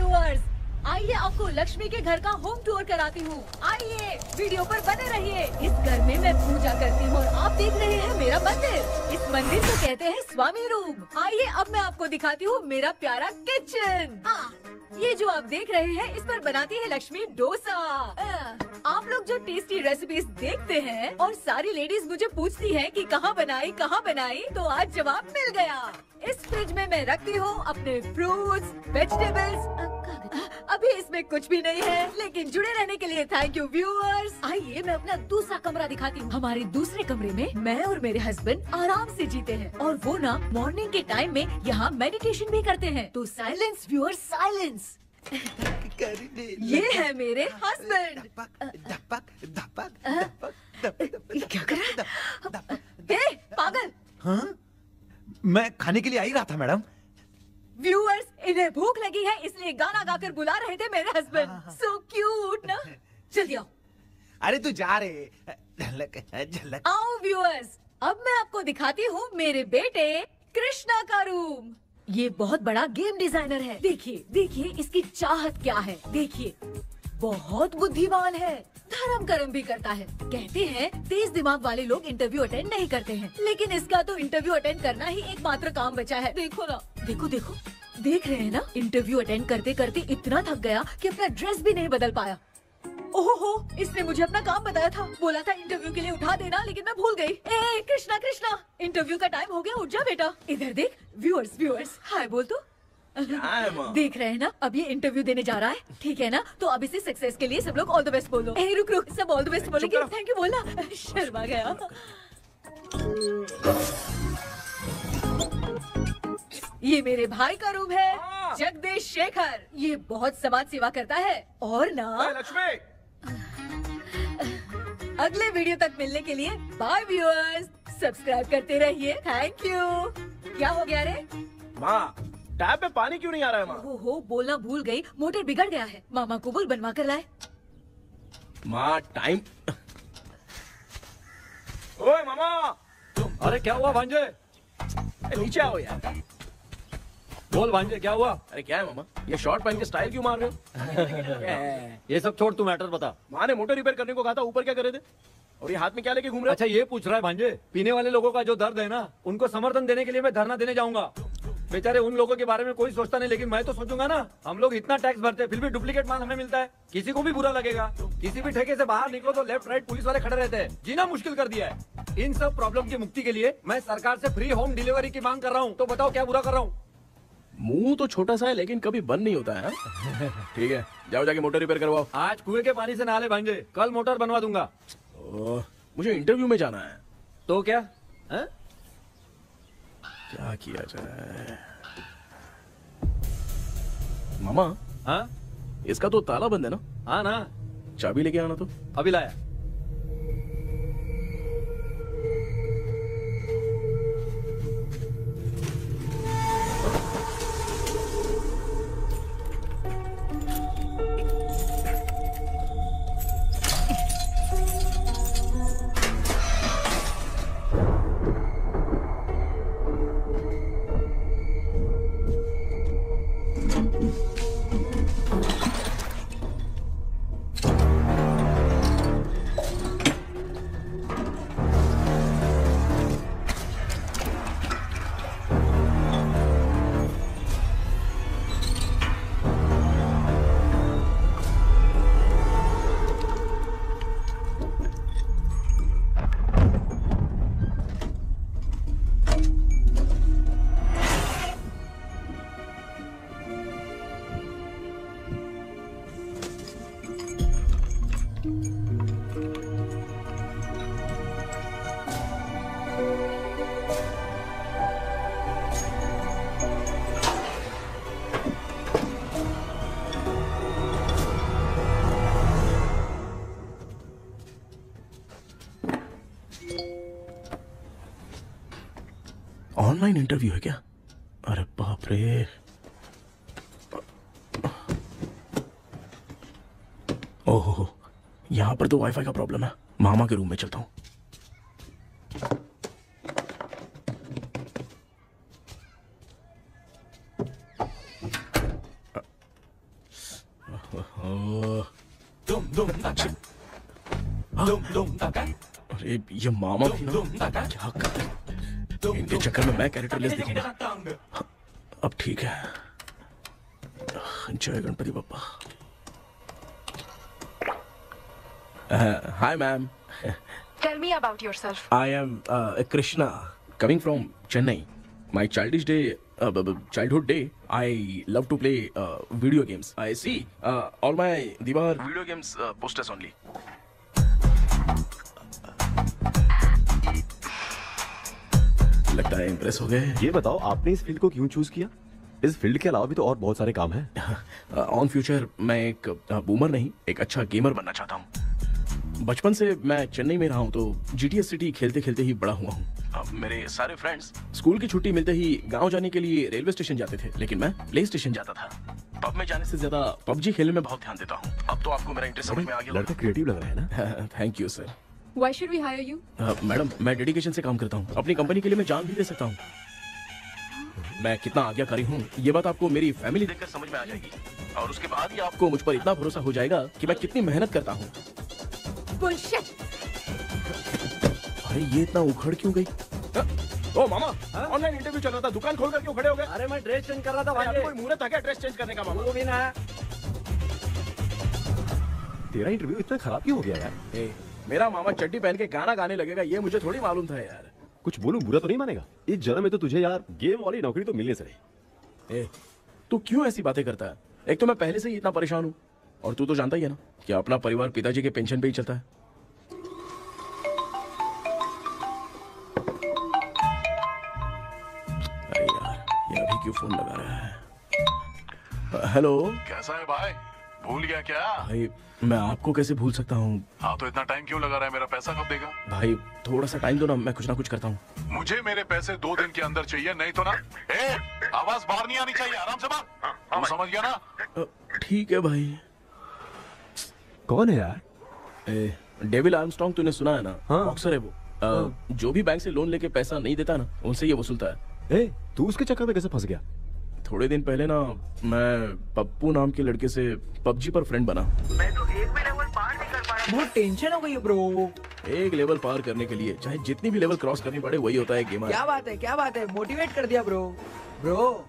Viewers, आइए आपको लक्ष्मी के घर का होम टूर कराती हूँ। आइए वीडियो पर बने रहिए। इस घर में मैं पूजा करती हूँ और आप देख रहे हैं मेरा मंदिर। इस मंदिर को कहते हैं स्वामी रूम। आइए अब मैं आपको दिखाती हूँ मेरा प्यारा किचन। ये जो आप देख रहे हैं इस पर बनाती है लक्ष्मी डोसा। आप लोग जो टेस्टी रेसिपीज देखते हैं और सारी लेडीज मुझे पूछती हैं कि कहाँ बनाई, तो आज जवाब मिल गया। इस फ्रिज में मैं रखती हूँ अपने फ्रूट्स, वेजिटेबल्स। अभी इसमें कुछ भी नहीं है, लेकिन जुड़े रहने के लिए थैंक यू व्यूअर्स। आइए मैं अपना दूसरा कमरा दिखाती हूँ। हमारे दूसरे कमरे में मैं और मेरे हस्बैंड आराम से जीते हैं और वो ना मॉर्निंग के टाइम में यहाँ मेडिटेशन भी करते हैं। तो साइलेंस व्यूअर्स, साइलेंस। ये है मेरे हस्बैंड। क्या कर रहा है? पागल। हाँ? मैं खाने के लिए आ ही रहा था मैडम। व्यूअर्स, इन्हें भूख लगी है इसलिए गाना गाकर बुला रहे थे मेरे हस्बैंड। सो क्यूट ना। जल्दी आओ। अरे तू जा रे। झलक। आओ व्यूअर्स, अब मैं आपको दिखाती हूँ मेरे बेटे कृष्णा का रूम। ये बहुत बड़ा गेम डिजाइनर है। देखिए देखिए इसकी चाहत क्या है। देखिए बहुत बुद्धिमान है, धर्म कर्म भी करता है। कहते हैं तेज दिमाग वाले लोग इंटरव्यू अटेंड नहीं करते हैं, लेकिन इसका तो इंटरव्यू अटेंड करना ही एकमात्र काम बचा है। देखो ना, देखो देखो, देख रहे हैं ना। इंटरव्यू अटेंड करते करते इतना थक गया कि अपना ड्रेस भी नहीं बदल पाया। ओहो, इसने मुझे अपना काम बताया था। बोला था इंटरव्यू के लिए उठा देना, लेकिन मैं भूल गई। ए कृष्णा कृष्णा, इंटरव्यू का टाइम हो गया, उठ जा बेटा। इधर देख। व्यूअर्स हाय बोल तो। देख रहे हैं ना, अब ये इंटरव्यू देने जा रहा है, ठीक है ना। तो अब इसे सक्सेस के लिए सब लोग ऑल द बेस्ट बोलो। ए रुक रुक, सब ऑल द बेस्ट बोलेंगे। थैंक यू बोलना। शर्मा गया। ये मेरे भाई का रूम है, जगदीश शेखर। ये बहुत समाज सेवा करता है और ना लक्ष्मी। अगले वीडियो तक मिलने के लिए बाय व्यूअर्स। सब्सक्राइब करते रहिए। Thank you. क्या हो गया रे? माँ, टैप में पानी क्यों नहीं आ रहा है माँ? हो बोलना भूल गई, मोटर बिगड़ गया है। मामा को बोल बनवा कर लाए। माँ टाइम। ओए मामा। अरे क्या हुआ भांजे? नीचे आओ यार। बोल भांजे क्या हुआ? अरे क्या है मामा, ये शॉर्ट पहन के स्टाइल क्यों मार रहे हो? ये सब छोड़, तू मैटर बता। माँ ने मोटर रिपेयर करने को कहा था, ऊपर क्या करे थे? और ये हाथ में क्या लेके घूम रहे हो? अच्छा ये पूछ रहा है भांजे, पीने वाले लोगों का जो दर्द है ना, उनको समर्थन देने के लिए मैं धरना देने जाऊंगा। बेचारे उन लोगों के बारे में कोई सोचता नहीं, लेकिन मैं तो सोचूंगा ना। हम लोग इतना टैक्स भरते हैं, फिर भी डुप्लीकेट माल हमें मिलता है। किसी को भी बुरा लगेगा। किसी भी ठेके से बाहर निकलो तो लेफ्ट राइट पुलिस वाले खड़े रहते हैं। जीना मुश्किल कर दिया है। इन सब प्रॉब्लम की मुक्ति के लिए मैं सरकार से फ्री होम डिलीवरी की मांग कर रहा हूँ। तो बताओ क्या बुरा कर रहा हूँ? मुंह तो छोटा सा है लेकिन कभी बंद नहीं होता है। ठीक है, जाओ जाके मोटर रिपेयर करवाओ। आज कुएं के पानी से नहा ले भांजे, कल मोटर बनवा दूंगा। मुझे इंटरव्यू में जाना है। तो क्या है? क्या किया जाए? मामा। हाँ, इसका तो ताला बंद है ना? हाँ ना। चाबी लेके आना तो। अभी लाया। ऑनलाइन इंटरव्यू है क्या? अरे बाप रे। ओहो, यहाँ पर तो वाईफाई का प्रॉब्लम है। मामा के रूम में चलता हूँ। अरे ये मामा भी ना क्या कर, इनके चक्कर में मैं कैरेक्टरलेस दिखूंगा। अब ठीक है। जय Ganpati Bappa. Hi ma'am. Tell me about yourself. I am Krishna, coming from Chennai. My childhood day, I love to play video games. I see all my Diwar video games posters only. लगता है impress हो गए। ये बताओ आपने इस field को क्यों चूज किया? इस फील्ड के अलावा भी तो और बहुत सारे काम हैं। ऑन फ्यूचर मैं एक बूमर नहीं, एक अच्छा गेमर बनना चाहता हूँ। बचपन से मैं चेन्नई में रहा हूँ तो जीटीएस सिटी खेलते खेलते ही बड़ा हुआ हूँ। मेरे सारे फ्रेंड्स स्कूल की छुट्टी मिलते ही गांव जाने के लिए रेलवे स्टेशन जाते थे, लेकिन मैं प्ले स्टेशन जाता था। पब में जाने से ज्यादा पबजी खेलने में बहुत ध्यान देता हूँ। अब तो आपको मेरा इंटरेस्ट समझ में आ गया। लड़का क्रिएटिव लग रहा है ना। Thank you sir. Why should we hire you? Madam मैं डेडिकेशन से काम करता हूँ, अपनी कंपनी के लिए मैं जान भी दे सकता हूँ। मैं कितना आज्ञाकारी हूँ ये बात आपको मेरी फैमिली देखकर समझ में आ जाएगी, और उसके बाद ही आपको मुझ पर इतना भरोसा हो जाएगा कि मैं कितनी मेहनत करता हूँ। Bullshit! अरे ये इतना उखड़ क्यों गई? ओ मामा, ऑनलाइन इंटरव्यू चल रहा था, दुकान खोलकर क्यों खड़े हो गए? अरे मैं ड्रेस चेंज कर रहा था भाई भाई। कोई मुहूर्त था क्या ड्रेस चेंज करने का मामा? वो भी ना। तेरा इंटरव्यू इतना खराब क्यों हो गया यार? ए, मेरा मामा चड्डी पहन के गाना गाने लगेगा ये मुझे थोड़ी मालूम था यार। कुछ बोलूं बुरा तो नहीं मानेगा? इस जन्म में तो तुझे यार गेम वाली नौकरी तो मिलने से रही। ए, तू क्यों ऐसी बातें करता है? एक तो मैं पहले से ही इतना परेशान हूँ, और तू तो जानता ही है ना कि अपना परिवार पिताजी के पेंशन पे ही चलता है। अरे यार ये अभी क्यों फोन लगा रहा है? हेलो। कैसा है भाई? भूल गया क्या? भाई मैं आपको कैसे भूल सकता हूँ? हाँ तो इतना टाइम क्यों लगा रहा है? मेरा पैसा कब देगा? भाई थोड़ा सा टाइम दो ना, मैं कुछ ना कुछ करता हूँ। मुझे मेरे पैसे 2 दिन के अंदर चाहिए, नहीं तो ना आवाज बाहर नहीं आनी चाहिए। आराम से बात, तू समझ गया ना? ठीक है भाई। कौन है यार? डेविल आर्मस्ट्रॉन्ग तूने सुना है ना? हाँ। बॉक्सर है वो। जो भी बैंक से लोन लेके पैसा नहीं देता ना उनसे ये वसूलता है। तू उसके चक्कर में कैसे फंस गया? थोड़े दिन पहले ना मैं पप्पू नाम के लड़के से पबजी पर फ्रेंड बना। मैं तो एक भी लेवल पार नहीं कर पा रहा। बहुत टेंशन हो गई है ब्रो। एक लेवल पार करने के लिए चाहे जितनी भी लेवल क्रॉस करनी पड़े वही होता है गेमर। क्या बात है, मोटिवेट कर दिया ब्रो।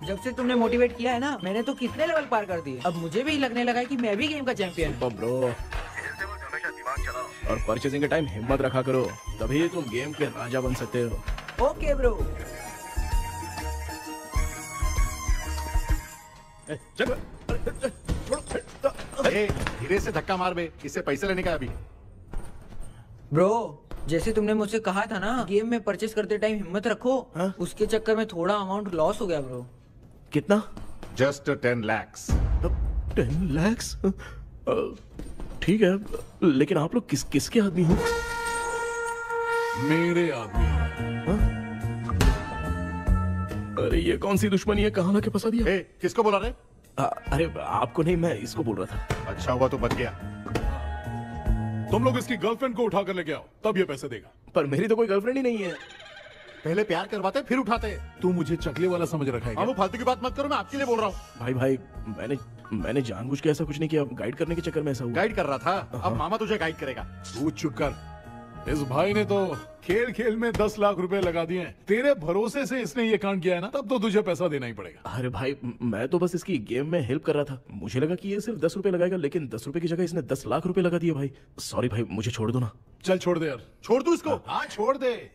जब से तुमने मोटिवेट किया है ना, मैंने तो कितने लेवल पार कर दिए। अब मुझे भी लगने लगा है कि मैं भी गेम का चैंपियन हूँ। ब्रो और परचेजिंग के टाइम हिम्मत रखा करो, तभी तुम गेम के राजा बन सकते हो। Okay bro. धीरे से धक्का मार बे, इससे पैसे लेने का अभी। ब्रो जैसे तुमने मुझसे कहा था ना गेम में परचेस करते टाइम हिम्मत रखो, उसके चक्कर में थोड़ा अमाउंट लॉस हो गया ब्रो। कितना? Just 10 lakhs। 10 lakhs? ठीक है, लेकिन आप लोग किसके आदमी हो? मेरे आदमी। अरे ये कौन सी दुश्मनी है, कहाँ लाके फंसा दिया? किसको बोला रे? अरे आपको नहीं, मैं इसको बोल रहा था। अच्छा हुआ तो बच गया। तुम लोग इसकी गर्लफ्रेंड को उठा कर लेके आओ, तब ये पैसे देगा। पर मेरी तो कोई गर्लफ्रेंड ही नहीं है। पहले प्यार करवाते फिर उठाते। तू मुझे चकले वाला समझ रखा है क्या? वो फालतू की बात मत करो, मैं आपके लिए बोल रहा हूँ। भाई मैंने जानबूझ के ऐसा कुछ नहीं किया, गाइड करने के चक्कर में ऐसा हुआ। गाइड कर रहा था, अब मामा तुझे गाइड करेगा। तू चुप कर। इस भाई ने तो खेल खेल में 10 लाख रुपए लगा दिए हैं। तेरे भरोसे से इसने ये कांड किया है ना, तब तो तुझे पैसा देना ही पड़ेगा। अरे भाई मैं तो बस इसकी गेम में हेल्प कर रहा था, मुझे लगा कि ये सिर्फ 10 रुपए लगाएगा, लेकिन 10 रुपए की जगह इसने 10 लाख रुपए लगा दिए। भाई सॉरी भाई, मुझे छोड़ दो ना। चल छोड़ दे यार। छोड़ दू इसको? हाँ छोड़ दे,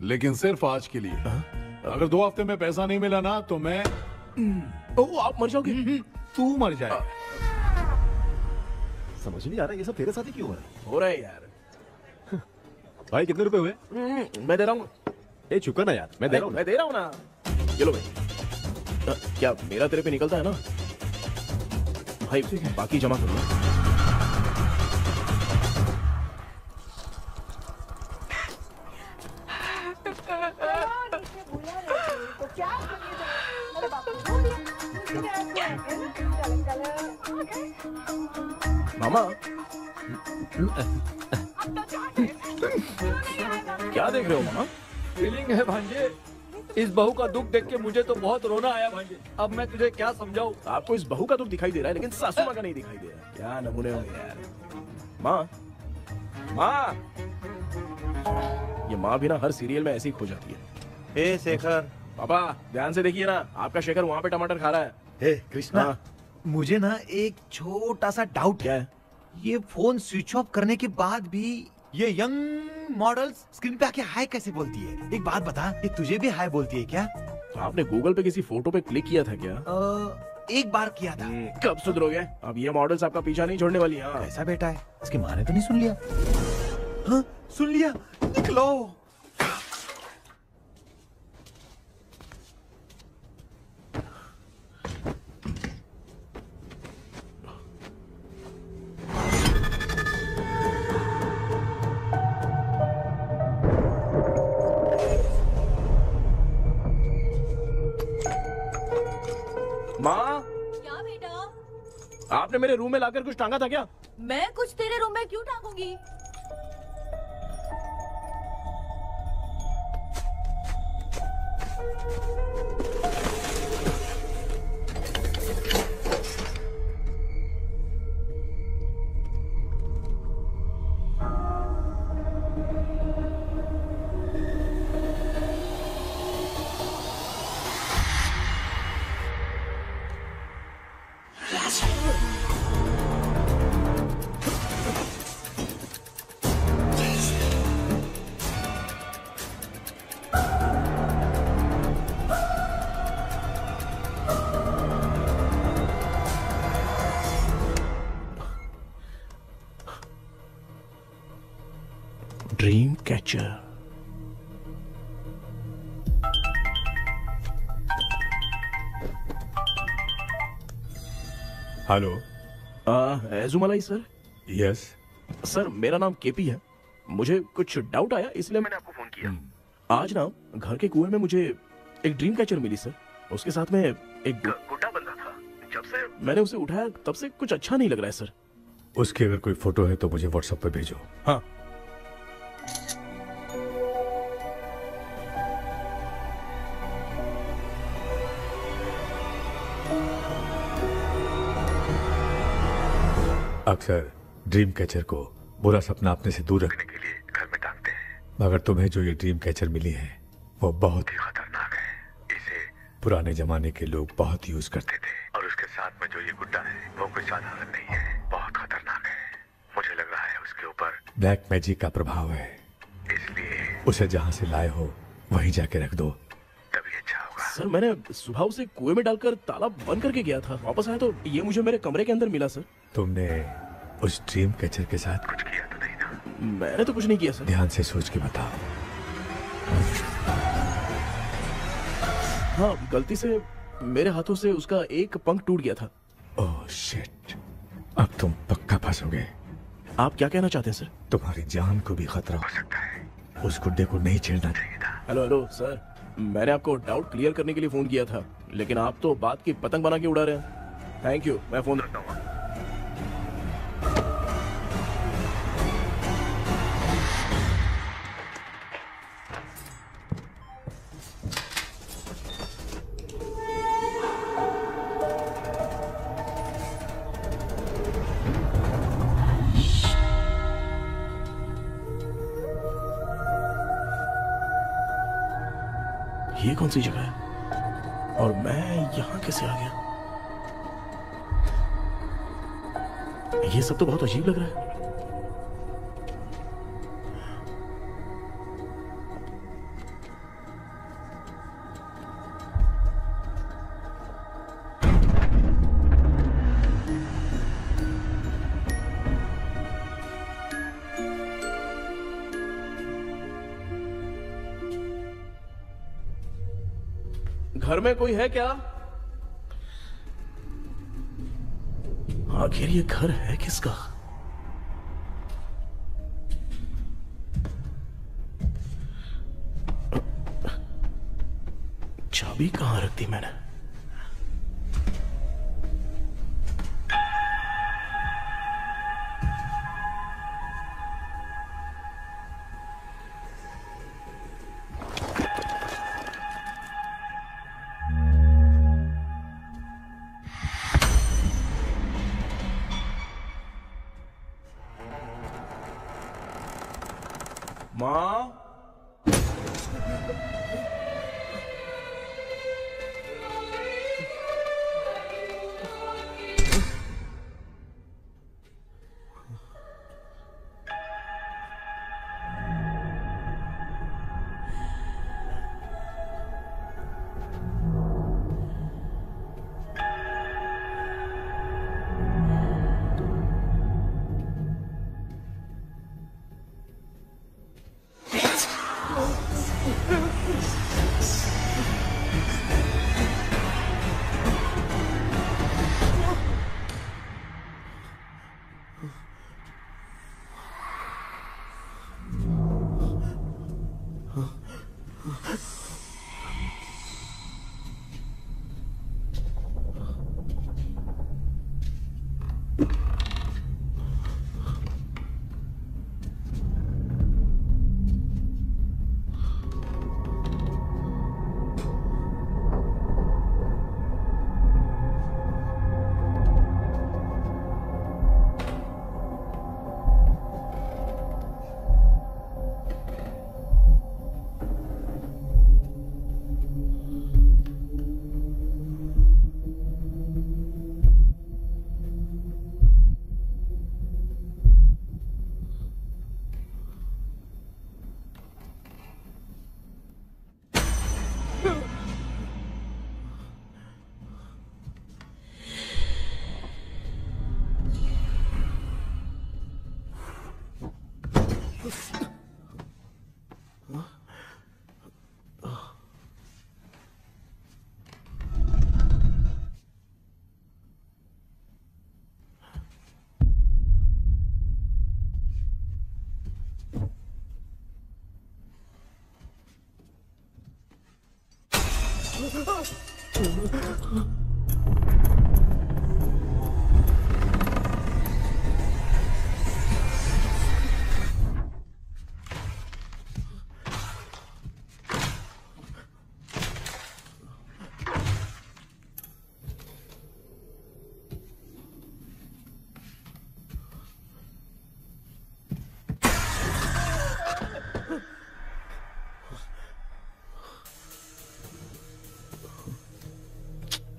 लेकिन सिर्फ आज के लिए। अगर 2 हफ्ते में पैसा नहीं मिला ना तो मैं आप मर जाओगे। तू मर जाए। समझ नहीं आ रहा ये सब तेरे साथ ही क्यों हो रहा है? हो रहा है यार। भाई कितने रुपए हुए? मैं दे रहा हूँ। चुका ना यार, मैं दे रहा हूँ। मैं दे रहा हूँ ना। ये लो भाई। क्या मेरा तेरे पे निकलता है ना भाई? बाकी जमा कर लो। मामा क्या देख रहे हो मामा? फीलिंग है भांजे। इस बहू का दुख देख के मुझे तो बहुत रोना आया भाई। अब मैं तुझे क्या समझाऊं? आपको इस बहू का दुख दिखाई दे रहा है लेकिन सासू माँ का नहीं दिखाई दे रहा है। क्या नमूने हो यार। माँ, माँ, ये माँ भी ना हर सीरियल में ऐसी खो जाती है। ए शेखर। पापा ध्यान से देखिए ना, आपका शेखर वहाँ पे टमाटर खा रहा है। हे कृष्णा, हाँ। मुझे ना एक छोटा सा डाउट क्या है। है? ये फोन स्विच ऑफ करने के बाद भी ये यंग मॉडल्स स्क्रीन पे आके हाय कैसे बोलती है? एक बात बता, ये तुझे भी हाय बोलती है क्या? आपने गूगल पे किसी फोटो पे क्लिक किया था क्या? एक बार किया था। कब सुधरोगे? अब ये मॉडल्स आपका पीछा नहीं छोड़ने वाली। हाँ। कैसा बेटा है? इसकी माँ ने तो नहीं सुन लिया? हाँ, सुन लिया। निकलो। माँ, क्या बेटा? आपने मेरे रूम में लाकर कुछ टांगा था क्या? मैं कुछ तेरे रूम में क्यों टांगूंगी? Dream catcher. Hello. Ezhumalai sir. Yes. Sir मेरा नाम केपी है। मुझे कुछ डाउट आया इसलिए मैंने आपको फोन किया। आज ना घर के कुएं में मुझे एक ड्रीम कैचर मिली सर। उसके साथ में एक गुड्डा बंधा था। जब से मैंने उसे उठाया तब से कुछ अच्छा नहीं लग रहा है सर। उसकी अगर कोई फोटो है तो मुझे व्हाट्सएप पे भेजो। हाँ। अक्सर ड्रीम कैचर को बुरा सपना अपने से दूर रखने के लिए घर में टांगते हैं, मगर तुम्हें जो ये ड्रीम कैचर मिली है वो बहुत ही खतरनाक है। इसे पुराने जमाने के लोग बहुत यूज करते थे और उसके साथ में जो ये गुड्डा है वो कोई साधारण नहीं है, बहुत खतरनाक है। मुझे लग रहा है उसके ऊपर ब्लैक मैजिक का प्रभाव है, इसलिए उसे जहाँ से लाए हो वहीं जाके रख दो, तभी अच्छा होगा। सर मैंने सुबह उसे कुएं में डालकर ताला बंद करके गया था। वापस आया तो ये मुझे मेरे कमरे के अंदर मिला सर। तुमने उस ड्रीम कैचर के साथ कुछ किया तो नहीं ना? मैंने तो कुछ नहीं किया सर। ध्यान से सोच के बताओ। हाँ, गलती से मेरे हाथों से उसका एक पंख टूट गया था। ओह शिट, अब तुम पक्का फंसोगे। आप क्या कहना चाहते हैं सर? तुम्हारी जान को भी खतरा हो सकता है। उस गुड्डे को नहीं छेड़ना चाहिए था। हेलो हेलो सर, मैंने आपको डाउट क्लियर करने के लिए फोन किया था, लेकिन आप तो बात की पतंग बना के उड़ा रहे हैं। थैंक यू, मैं फोन रखता हूँ। ये कौन सी जगह है और मैं यहाँ कैसे आ गया? ये सब तो बहुत अजीब लग रहा है। घर में कोई है क्या? आखिर ये घर है किसका? चाबी कहां रख दी मैंने? माँ।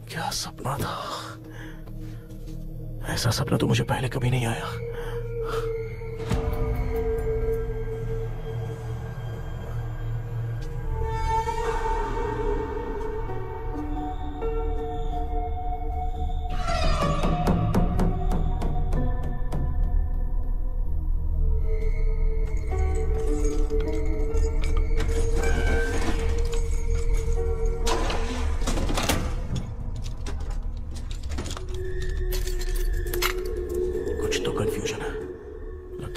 क्या सपना था? ऐसा सपना तो मुझे पहले कभी नहीं आया।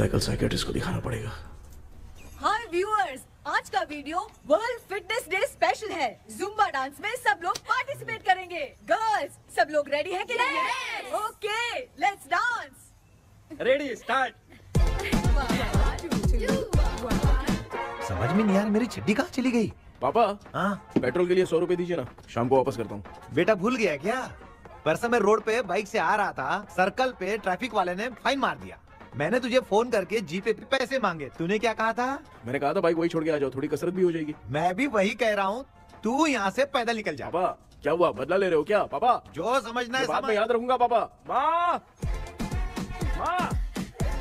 कल साइकियाट्रिस्ट को दिखाना पड़ेगा। हाय व्यूअर्स, आज का video world fitness day special है। जुम्बा डांस में सब लोग पार्टिसिपेट करेंगे। गर्ल्स, सब लोग रेडी हैं कि नहीं? Okay, let's dance. Ready, start. समझ में नहीं यार, मेरी चड्डी कहाँ चली गई? पापा, हाँ पेट्रोल के लिए 100 रुपए दीजिए ना, शाम को वापस करता हूँ। बेटा भूल गया क्या? परसों मैं रोड पे बाइक से आ रहा था, सर्कल पे ट्रैफिक वाले ने फाइन मार दिया। मैंने तुझे फोन करके जीपे पे पैसे मांगे, तूने क्या कहा था? मैंने कहा था बाइक वही छोड़ के आ जाओ, थोड़ी कसरत भी हो जाएगी। मैं भी वही कह रहा हूँ, तू यहाँ से पैदल निकल जा। पापा क्या हुआ, बदला ले रहे हो क्या? पापा जो समझना है बाद में समझ। याद रखूंगा। पापा, माँ, माँ।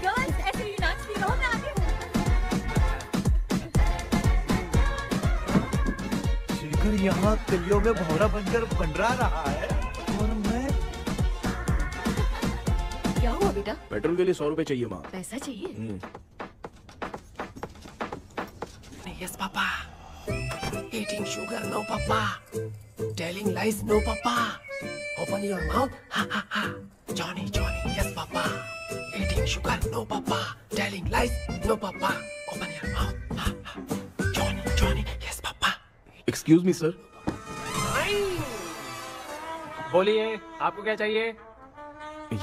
गर्ल्स, ऐसे ही नाचती रहो, मैं आती हूँ। शेखर यहाँ कलियों में भौरा बनकर बंडरा रहा है और मैं। क्या हुआ बेटा? पेट्रोल के लिए 100 रुपए चाहिए माँ। पैसा चाहिए? Yes, Papa. Eating sugar, no, Papa. Telling lies, no, Papa. Open your mouth, ha ha ha. Johnny, Johnny, yes, Papa. Eating sugar, no, Papa. Telling lies, no, Papa. Open your mouth, ha ha. Johnny, Johnny, yes, Papa. Excuse me, sir. बोलिए, आपको क्या चाहिए?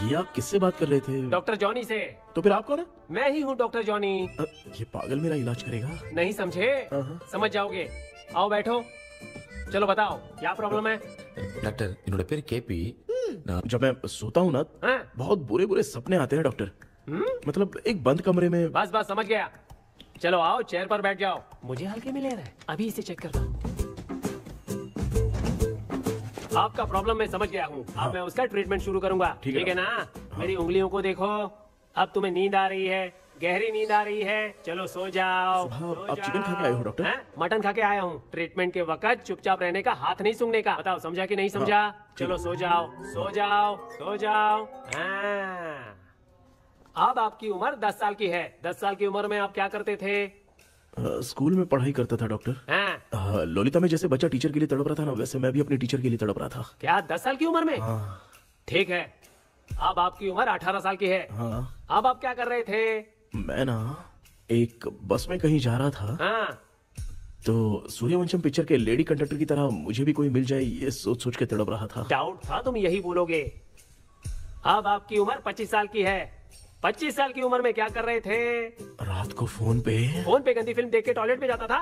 ये आप किससे बात कर रहे थे? डॉक्टर जॉनी से। तो फिर आप कौन है? मैं ही हूँ डॉक्टर जॉनी। ये पागल मेरा इलाज करेगा? नहीं समझे? समझ जाओगे। आओ बैठो। चलो बताओ क्या प्रॉब्लम है? डॉक्टर इन्होंने पेर केपी जब मैं सोता हूँ ना, बहुत बुरे बुरे सपने आते हैं डॉक्टर। मतलब एक बंद कमरे में। बस बस समझ गया। चलो आओ, चेयर पर बैठ जाओ। मुझे हल्के में ले रहा है, अभी इसे चेक करता हूँ। आपका प्रॉब्लम मैं समझ गया हूँ। अब मैं उसका ट्रीटमेंट शुरू करूंगा, ठीक है ना? मेरी उंगलियों को देखो। अब तुम्हें नींद आ रही है, गहरी नींद आ रही है। चलो सो जाओ। आप चिकन खा के आए हो डॉक्टर? मटन खा के आया हूँ। ट्रीटमेंट के वक्त चुपचाप रहने का, हाथ नहीं सूंघने का। बताओ समझा कि नहीं समझा? चलो सो जाओ, सो जाओ, सो जाओ। हाँ। अब आपकी उम्र 10 साल की है। 10 साल की उम्र में आप क्या करते थे? स्कूल में पढ़ाई करता था डॉक्टर। लोलिता में जैसे बच्चा टीचर के लिए तड़प रहा था ना, वैसे मैं भी अपने टीचर के लिए तड़प रहा था। क्या 10 साल की उम्र में? ठीक है, अब आपकी उम्र 18 साल की है। अब आप क्या कर रहे थे? मैं ना एक बस में कहीं जा रहा था, तो सूर्यवंशम पिक्चर के लेडी कंडक्टर की तरह मुझे भी कोई मिल जाए, ये सोच सोच के तड़प रहा था। डाउट था तुम यही बोलोगे। अब आपकी उम्र 25 साल की है। 25 साल की उम्र में क्या कर रहे थे? रात को फोन पे गंदी फिल्म देख के टॉयलेट में जाता था।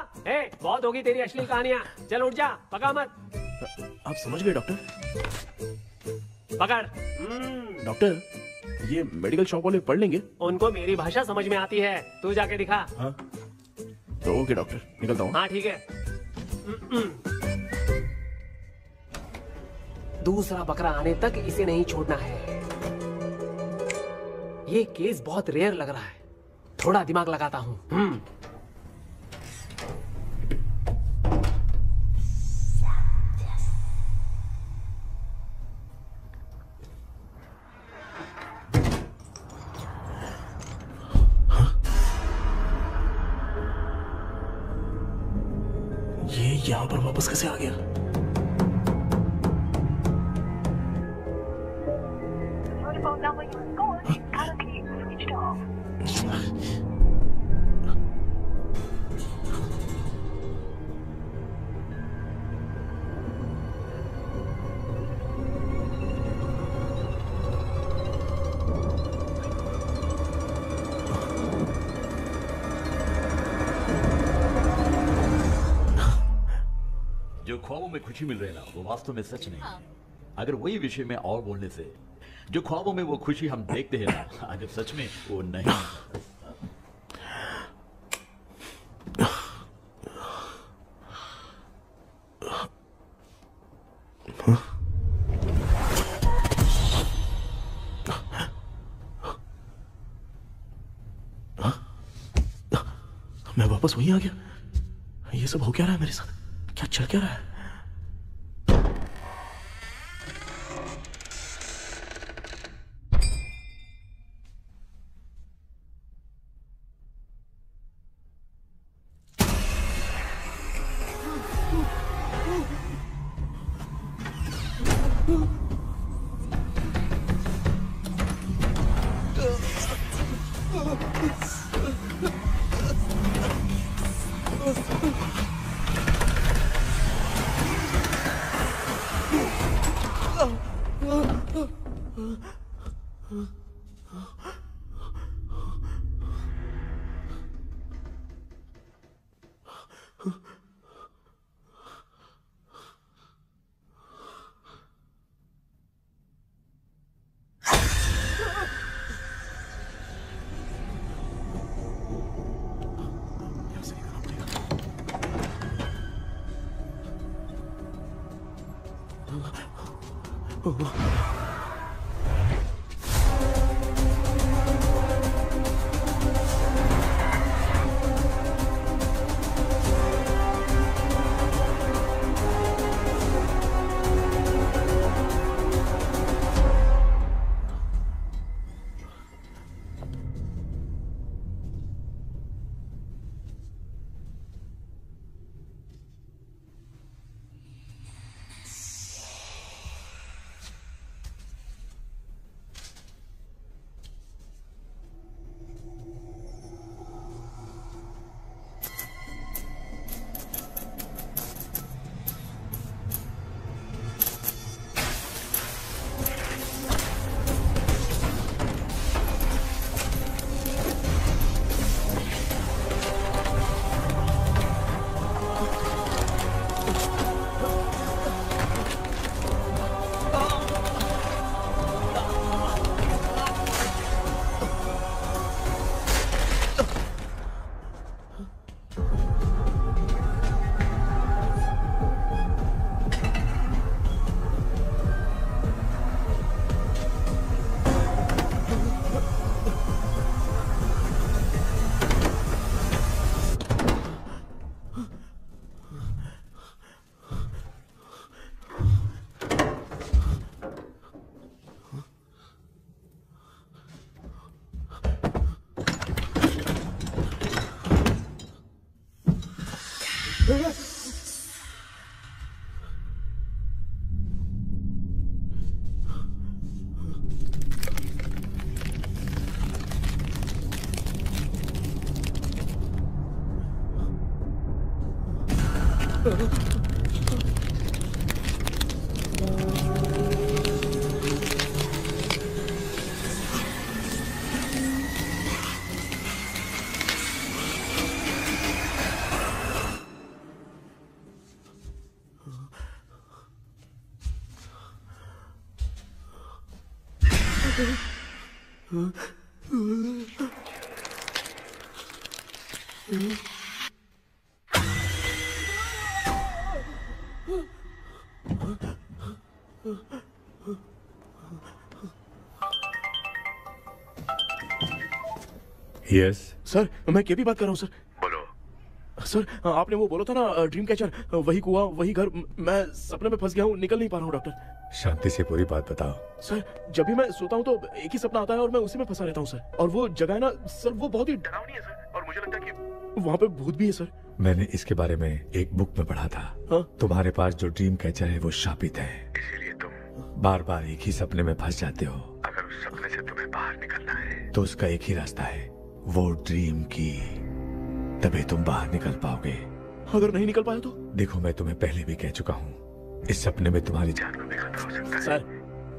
बहुत होगी तेरी अश्लील कहानियां। चल उठ जा, पका मत। आप समझ गए डॉक्टर? पकड़। डॉक्टर, ये मेडिकल शॉप वाले पढ़ लेंगे? उनको मेरी भाषा समझ में आती है, तू जाके दिखा। तो ओके डॉक्टर, निकलता हूँ। हाँ ठीक है। दूसरा बकरा आने तक इसे नहीं छोड़ना है। ये केस बहुत रेयर लग रहा है, थोड़ा दिमाग लगाता हूँ। ये यहाँ पर वापस कैसे आ गया? जो ख्वाबों में खुशी मिल रही है ना, वो वास्तव में सच नहीं है। अगर वही विषय में और बोलने से, जो ख्वाबों में वो खुशी हम देखते हैं ना, अगर सच में वो नहीं। मैं वापस वहीं आ गया। ये सब हो क्या रहा है मेरे साथ? क्या चल क्या रहा है? यस सर, मैं केपी बात कर रहा हूँ सर। बोलो सर, आपने वो बोला था ना ड्रीम कैचर, वही कुआं वही घर, मैं सपने में फंस गया हूँ, निकल नहीं पा रहा हूँ डॉक्टर। शांति से पूरी बात बताओ। सर, जब भी मैं सोता हूँ तो एक ही सपना आता है और मैं उसी में फंसा रहता हूँ सर। और वो जगह है ना सर, वो बहुत ही डरावनी है सर, और मुझे लगता है कि वहाँ पे भूत भी है सर। मैंने इसके बारे में एक बुक में पढ़ा था। हाँ? तुम्हारे पास जो ड्रीम कैचर है वो शापित है, इसीलिए तुम बार बार एक ही सपने में फंस जाते हो। अगर उस सपने से तुम्हें बाहर निकलना है तो उसका एक ही रास्ता है, वो ड्रीम की, तभी तुम बाहर निकल पाओगे। अगर नहीं निकल पाया तो? देखो, मैं तुम्हें पहले भी कह चुका हूँ, इस सपने में तुम्हारी जान को भी खतरा हो सकता है। सर,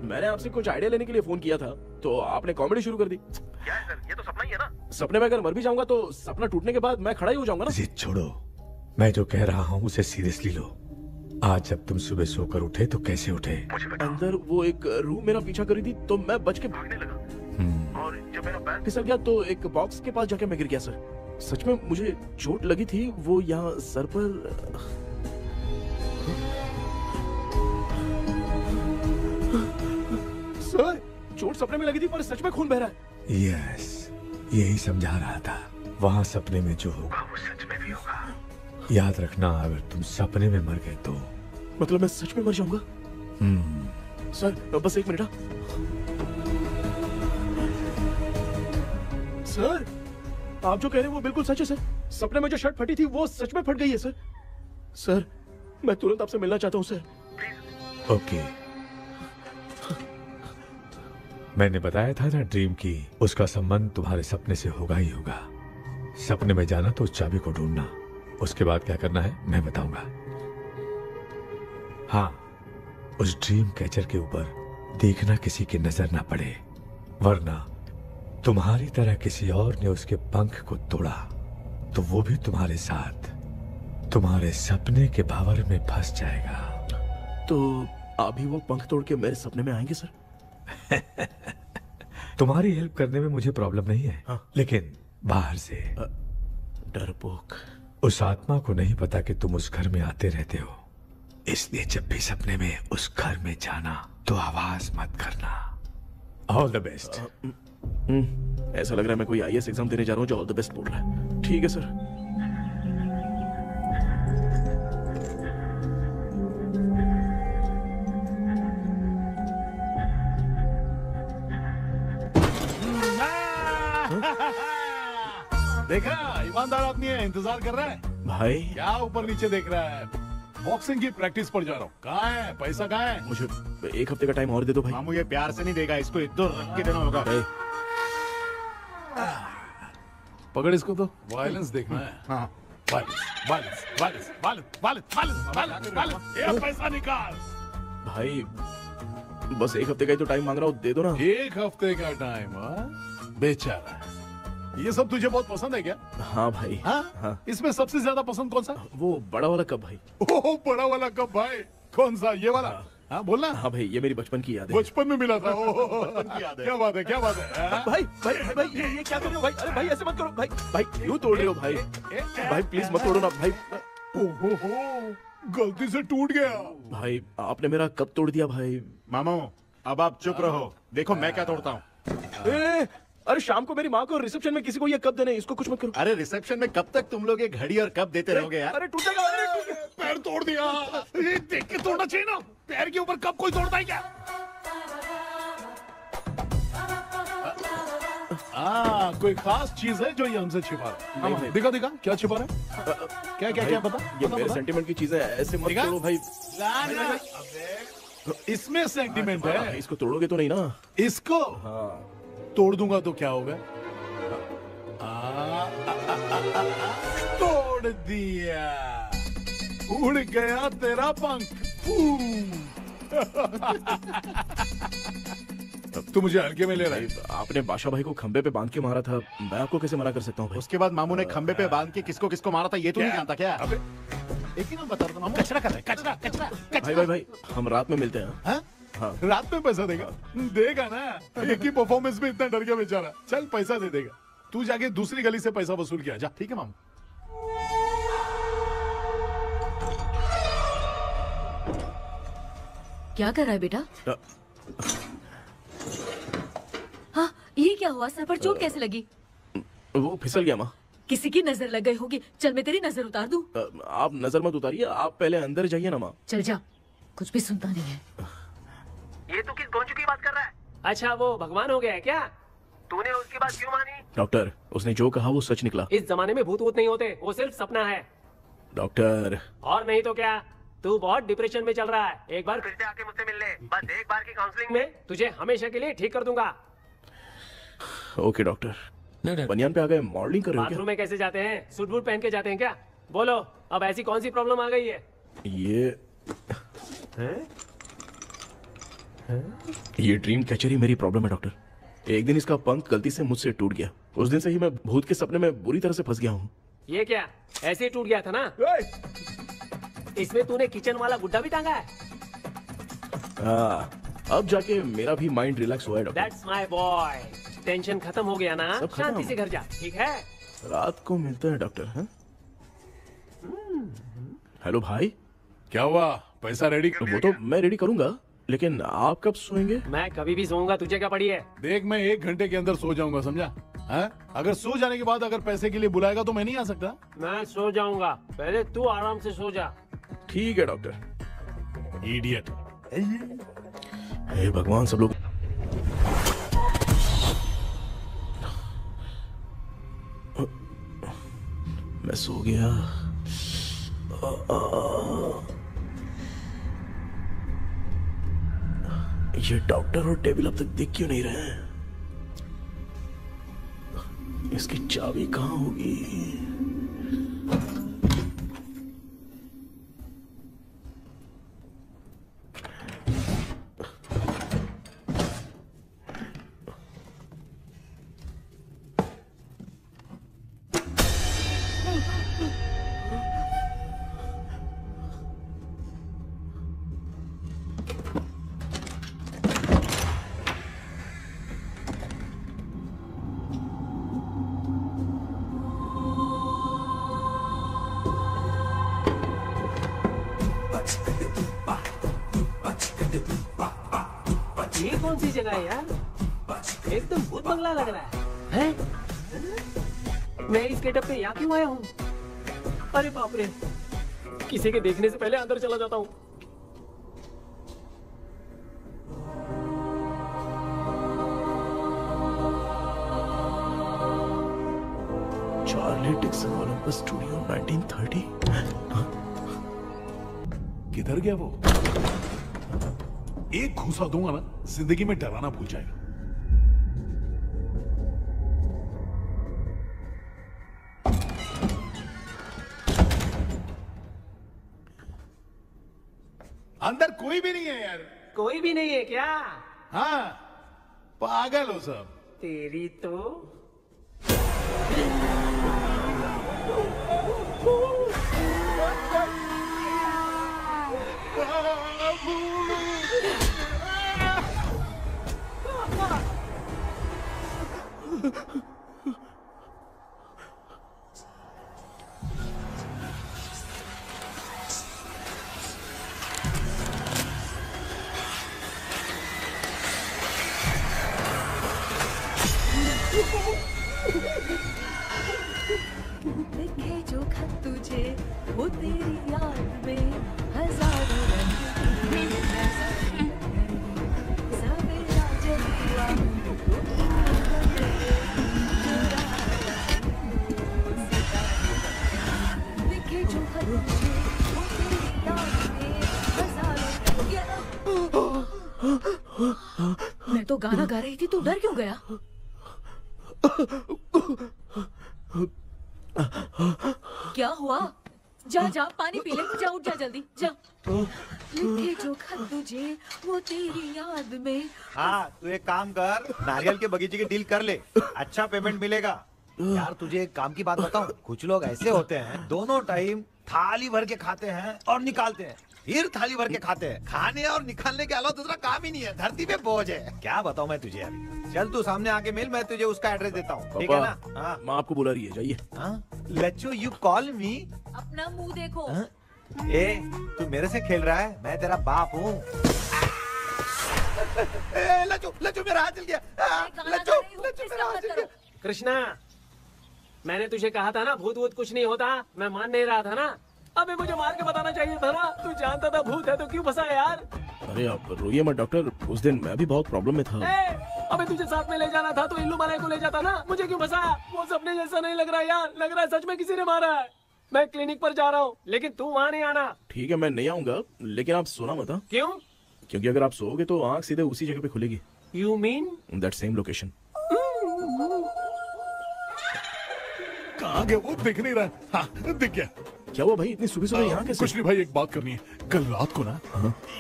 मैंने आपसे कुछ आइडिया लेने के लिए फोन किया था तो आपने कॉमेडी शुरू कर दी। क्या है सर, ये तो सपना ही है ना। सपने में अगर मर भी जाऊंगा तो सपना टूटने के बाद मैं खड़ा ही हो जाऊंगा ना। जिद छोड़ो, मैं जो कह रहा हूँ उसे सीरियसली लो। आज जब तुम सुबह सोकर उठे तो कैसे उठे? अंदर वो एक रूह मेरा पीछा करी थी तो मैं बच के भागने लगा, और जब मेरा पैर फिसल गया तो एक बॉक्स के पास जाके मैं गिर गया सर। सच में मुझे चोट लगी थी, वो यहाँ सर पर। सर, चोट सपने में लगी थी पर सच में खून बह रहा है। यस, यही समझा रहा था। वहाँ सपने में जो होगा वो सच में भी होगा। याद रखना, अगर तुम सपने में मर गए तो मतलब मैं सच में मर जाऊंगा। सर, बस एक मिनट। सर, आप जो कह रहे हैं वो बिल्कुल सच है सर। सपने में जो शर्ट फटी थी वो सच में फट गई है सर। सर, मैं तुरंत आपसे मिलना चाहता हूँ सर। ओके, मैंने बताया था ना ड्रीम की, उसका संबंध तुम्हारे सपने से होगा ही होगा। सपने में जाना तो उस चाबी को ढूंढना, उसके बाद क्या करना है मैं बताऊंगा। हाँ, उस ड्रीम कैचर के ऊपर देखना किसी की नजर ना पड़े, वरना तुम्हारी तरह किसी और ने उसके पंख को तोड़ा तो वो भी तुम्हारे साथ तुम्हारे सपने के भावर में फंस जाएगा। तो अभी वो पंख तोड़ के मेरे सपने में आएंगे सर? तुम्हारी हेल्प करने में मुझे प्रॉब्लम नहीं है। हाँ। लेकिन बाहर से डरपोक, उस आत्मा को नहीं पता कि तुम उस घर में आते रहते हो, इसलिए जब भी सपने में उस घर में जाना तो आवाज मत करना। All the best. ऐसा लग रहा है मैं कोई आईएएस एग्जाम देने जा रहा हूँ जो ऑल द बेस्ट बोल रहा है। ठीक है सर। देखा, ईमानदार आदमी है, इंतजार कर रहा है। भाई क्या ऊपर नीचे देख रहा है? बॉक्सिंग की प्रैक्टिस पर जा रहा हूँ। कहाँ है पैसा, कहाँ है? मुझे एक हफ्ते का टाइम और दे दो भाई। मामू ये प्यार से नहीं देगा, इसको एक दो रख के देना होगा। पकड़ इसको तो। वायलेंस देखना है। हाँ, violence violence violence violence violence violence violence. ये पैसा निकाल भाई, बस एक हफ्ते का ही तो टाइम मांग रहा हूँ, दे दो ना। एक हफ्ते का टाइम? बेचारा, ये सब तुझे बहुत पसंद है क्या? हाँ भाई। हाँ? इसमें सबसे ज्यादा पसंद कौन सा? वो बड़ा वाला कप भाई। ओह, बड़ा वाला कप भाई। कौन सा, ये वाला? हाँ बोलना। हाँ भाई, ये मेरी बचपन की याद है। बचपन में मिला था। क्या बात है, क्या बात है। भाई भाई भाई, ये क्या कर रहे हो भाई? अरे भाई ऐसे मत करो भाई। भाई क्यों तोड़ रहे हो भाई? भाई प्लीज मत तोड़ो ना भाई। ओहो, गलती से टूट गया। भाई आपने मेरा कप तोड़ दिया भाई। मामू अब आप चुप रहो, देखो मैं क्या तोड़ता हूँ। अरे शाम को मेरी माँ को रिसेप्शन में किसी को ये कप देने, इसको कुछ मत करो। अरे रिसेप्शन में कब तक तुम लोग ये घड़ी और कप देते रहोगे यार? अरे टूटेगा, अरे टूट गया। पैर तोड़ दिया। ये देख के तोड़ना चाहिए ना, पैर के ऊपर कप कोई तोड़ता है क्या? कोई खास चीज है जो ये हमसे छिपा रहा है? दिखा दिखा, क्या छिपा रहा है? क्या क्या क्या बता? ये मेरे सेंटिमेंट की चीजें ऐसे मत करो भाई। इसमें सेंटिमेंट है। इसको तोड़ोगे तो नहीं ना? इसको तोड़ दूंगा तो क्या होगा? तोड़ दिया। उड़ गया तेरा पंख। तू मुझे हल्के में ले रहा है। आपने बादशाह भाई को खंबे पे बांध के मारा था, मैं आपको कैसे मना कर सकता हूँ भाई? उसके बाद मामू ने खंबे पे बांध के किसको किसको मारा था ये तो नहीं जानता क्या? अबे एक ही नाम बता रहा था मामू। कचरा कर रहा है, कचरा कचरा भाई भाई हम रात में मिलते हैं। हाँ? रात में पैसा देगा? देगा ना, एक ही परफॉर्मेंस में इतना डर गया बेचारा। चल पैसा दे देगा, तू जाके दूसरी गली से पैसा वसूल किया जा। ठीक है मामू। क्या कर रहा है बेटा? हाँ, ये क्या हुआ? सर पर चोट कैसे लगी? वो फिसल गया माँ। किसी की नजर लग गई होगी। चल मैं तेरी नजर उतार दूं। आप नजर मत उतारिए, आप पहले अंदर जाइए ना माँ। चल जा, कुछ भी सुनता नहीं है। ये तू किस गोंचू की बात कर रहा है? अच्छा वो भगवान हो गया है क्या? तूने उसकी बात क्यों मानी? डॉक्टर, उसने जो कहा वो सच निकला। इस जमाने में भूत वूत नहीं होते, वो सिर्फ सपना है। डॉक्टर। और नहीं तो क्या, तू बहुत डिप्रेशन में चल रहा है। एक बार फिर से आके मुझसे मिल ले, बस एक बार की काउंसलिंग में तुझे हमेशा के लिए ठीक कर दूंगा। Okay doctor. बनियान पे आ गए, मॉडलिंग कर रहे हो बाथरूम में कैसे जाते हैं? सूट बूट पहन के जाते हैं क्या? बोलो, अब ऐसी कौन सी प्रॉब्लम आ गई है? ये ड्रीम कैचर ही मेरी प्रॉब्लम है डॉक्टर। एक दिन इसका पंख गलती से मुझसे टूट गया। उस दिन से ही मैं भूत के सपने में बुरी तरह से फंस गया हूँ। ये क्या ऐसे ही टूट गया था ना? इसमें तूने किचन वाला गुड्डा भी टांगा है? अब जाके मेरा भी माइंड रिलैक्स हुआ है doctor. That's my boy. Tension खत्म हो गया ना? शांति से घर जा, ठीक है? रात को मिलते हैं डॉक्टर। हैं? हेलो भाई, क्या हुआ? पैसा रेडी कर? वो तो मैं रेडी करूंगा, लेकिन आप कब सोएंगे? मैं कभी भी सोऊंगा, तुझे क्या पड़ी है? देख, मैं 1 घंटे के अंदर सो जाऊंगा, समझा? अगर सो जाने के बाद अगर पैसे के लिए बुलाएगा तो मैं नहीं आ सकता। मैं सो जाऊंगा, पहले तू आराम से सो जा। ठीक है डॉक्टर। इडियट। हे भगवान, सब लोग मैं सो गया। ये डॉक्टर और टेबल अब तक दिख क्यों नहीं रहे हैं? इसकी चाबी कहाँ होगी? ये कौन सी जगह है यार? एकदम भूत बंगला लग रहा है। हैं? मैं इस गेटअप पे यहाँ क्यों आया हूँ? अरे बाप रे, किसी के देखने से पहले अंदर चला जाता हूँ। Charlie Dixon Olympus studio 1930। किधर गया वो? एक घूसा दूंगा ना, जिंदगी में डराना भूल जाएगा। अंदर कोई भी नहीं है यार। कोई भी नहीं है क्या? हाँ, पागल हो सब। तेरी तो लिखे जो खत तुझे वो तेरी याद में हजारों रंग की सवेरा जब हुआ लिखे जो खत तुझे वो तेरी याद में हजारों मैं तो गाना गा रही थी, तू डर क्यों गया? क्या हुआ? जा जा पानी पी ले, जा उठ जा जल्दी जा। लिखे जो खत तुझे वो तेरी याद में। हाँ तू एक काम कर, नारियल के बगीचे की डील कर ले, अच्छा पेमेंट मिलेगा। यार तुझे एक काम की बात बताऊं, कुछ लोग ऐसे होते हैं दोनों टाइम थाली भर के खाते हैं और निकालते हैं, फिर थाली भर के खाते हैं। खाने और निकालने के अलावा दूसरा काम ही नहीं है, धरती पे बोझ है। क्या बताऊं मैं तुझे अभी। चल तू सामने आके मिल, मैं तुझे उसका एड्रेस देता हूँ, ठीक है ना? हाँ माँ आपको बुला रही है, जाइए। लच्चू यू कॉल मी? अपना मुंह देखो। ए तू मेरे से खेल रहा है, मैं तेरा बाप हूँ। लच्चू लच्चू मेरा हाथ जल गया। लच्चू लच्चू मेरा हाथ जल गया। कृष्णा, मैंने तुझे कहा था ना भूत वूत कुछ नहीं होता, मैं मान नहीं रहा था ना। अबे मुझे मार के बताना चाहिए था ना, तू जानता था भूत है तो क्यों फंसा यार। अरे आप रोइए मत डॉक्टर, उस दिन मैं भी बहुत प्रॉब्लम में था। अबे तुझे साथ में ले जाना था तो इल्लू मलाई को ले जाता ना, मुझे क्यों फंसाया? वो सपने जैसा नहीं लग रहा यार, लग रहा है सच में किसी ने मारा है। मैं क्लिनिक पर जा रहा हूँ, लेकिन तू वहाँ नहीं आना। ठीक है मैं नहीं आऊंगा, लेकिन आप सोना मत। क्यों? क्योंकि अगर आप सोओगे तो आंख सीधे उसी जगह पे खुलेगी। You mean that same location. कहाँ गया वो, दिख नहीं रहा। हाँ दिख गया। क्या हुआ भाई, इतनी सुबह सुबह यहाँ कैसे? कुछ नहीं भाई, एक बात करनी है। कल रात को ना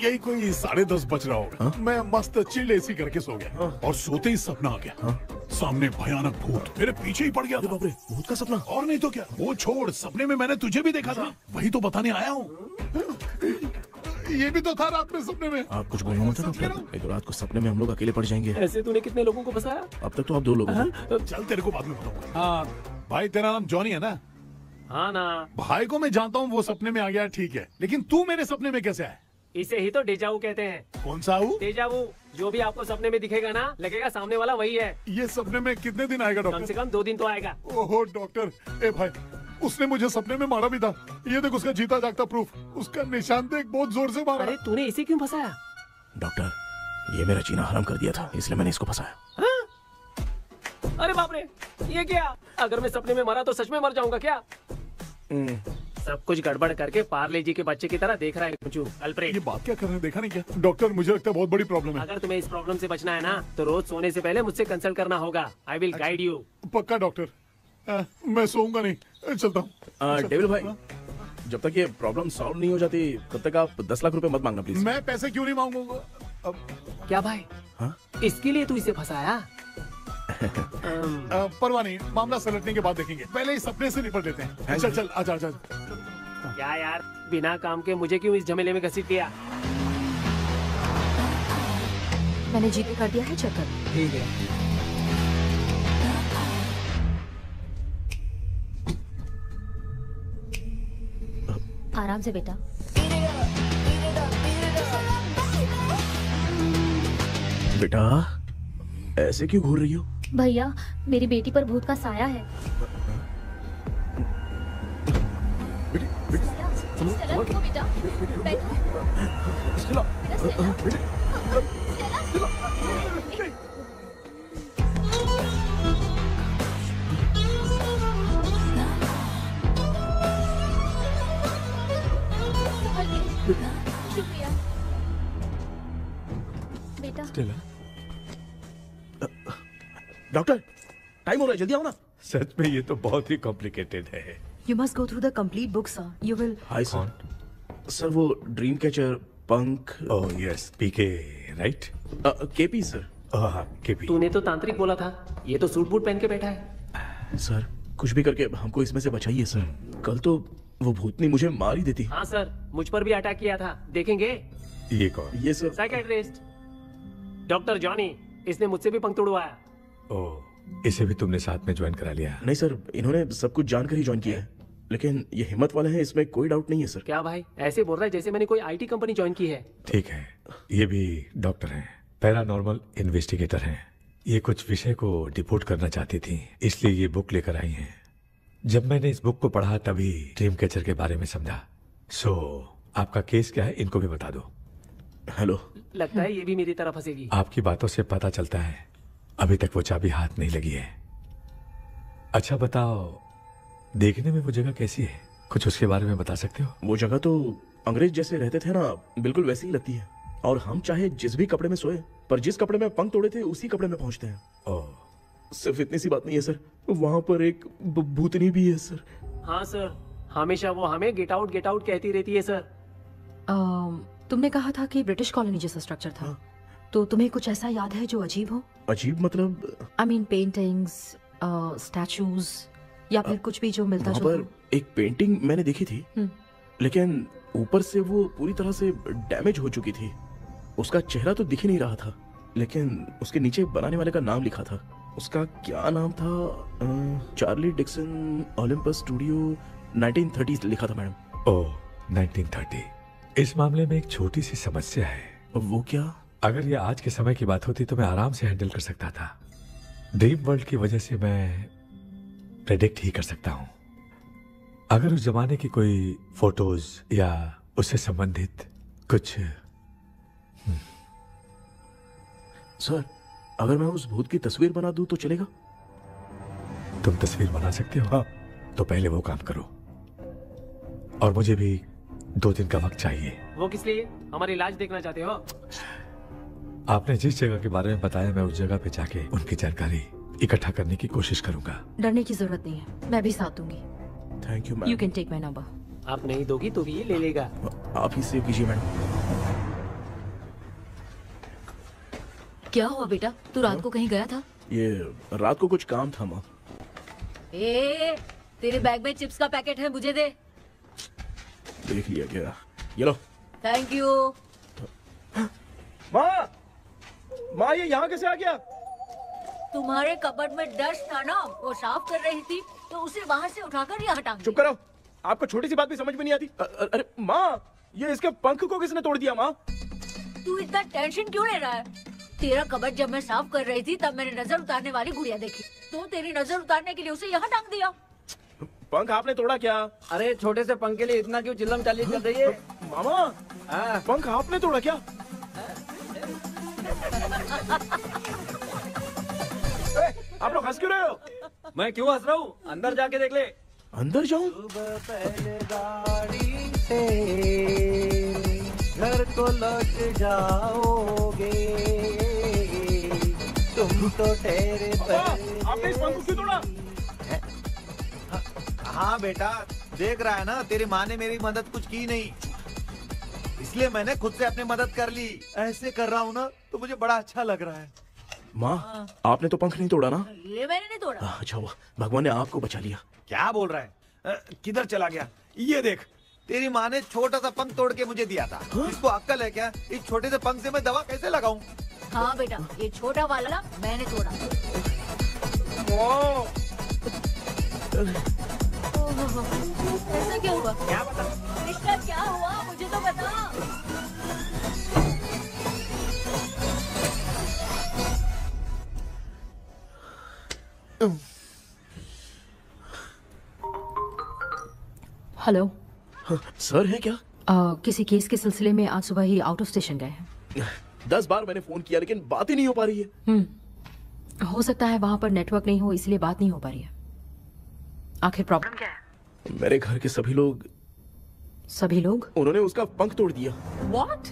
यही कोई 10:30 बज रहा होगा, मैं मस्त चिल एसी करके सो गया और सोते ही सपना आ गया। सामने भयानक भूत मेरे पीछे ही पड़ गया। बाप रे, भूत का सपना? और नहीं तो क्या, वो छोड़, सपने में मैंने तुझे भी देखा था, वही तो बताने आया हूँ। ये भी तो था रात में सपने में। आप कुछ बोलना मत डॉक्टर, एक रात को सपने में हम लोग अकेले पड़ जाएंगे। ऐसे तूने कितने लोगों को फंसाया? अब तक तो आप 2 लोग हो। चल तेरे को बाद में बताऊंगा। हाँ भाई, तेरा नाम जॉनी है ना? हाँ ना। भाई को मैं जानता हूँ, वो सपने में आ गया, ठीक है, लेकिन तू मेरे सपने में कैसे आया? इसे ही तो डेजावू कहते हैं। कौन सा हूँ? डेजावू, जो भी आपको सपने में दिखेगा ना, लगेगा सामने वाला वही है। ये सपने में कितने दिन आएगा डॉक्टर? कम से कम 2 दिन तो आएगा। ओहो डॉक्टर, ए भाई उसने मुझे सपने में मारा भी था, ये देख उसका जीता जागता प्रूफ, उसका निशान देख, बहुत जोर से मारा। अरे तूने इसे क्यों फंसाया? डॉक्टर, ये मेरा जीना हराम कर दिया था, इसलिए मैंने इसको फंसाया। अरे बाप रे, ये क्या? अगर मैं सपने में मरा तो सच में मर जाऊंगा क्या? सब कुछ गड़बड़ करके पार्ले जी के बच्चे की तरह देख रहा है कुचू अल्फ्रेड। ये बात क्या कर रहे हैं, देखा नहीं क्या? डॉक्टर मुझे लगता है बहुत बड़ी प्रॉब्लम है। अगर तुम्हें इस प्रॉब्लम से बचना है ना, तो रोज सोने से पहले मुझसे कंसल्ट करना होगा। I will guide you. पक्का डॉक्टर, मैं सोऊंगा नहीं, चलता हूँ। डेविल भाई, जब तक ये प्रॉब्लम सॉल्व नहीं हो जाती तब तक आप 10 लाख रुपए मत मांगना प्लीज। मैं पैसे क्यों नहीं मांगूंगा? क्या भाई? हाँ? इसके लिए तू इसे फंसाया? परवाह नहीं, मामला सलटने के बाद देखेंगे, पहले इस सपने से निपट लेते हैं। चल चल आजा आजा। क्या यार, बिना काम के मुझे क्यों इस झमेले में घसीट दिया? मैंने जीपे कर दिया है, चेक कर। ठीक है। आराम से बेटा। बेटा ऐसे क्यों घूर रही हो? भैया मेरी बेटी पर भूत का साया है। बेटा स्टेला, डॉक्टर टाइम हो रहा है, जल्दी आओ ना। सच में ये तो बहुत ही कॉम्प्लिकेटेड है। You must go through the complete book, sir. You will. Hi sir. Sir वो ड्रीम कैचर पंख। ओह यस, पीके राइट? KP sir. हाँ केपी। तूने तो तांत्रिक बोला था, ये तो सूट बूट पहन के बैठा है। सर कुछ भी करके हमको इसमें से बचाइए सर, कल तो वो भूतनी मुझे मार ही देती। हाँ सर, मुझ पर भी अटैक किया था, देखेंगे? ये कौन? ये सर साइकियाट्रिस्ट डॉक्टर जॉनी, इसने मुझसे भी पंख तोड़वाया। ओह, इसे भी तुमने साथ में ज्वाइन करा लिया? नहीं सर, इन्होंने सब कुछ जानकर ही ज्वाइन किया है, लेकिन ये हिम्मत वाले हैं, इसमें कोई डाउट नहीं है सर। क्या भाई, ऐसे बोल रहा है जैसे मैंने कोई आईटी कंपनी ज्वाइन की है। ठीक है, ये भी डॉक्टर हैं, पैरानॉर्मल इन्वेस्टिगेटर हैं। ये कुछ विषय को डिपोर्ट करना चाहती थी, इसलिए ये बुक लेकर आई हैं। जब मैंने इस बुक को पढ़ा तभी ड्रीम कैचर के बारे में समझा। सो आपका केस क्या है, इनको भी बता दो। हेलो। लगता है ये भी मेरी तरह फंसेगी। आपकी बातों से पता चलता है अभी तक वो चाबी हाथ नहीं लगी है। अच्छा बताओ, देखने में वो जगह कैसी है, कुछ उसके बारे में बता सकते हो? वो जगह तो अंग्रेज जैसे रहते थे ना, बिल्कुल वैसी ही लगती है। और हम चाहे जिस भी कपड़े में सोए, पर जिस कपड़े में पंख तोड़े थे उसी कपड़े में पहुंचते हैं। सिर्फ इतनी सी बात नहीं है सर, वहाँ पर एक भूतनी भी है सर। हाँ सर, हमेशा वो हमें गेट आउट कहती रहती है सर। तुमने कहा था कि ब्रिटिश कॉलोनी जैसा स्ट्रक्चर था, तो तुम्हें कुछ ऐसा याद है जो अजीब हो? अजीब मतलब? आई मीन पेंटिंग्स, स्टैचूज या फिर कुछ भी जो मिलता वहाँ जुलता पर एक पेंटिंग मैंने देखी थी, लेकिन ऊपर से वो पूरी तरह से डैमेज हो चुकी थी। उसका चेहरा तो दिख ही नहीं रहा था, लेकिन उसके नीचे बनाने वाले का नाम लिखा था। उसका क्या नाम था? चार्ली डिक्सन ओलंपस स्टूडियो 1930 लिखा था मैडम। ओह 1930। इस मामले में एक छोटी सी समस्या है। वो क्या? अगर ये आज के समय की बात होती तो मैं आराम से हैंडल कर सकता था। ड्रीम वर्ल्ड की वजह से मैं प्रेडिक्ट ही कर सकता हूँ। अगर उस जमाने की कोई फोटोज या उससे संबंधित कुछ। सर, अगर मैं उस भूत की तस्वीर बना दूं तो चलेगा? तुम तस्वीर बना सकते हो? हाँ। तो पहले वो काम करो, और मुझे भी 2 दिन का वक्त चाहिए। वो किस लिए? हमारी इलाज देखना चाहते हो? आपने जिस जगह के बारे में बताया, मैं उस जगह पे जाके उनकी जानकारी इकट्ठा करने की कोशिश करूंगा। डरने की जरूरत नहीं है, मैं भी साथ दूंगी। Thank you ma'am. You can take my number. आप नहीं दोगी तो भी ये ले लेगा। आप ही सेव कीजिए मैडम। क्या हुआ बेटा, तू रात को कहीं गया था? ये रात को कुछ काम था माँ। ए, तेरे बैग में चिप्स का पैकेट है, मुझे दे। देख लिया क्या? ये लो। Thank you. माँ ये यहाँ कैसे आ गया? तुम्हारे कबर्ड में डस्ट था ना, वो साफ कर रही थी तो उसे वहाँ से उठाकर यहाँ टांग दिया। चुप करो, आपको छोटी सी बात भी समझ में नहीं आती। अरे माँ, ये इसके पंख को किसने तोड़ दिया? माँ तू इतना टेंशन क्यों ले रहा है? तेरा कबर्ड जब मैं साफ कर रही थी तब मैंने नजर उतारने वाली गुड़िया देखी, तो तेरी नजर उतारने के लिए उसे यहाँ टांग दिया। पंख आपने तोड़ा क्या? अरे छोटे से पंख के लिए इतना क्यों चिल्लम चाली कर रही है? मामा, पंख आपने तोड़ा क्या? आप लोग हंस क्यों रहे हो? मैं क्यों हंस रहा हूँ? अंदर जाके देख ले। अंदर जाऊं? घर को लौट जाओगे तुम तो ठहरे। आपने इस पंख को क्यों तोड़ा? हाँ बेटा, देख रहा है ना, तेरी माँ ने मेरी मदद कुछ की नहीं, इसलिए मैंने खुद से अपनी मदद कर ली। ऐसे कर रहा हूँ ना तो मुझे बड़ा अच्छा लग रहा है। माँ, आपने तो पंख नहीं तोड़ा ना? ये मैंने नहीं तोड़ा। अच्छा हुआ, भगवान ने आपको बचा लिया। क्या बोल रहा है? किधर चला गया? ये देख, तेरी माँ ने छोटा सा पंख तोड़ के मुझे दिया था। इसको अक्ल है क्या? इस छोटे से पंख से मैं दवा कैसे लगाऊं? हाँ बेटा, ये छोटा वाला मैंने तोड़ा। ऐसा क्या हुआ? क्या बता? कृष्णा क्या हुआ, मुझे तो बता। हेलो सर, है क्या? किसी केस के सिलसिले में आज सुबह ही आउट ऑफ स्टेशन गए हैं। 10 बार मैंने फोन किया लेकिन बात ही नहीं हो पा रही है। हो सकता है वहाँ पर नेटवर्क नहीं हो, इसलिए बात नहीं हो पा रही है। आखिर प्रॉब्लम क्या है? मेरे घर के सभी लोग उन्होंने उसका पंख तोड़ दिया। What?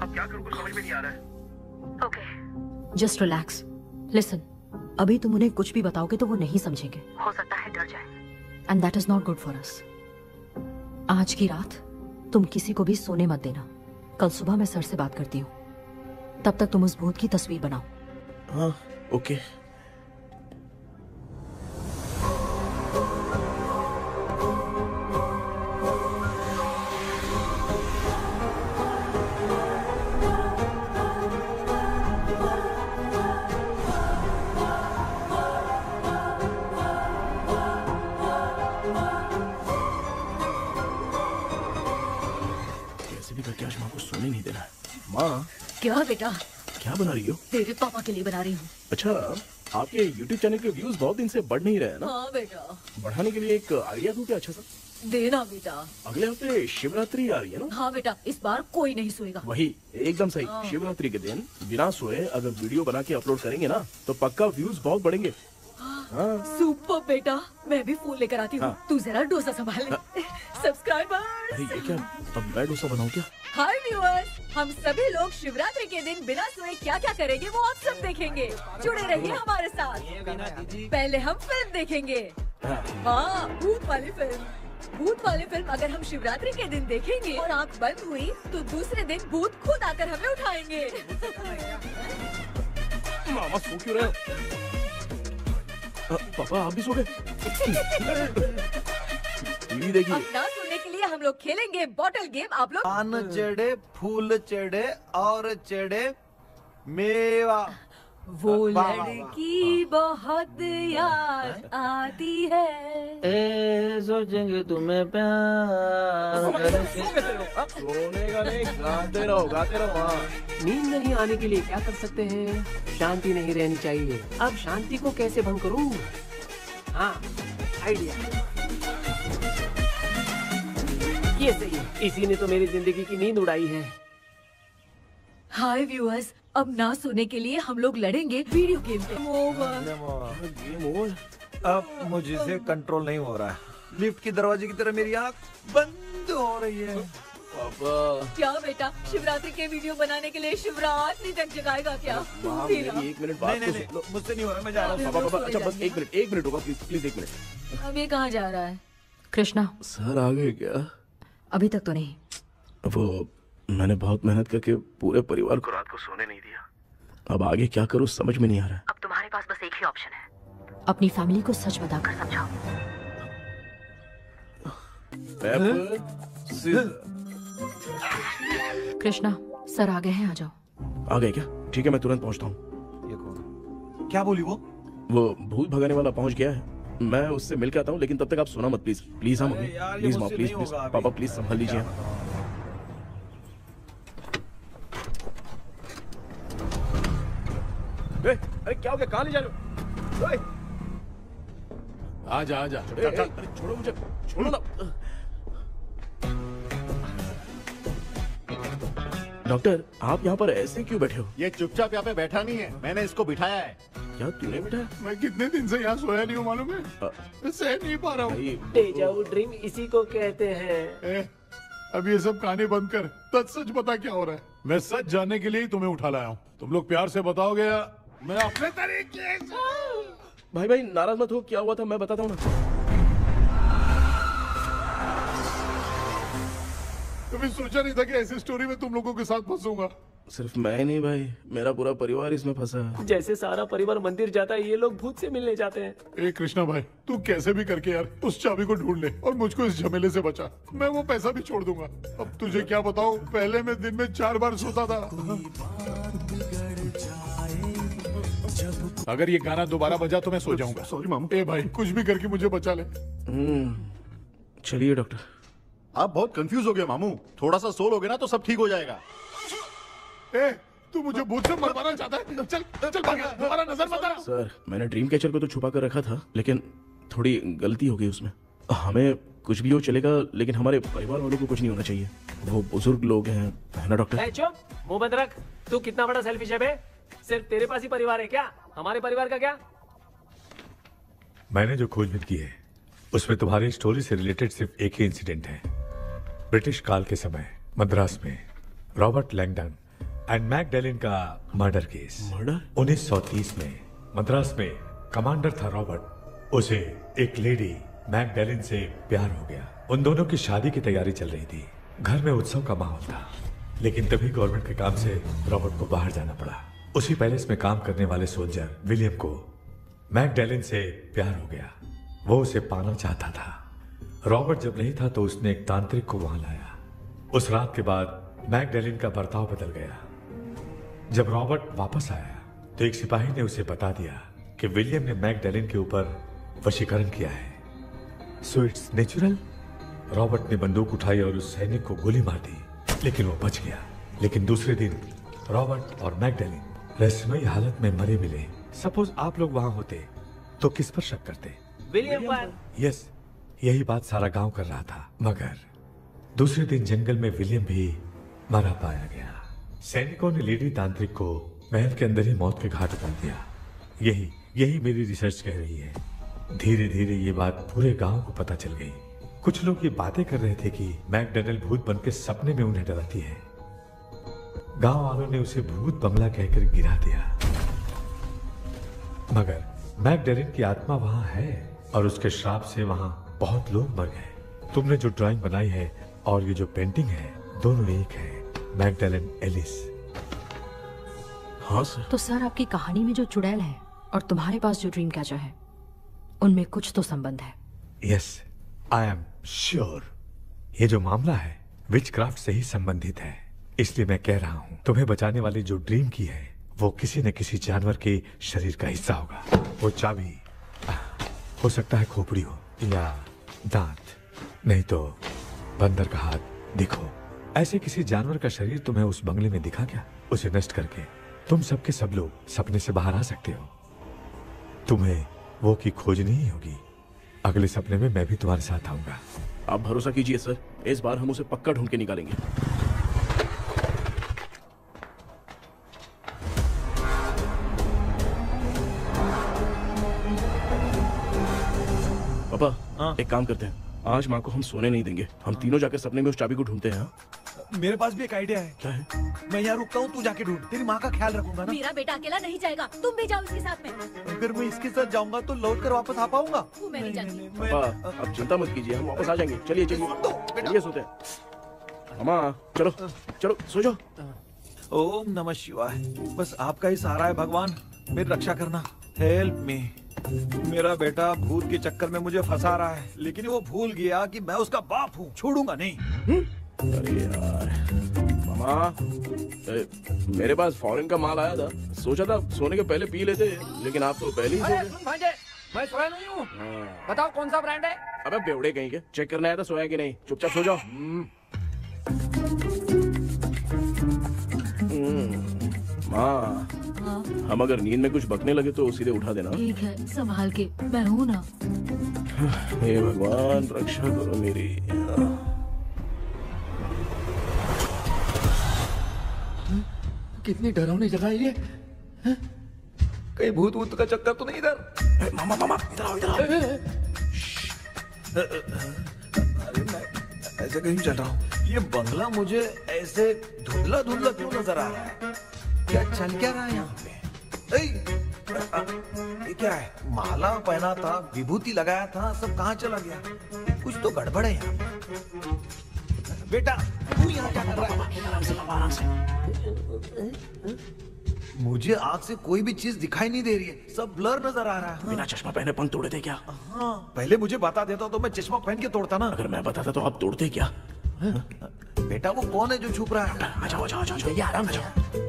अब क्या करूँ, कुछ समझ में नहीं आ रहा है। Okay. Just relax. Listen. अभी तुम उन्हें कुछ भी बताओगे तो वो नहीं समझेंगे। हो सकता है डर जाए। And that is not good for us. आज की रात तुम किसी को भी सोने मत देना। कल सुबह मैं सर से बात करती हूँ। तब तक तुम उस भूत की तस्वीर बनाओ। हाँ, ओके। करके आज माँ को सोने नहीं देना है। माँ, क्या बेटा? क्या बना रही हो? तेरे पापा के लिए बना रही हूँ। अच्छा, आपके YouTube चैनल के व्यूज बहुत दिन से बढ़ नहीं रहे हैं ना? हाँ बेटा। बढ़ाने के लिए एक आइडिया दूं क्या अच्छा सा? देना बेटा। अगले हफ्ते शिवरात्रि आ रही है ना? हाँ बेटा, इस बार कोई नहीं सोएगा। वही, एकदम सही। हाँ। शिवरात्रि के दिन बिना सोए अगर वीडियो बना के अपलोड करेंगे ना तो पक्का व्यूज बहुत बढ़ेंगे। हाँ। सुपर बेटा, मैं भी फोन लेकर आती हूँ। हाँ। तू जरा डोसा संभाल ले। सब्सक्राइबर्स। अरे ये क्या, अब मैं डोसा बनाऊं क्या? हाय व्यूअर्स, हम सभी लोग शिवरात्रि के दिन बिना सोए क्या क्या करेंगे वो आप सब देखेंगे। जुड़े रहिए हमारे साथ। पहले हम फिल्म देखेंगे। हाँ, भूत वाली फिल्म। भूत वाली फिल्म अगर हम शिवरात्रि के दिन देखेंगे और आँख बंद हुई तो दूसरे दिन भूत खुद आकर हमें उठाएंगे। मामा सो क्यों रहे हो? पापा आप भी सो गए? देखिए अब ना सोने के लिए हम लोग खेलेंगे बॉटल गेम। आप लोग पान चढ़े, फूल चढ़े और चढ़े मेवा। वो लड़की बहुत याद आती है। सोचेंगे तुम्हें प्यार। सोने का नहीं, गाते रहो हाँ। नींद नहीं आने के लिए क्या कर सकते हैं? शांति नहीं रहनी चाहिए। अब शांति को कैसे भंग करूं? हाँ, आइडिया ये सही है। इसी ने तो मेरी जिंदगी की नींद उड़ाई है। हाय व्यूअर्स, अब ना सोने के लिए हम लोग लड़ेंगे वीडियो गेम पे। अब मुझसे कंट्रोल नहीं हो रहा है। लिफ्ट की दरवाजे की तरह मेरी आँख बंद हो रही है। पापा क्या बेटा, शिवरात्रि के वीडियो बनाने के लिए शिवरात्रि तक जगाएगा क्या? एक मिनट बात तो सुन लो। मुझसे नहीं हो रहा, मैं जा रहा हूँ। पापा अच्छा बस एक मिनट होगा प्लीज 1 मिनट। अब ये कहाँ जा रहा है? कृष्णा सर आ गए क्या? अभी तक तो नहीं। वो मैंने बहुत मेहनत करके पूरे परिवार को रात को सोने नहीं दिया। अब आगे क्या करूं समझ में नहीं आ रहा। अब तुम्हारे पास बस एक ही ऑप्शन है, अपनी फैमिली को सच बताकर समझाओ। कृष्णा सर आ गए हैं, आ जाओ। आ गए क्या? ठीक है मैं तुरंत पहुंचता हूँ। ये कौन? क्या बोली वो? वो भूत भगाने वाला पहुंच गया है, मैं उससे मिल के आता हूँ। लेकिन तब तक आप सोना मत प्लीज। प्लीज हाँ मम्मी, प्लीज माँ, प्लीज पापा प्लीज संभाल लीजिए। अरे क्या हो गया? कहाँ ले जा रहे हो? आजा आजा। अरे छोड़ो मुझे, छोड़ो ना। डॉक्टर आप यहाँ पर ऐसे क्यों बैठे हो? ये चुपचाप यहाँ पे बैठा नहीं है, मैंने इसको बिठाया है। क्या तूने बिठाया? मैं कितने दिन से यहाँ सोया नहीं हूँ मालूम है? मैं सह नहीं पा रहा हूँ। डेजा वू ड्रीम इसी को कहते हैं। अब ये सब कहानी बंद कर, सच बता क्या हो रहा है। मैं सच जानने के लिए ही तुम्हें उठा लाया हूँ। तुम लोग प्यार से बताओगे या मैं अपने तरीके से? भाई नाराज मत हो, क्या हुआ था मैं बताता हूँ ना। कभी सोचा नहीं था कि ऐसी स्टोरी में तुम लोगों के साथ फंसूंगा। सिर्फ मैं नहीं भाई, मेरा पूरा परिवार इसमें फंसा है। जैसे सारा परिवार मंदिर जाता है, ये लोग भूत से मिलने जाते हैं। ए कृष्णा भाई, तू कैसे भी करके यार उस चाबी को ढूंढ ले और मुझको इस झमेले से बचा। मैं वो पैसा भी छोड़ दूंगा। अब तुझे क्या बताऊं, पहले मैं दिन में 4 बार सोता था। अगर ये गाना दोबारा बजा तो मैं सो जाऊंगा। सॉरी मामू। ए भाई कुछ भी करके मुझे बचा ले। चलिए डॉक्टर। आप बहुत कंफ्यूज हो गए मामू, थोड़ा सा सो लोगे ना तो सब ठीक हो जाएगा। ए तू मुझे भूत से मरवाना चाहता है? चल चल भाग, दोबारा नजर मत आना। सर मैंने ड्रीम कैचर को तो छुपा कर रखा था, लेकिन थोड़ी गलती हो गई उसमें। हमें कुछ भी हो चलेगा, लेकिन हमारे परिवार वालों को कुछ नहीं होना चाहिए। वो बुजुर्ग लोग हैं, है ना डॉक्टर? चुप, मुंह बंद रख। तू कितना बड़ा सेल्फिश है बे? सिर्फ तेरे पास ही परिवार है क्या? हमारे परिवार का क्या? मैंने जो खोजबीन की है उसमें तुम्हारी स्टोरी से रिलेटेड सिर्फ एक ही इंसिडेंट है। ब्रिटिश काल के समय मद्रास में रॉबर्ट लैंगडन एंड मैकडैलिन का मर्डर केस। मर्डर? 1930 में मद्रास में कमांडर था रॉबर्ट, उसे एक लेडी मैकडैलिन से प्यार हो गया। उन दोनों की शादी की तैयारी चल रही थी, घर में उत्सव का माहौल था। लेकिन तभी गवर्नमेंट के काम से रॉबर्ट को बाहर जाना पड़ा। उसी पैलेस में काम करने वाले सोल्जर विलियम को मैकडैलिन से प्यार हो गया। वो उसे पाना चाहता था। रॉबर्ट जब नहीं था तो उसने एक तांत्रिक को वहां लाया। उस रात के बाद मैकडैलिन का बर्ताव बदल गया। जब रॉबर्ट वापस आया तो एक सिपाही ने उसे बता दिया कि विलियम ने मैकडैलिन के ऊपर वशीकरण किया है। So it's natural. रॉबर्ट ने बंदूक उठाई और उस सैनिक को गोली मार दी, लेकिन वो बच गया। लेकिन दूसरे दिन रॉबर्ट और मैकडैलिन रहस्यमयी हालत में मरे मिले। सपोज आप लोग वहां होते तो किस पर शक करते? विलियम पर। यस, यही बात सारा गांव कर रहा था। मगर दूसरे दिन जंगल में विलियम भी मरा पाया गया। सैनिकों ने लेडी तांत्रिक को महल के अंदर ही मौत के घाट उतार दिया। यही मेरी रिसर्च कह रही है। धीरे धीरे ये बात पूरे गांव को पता चल गई। कुछ लोग ये बातें कर रहे थे कि मैकडैलिन भूत बनकर सपने में उन्हें डराती है। गांव वालों ने उसे भूत बंगला कहकर गिरा दिया। मगर मैकडैलिन की आत्मा वहां है और उसके श्राप से वहां बहुत लोग मर गए। तुमने जो ड्राइंग बनाई है और ये जो पेंटिंग है दोनों एक है, मैगडेलन एलिस। हाँ सर। तो सर आपकी कहानी में जो चुड़ैल है और तुम्हारे पास जो ड्रीम कैचर है उनमें कुछ तो संबंध है। Yes, I am sure. ये जो मामला है विचक्राफ्ट से ही संबंधित है, इसलिए मैं कह रहा हूँ तुम्हें बचाने वाली जो ड्रीम की है वो किसी न किसी जानवर के शरीर का हिस्सा होगा। वो चाबी हो सकता है खोपड़ी हो या दांत, नहीं तो बंदर का हाथ। देखो, ऐसे किसी जानवर का शरीर तुम्हें उस बंगले में दिखा क्या? उसे नष्ट करके तुम सबके सब लोग सपने से बाहर आ सकते हो। तुम्हें वो की खोजनी ही होगी। अगले सपने में मैं भी तुम्हारे साथ आऊंगा। आप भरोसा कीजिए सर, इस बार हम उसे पक्का ढूंढ के निकालेंगे। पापा, एक काम करते हैं, आज माँ को हम सोने नहीं देंगे। हम तीनों जाकर सपने में उस चाबी को ढूंढते हैं। मेरे पास भी एक आइडिया है। क्या है? मैं यहाँ रुकता हूँ, तू जाके ढूंढ। तेरी माँ का ख्याल रखूंगा ना। मेरा बेटा अकेला नहीं जाएगा, तुम भी जाओ इसके साथ में। अगर मैं इसके साथ जाऊंगा तो लौट कर वापस आ पाऊंगा? वो मैं नहीं जानती। पापा, अब चिंता मत कीजिए, हम वापस आ जाएंगे। चलिए चलिए चलिए, सोते हैं। अम्मा चलो चलो सो जाओ। ओम नमः शिवाय। बस आपका ही सहारा है भगवान, मेरी रक्षा करना। Help me. मेरा बेटा भूत के चक्कर में मुझे फंसा रहा है, लेकिन वो भूल गया कि मैं उसका बाप हूँ। छोड़ूंगा नहीं। अरे यार मामा, मेरे पास फॉरेन का माल आया था, सोचा था सोने के पहले पी लेते, लेकिन आप तो पहले ही सो गए। सुन भांजे, मैं सोया नहीं हूँ। बताओ कौन सा ब्रांड है? अबे बेवड़े कहीं के, चेक करना है तो सोया कि नहीं। चुपचाप सो जाओ। माँ, हम अगर नींद में कुछ बकने लगे तो सीधे उठा देना। ठीक है, संभाल के, मैं हूँ ना। हे भगवान रक्षा करो मेरी। कितनी डरावनी जगह है ये। कहीं भूत भूत का चक्कर तो नहीं इधर? मामा मामा इधर आओ, इधर आओ। अरे मैं ऐसे कहीं चल रहा हूँ। ये बंगला मुझे ऐसे धुंधला धुंधला क्यों नजर आ रहा है? क्या चल क्या रहा है यहाँ पे? ये क्या है? माला पहना था, विभूति लगाया था, सब कहाँ चला गया? कुछ तो गड़बड़ है यहाँ पे। बेटा तू यहाँ क्या कर रहा है? आराम से। मुझे आँख से कोई भी चीज दिखाई नहीं दे रही है, सब ब्लर नजर आ रहा है। बिना चश्मा पहने पंख तोड़े थे क्या? हाँ, पहले मुझे बता देता तो मैं चश्मा पहन के तोड़ता ना। अगर मैं बताता तो आप तोड़ते क्या? बेटा वो कौन है जो छुप रहा है? आ जाओ आ जाओ आ जाओ, ये आराम से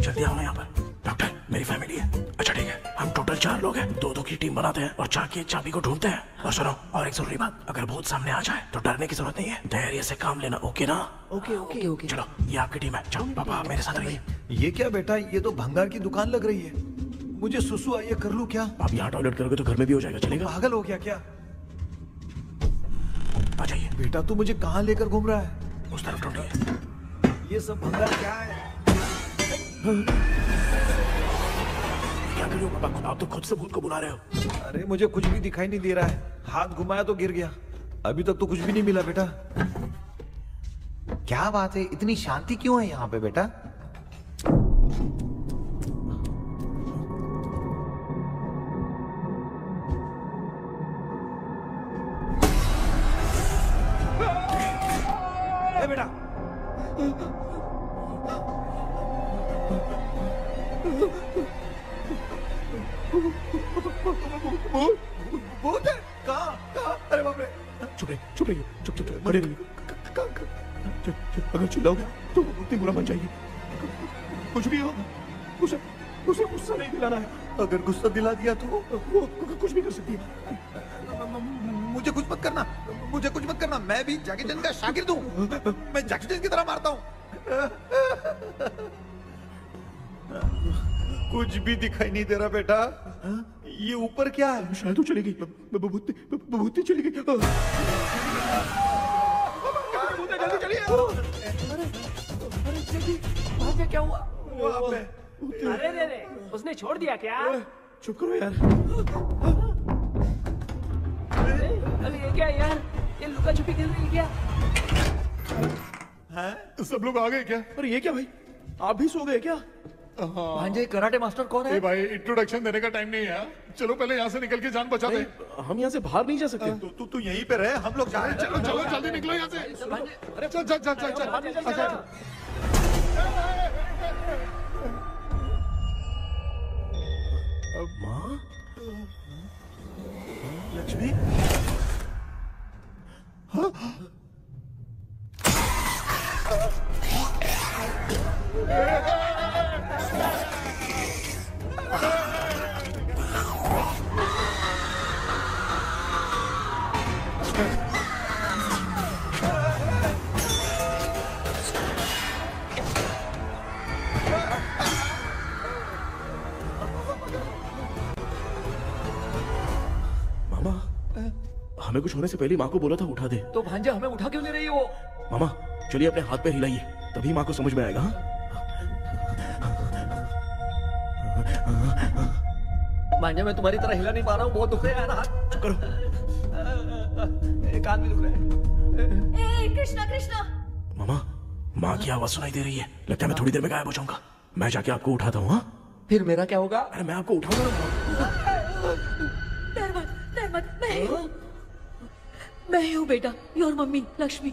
जल्दी आओ ना यहाँ पर। डॉक्टर, मेरी फैमिली है। अच्छा ठीक है, हम टोटल 4 लोग हैं, 2-2 की टीम बनाते हैं और जाके चाबी को ढूंढते हैं। और सुनो, और एक जरूरी बात, अगर भूत सामने आ जाए तो डरने की जरूरत नहीं है, धैर्य से काम लेना। ओके ना? Okay okay okay. चलो, ये आपकी टीम है। जाओ पापा मेरे साथ रहिए। ये क्या बेटा, ये तो भंगार की दुकान लग रही है। मुझे सुसु आई है, कर लूं क्या? आप यहाँ टॉयलेट करोगे तो घर में भी हो जाएगा, चलेगा? पागल हो गया क्या? आ जाइए। बेटा तू मुझे कहाँ लेकर घूम रहा है? उस तरफ ढूंढिए। ये सब भंगार क्या है? क्या कर रहे हो पापा? आप तो खुद से भूत को बुला रहे हो। अरे मुझे कुछ भी दिखाई नहीं दे रहा है, हाथ घुमाया तो गिर गया। अभी तक तो कुछ भी नहीं मिला बेटा। क्या बात है, इतनी शांति क्यों है यहाँ पे बेटा? बेटा भूत है? कहाँ? अरे बाप रे! चुप रहिए, चुप रहिए, चुप चुप खड़े रहिए। अगर चिल्लाओगे तो वो इतनी बुरा बन जाएगी। कुछ भी हो, उसे गुस्सा नहीं दिलाना है। अगर गुस्सा दिला दिया तो वो कुछ भी कर सकती है। मुझे कुछ मत करना, मुझे कुछ मत करना। मैं भी जैकी चैन का शागिर्द हूँ। मैं जैकी चैन की तरह मारता हूँ। कुछ भी दिखाई नहीं दे रहा बेटा। ये ऊपर क्या है? शायद वो चली गई, भूती चली गई। जल्दी चलिए। भांजे क्या हुआ? अरे रे, उसने छोड़ दिया क्या? चुप करो यार। अरे ये क्या यार, ये लुका छुपी खेल रही है क्या? हैं? सब लोग आ गए क्या? अरे ये क्या भाई, आप भी सो गए क्या? भांजे कराटे मास्टर कौन है? ए भाई इंट्रोडक्शन देने का टाइम नहीं है। चलो पहले यहाँ से निकल के जान बचा दे। हम यहाँ से बाहर नहीं जा सकते। तू यहीं पे रहे, हम लोग जा रहे हैं। चलो चलो जल्दी निकलो यहाँ से। चल चल चल चल चल। माँ? लक्ष्मी? हमें कुछ होने से पहले माँ को बोला था उठा दे। तो भांजे हमें उठा क्यों ले रही हो? मामा चलिए अपने हाथ पे हिलाइए, तभी माँ को समझ में आएगा। भांजे मैं तुम्हारी तरह हिला नहीं पा रहा हूँ, बहुत दुख रहा है हाथ। चुप करो। कान भी दुख रहे हैं। कृष्णा कृष्णा। मामा माँ की आवाज सुनाई दे रही है, लगता है मैं थोड़ी देर में गायब हो जाऊंगा। मैं जाके आपको उठाता हूँ। फिर मेरा क्या होगा? अरे मैं आपको उठाऊंगा। डर मत, मैं ही हूँ बेटा, योर मम्मी लक्ष्मी।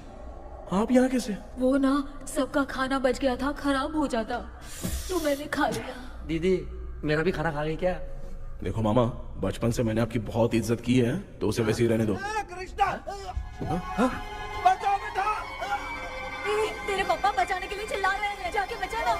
आप यहाँ कैसे? वो ना सबका खाना बच गया था, खराब हो जाता तो मैंने खा लिया। दीदी मेरा भी खाना खा गई क्या? देखो मामा, बचपन से मैंने आपकी बहुत इज्जत की है, तो उसे वैसे ही रहने दो। बचाओ बेटा। तेरे पापा बचाने के लिए चिल्ला रहे हैं, जाके बचा लो।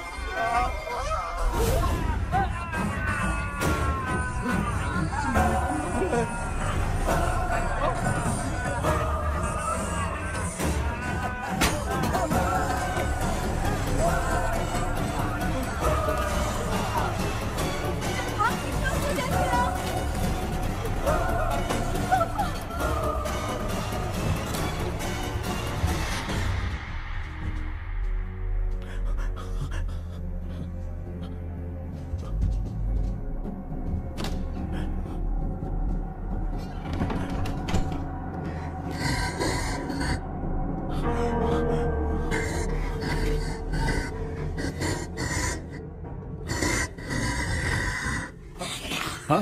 हाँ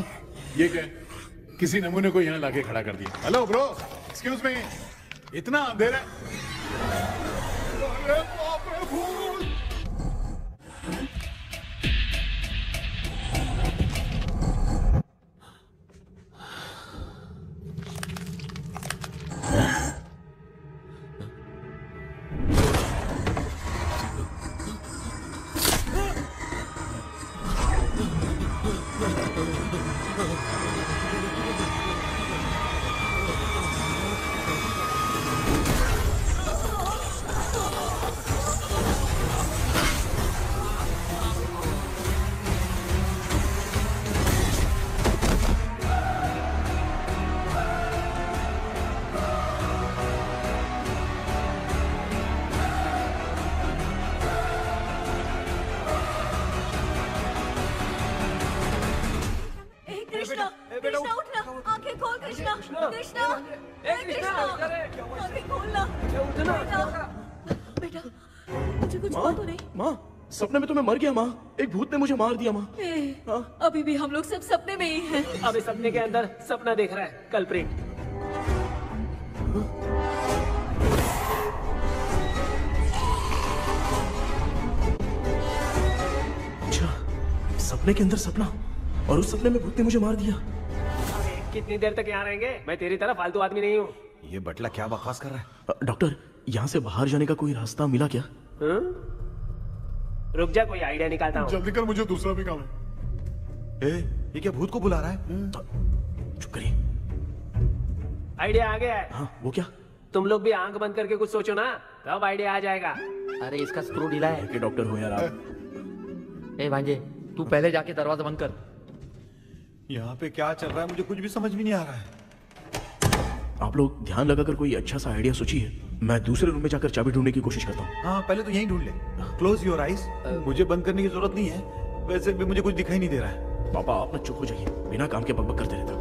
ये क्या? किसी नमूने को यहाँ लाके खड़ा कर दिया। हेलो ब्रो, एक्सक्यूज मी, इतना अंधेरा है। अरे बाप रे भूत! कृष्णा उठना, आंखें खोल कृष्णा, कृष्णा, आंखें खोलना। बेटा मुझे कुछ हुआ तो नहीं? माँ सपने में तो मैं मर गया माँ, एक भूत ने मुझे मार दिया माँ। अभी भी हम लोग सब सपने में ही हैं। अभी सपने के अंदर सपना देख रहा है कल्प्रिट। अच्छा सपने के अंदर सपना, और उस सपने में भूत ने मुझे मार दिया। कितनी देर तक यहाँ रहेंगे? मैं तेरी तरह फालतू आदमी नहीं हूँ। ये बटला क्या बकवास कर रहा है? डॉक्टर यहाँ से बाहर जाने का कोई रास्ता मिला क्या? रुक जा, कोई आइडिया निकालता हूँ। जल्दी कर, मुझे दूसरा भी काम है। ये क्या भूत को बुला रहा है? चुप करिए। आइडिया आ गया है। हाँ वो क्या? तुम लोग भी आंख बंद करके कुछ सोचो ना, तब आइडिया आ जाएगा। अरे इसका स्क्रू ढीला है। डॉक्टर हो यार आप। ए भांजे तू पहले जाके दरवाजा बंद कर। यहाँ पे क्या चल रहा है मुझे कुछ भी समझ में नहीं आ रहा है। आप लोग ध्यान लगाकर कोई अच्छा सा आइडिया सोचिए, मैं दूसरे रूम में जाकर चाबी ढूंढने की कोशिश करता हूँ। हाँ पहले तो यहीं ढूंढ ले। Close your eyes. मुझे बंद करने की जरूरत नहीं है, वैसे भी मुझे कुछ दिखाई नहीं दे रहा है। पापा आप ना चुप हो जाइए, बिना काम के बकबक करते रहते हो।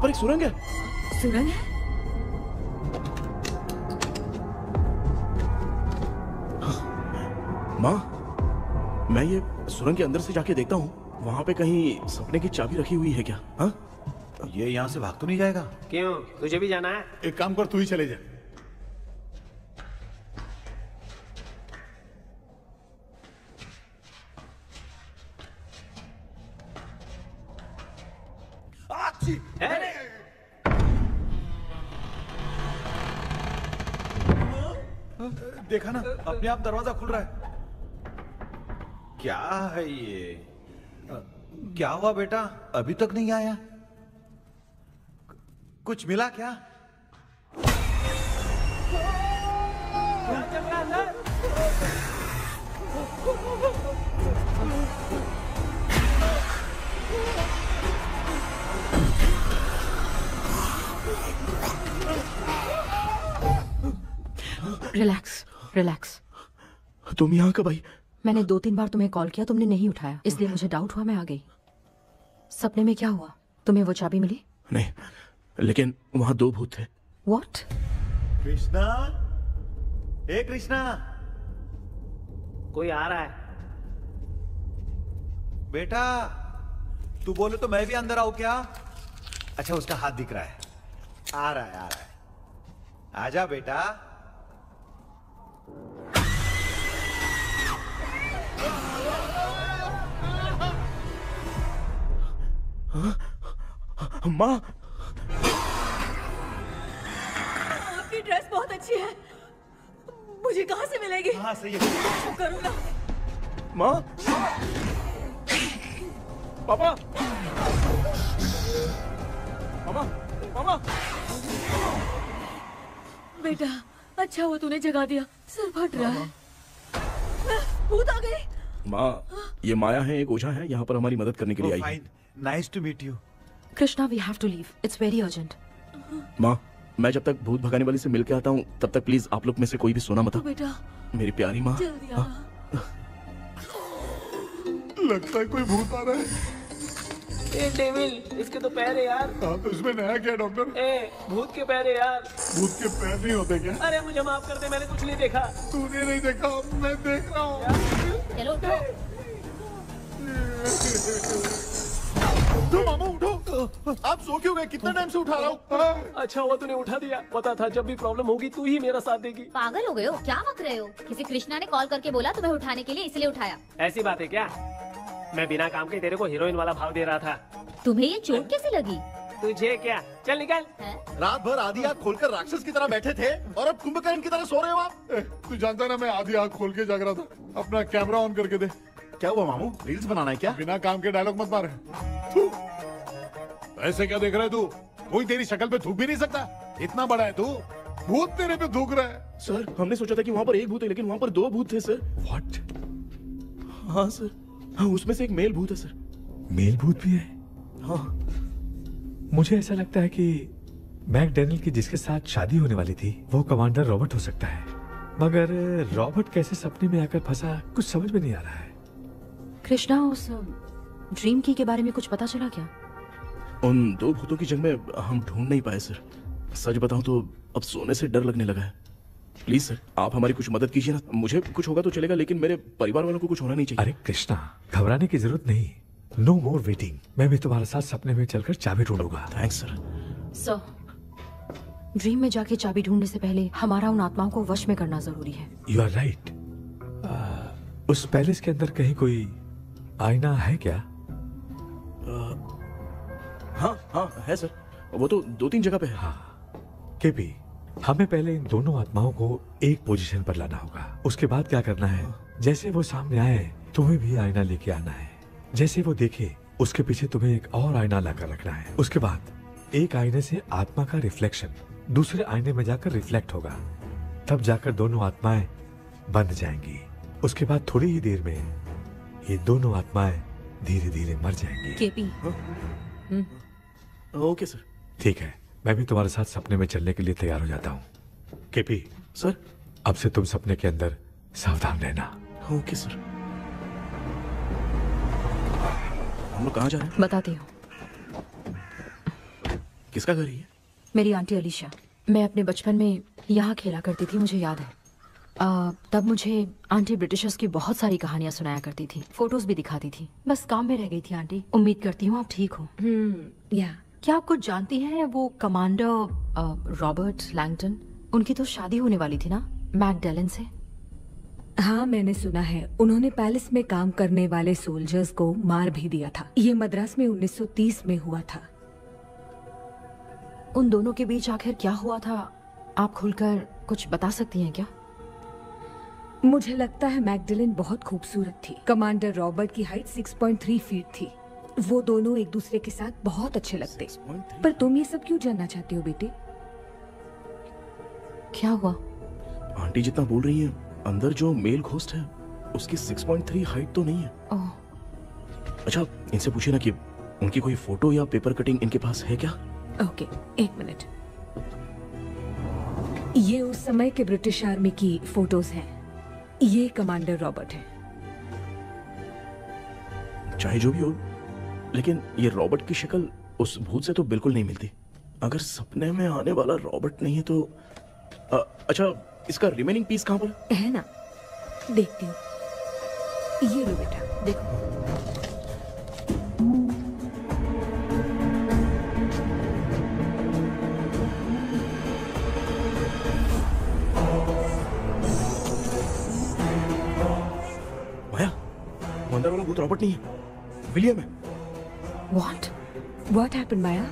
पर एक सुरंग है। सुरंग है? माँ, मैं ये सुरंग के अंदर से जाके देखता हूँ, वहाँ पे कहीं सपने की चाबी रखी हुई है क्या? हाँ? ये यहाँ से भाग तो नहीं जाएगा? क्यों, तुझे भी जाना है? एक काम कर, तू ही चले जा। देखा ना, अपने आप दरवाजा खुल रहा है। क्या है ये? क्या हुआ बेटा, अभी तक नहीं आया? कुछ मिला क्या? चल रहा है रिलैक्स रिलैक्स। तुम यहाँ कब आई? मैंने 2-3 बार तुम्हें कॉल किया, तुमने नहीं उठाया, इसलिए मुझे डाउट हुआ, मैं आ गई। सपने में क्या हुआ? तुम्हें वो चाबी मिली? नहीं, लेकिन वहाँ 2 भूत थे। What? कृष्णा, ए कृष्णा, कोई आ रहा है। बेटा तू बोले तो मैं भी अंदर आऊं क्या? अच्छा, उसका हाथ दिख रहा है, आ रहा है, आ रहा है। आजा बेटा। माँ, आपकी ड्रेस बहुत अच्छी है, मुझे कहाँ से मिलेगी? हाँ सही है। करूँगा। माँ, पापा, मामा, मामा। बेटा अच्छा हुआ तूने जगा दिया, सर फट रहा है। भूत आ गई। माँ, ये माया है, एक ओझा है, यहाँ पर हमारी मदद करने के लिए आई है। Nice to meet you. Krishna, we have to leave, it's very urgent. माँ, मैं जब तक भूत भगाने वाली से मिल के आता हूँ, तब तक प्लीज आप लोग में से कोई भी सोना मत। बेटा मेरी प्यारी माँ। जल्दी आना। लगता है कोई भूत आ रहा है। ए डेविल, इसके तो पैर है यार। हाँ, तो इसमें नया क्या डॉक्टर? ए, भूत के पैर है यार। भूत के पैर नहीं होते क्या? अरे मुझे माफ कर दे, मैंने कुछ नहीं देखा। तूने नहीं देखा, मैं देख रहा हूँ। चलो उठो। उठो मामू, उठो। आप सो क्यों गए? कितना टाइम से उठा रहा हूँ। अच्छा हुआ तूने उठा दिया, पता था जब भी प्रॉब्लम होगी तू ही मेरा साथ देगी। पागल हो गए हो क्या? बक रहे हो? किसी कृष्णा ने कॉल करके बोला तुम्हें उठाने के लिए, इसलिए उठाया। ऐसी बात है क्या? मैं बिना काम के तेरे को हीरोइन वाला भाव दे रहा था। तुम्हें ये चोट कैसे लगी? तुझे क्या? चल निकल। रात भर आधी आँख खोलकर राक्षस की तरह बैठे थे और अब कुंभकर्ण की तरह सो रहे हो आप। तू जानता है ना, मैं आधी आँख खोल के जाग रहा था। अपना कैमरा ऑन करके दे। क्या हुआ मामू, रील्स बनाना है क्या? बिना काम के डायलॉग मत मार। ऐसे क्या देख रहा है तू? कोई तेरी शक्ल पे थूक भी नहीं सकता, इतना बड़ा है तू। भूत तेरे पे थूक रहा है। सर, हमने सोचा था कि वहाँ पर एक भूत है, लेकिन वहाँ पर 2 भूत थे सर। व्हाट? हाँ सर, हाँ, उसमें से एक मेल भूत है सर। मेल भूत भी है? हाँ। मुझे ऐसा लगता है कि मैकडैनियल की जिसके साथ शादी होने वाली थी वो कमांडर रॉबर्ट हो सकता है, मगर रॉबर्ट कैसे सपने में आकर फंसा, कुछ समझ में नहीं आ रहा है। कृष्णा, उस ड्रीम की के बारे में कुछ पता चला क्या? उन 2 भूतों की जंग में हम ढूंढ नहीं पाए सर। सच बताऊं तो अब सोने से डर लगने लगा है। प्लीज सर, आप हमारी कुछ मदद कीजिए ना। मुझे कुछ होगा तो चलेगा, लेकिन मेरे परिवार वालों को कुछ होना नहीं चाहिए। अरे कृष्णा, घबराने की जरूरत नहीं, नो मोर वेटिंग। मैं भी तुम्हारे साथ सपने में चलकर चाबी ढूंढूंगा। Thanks sir. सर, ड्रीम में जाके चाबी ढूंढने से पहले हमारा उन आत्माओं को वश में करना जरूरी है। You are right. उस पैलेस के अंदर कहीं कोई आईना है क्या? हाँ हाँ है सर, वो तो 2-3 जगह पे है। हाँ केपी, हमें पहले इन दोनों आत्माओं को एक पोजीशन पर लाना होगा। उसके बाद क्या करना है, जैसे वो सामने आए तुम्हें भी आईना लेके आना है। जैसे वो देखे उसके पीछे तुम्हें एक और आईना लाकर रखना है। उसके बाद एक आईने से आत्मा का रिफ्लेक्शन दूसरे आईने में जाकर रिफ्लेक्ट होगा, तब जाकर दोनों आत्माएं बंध जाएंगी। उसके बाद थोड़ी ही देर में ये दोनों आत्माएं धीरे धीरे मर जाएंगी। KP, okay sir. ठीक है, मैं भी तुम्हारे साथ सपने में चलने के लिए तैयार हो जाता हूँ। केपी सर, अब से तुम सपने के अंदर सावधान रहना। Okay sir. हम लोग कहाँ जा रहे हैं? बताती हूँ। किसका घर है ये? मेरी आंटी अलीशा। मैं अपने बचपन में यहाँ खेला करती थी, मुझे याद है। तब मुझे आंटी ब्रिटिशर्स की बहुत सारी कहानियाँ सुनाया करती थी, फोटोज भी दिखाती थी। बस काम में रह गई थी आंटी। उम्मीद करती हूँ आप ठीक हो। क्या आप कुछ जानती हैं वो कमांडर रॉबर्ट लैंगटन? उनकी तो शादी होने वाली थी ना मैकडेलन से। हाँ, मैंने सुना है उन्होंने पैलेस में काम करने वाले सोल्जर्स को मार भी दिया था। ये मद्रास में 1930 में हुआ था। उन दोनों के बीच आखिर क्या हुआ था, आप खुलकर कुछ बता सकती हैं क्या? मुझे लगता है मैकडेलन बहुत खूबसूरत थी। कमांडर रॉबर्ट की हाइट 6.3 फीट थी। वो दोनों एक दूसरे के साथ बहुत अच्छे लगते। पर तुम ये सब क्यों जानना चाहती हो बेटे? क्या हुआ? आंटी जितना बोल रही है, अंदर जो मेल घोस्ट है उसकी 6.3 हाइट तो नहीं है। अच्छा, इनसे पूछिए ना कि उनकी कोई फोटो या पेपर कटिंग इनके पास है क्या? ओके, एक मिनट। ये उस समय के ब्रिटिश आर्मी की फोटोज हैं। ये कमांडर रॉबर्ट है। चाहे जो भी हो, लेकिन ये रॉबर्ट की शक्ल उस भूत से तो बिल्कुल नहीं मिलती। अगर सपने में आने वाला रॉबर्ट नहीं है तो अच्छा, इसका रिमेनिंग पीस कहाँ पर है? ना, देखती हूँ। ये लो बेटा, देखो। माया, अंदर वाला भूत रॉबर्ट नहीं है, विलियम है। What happened, Maya?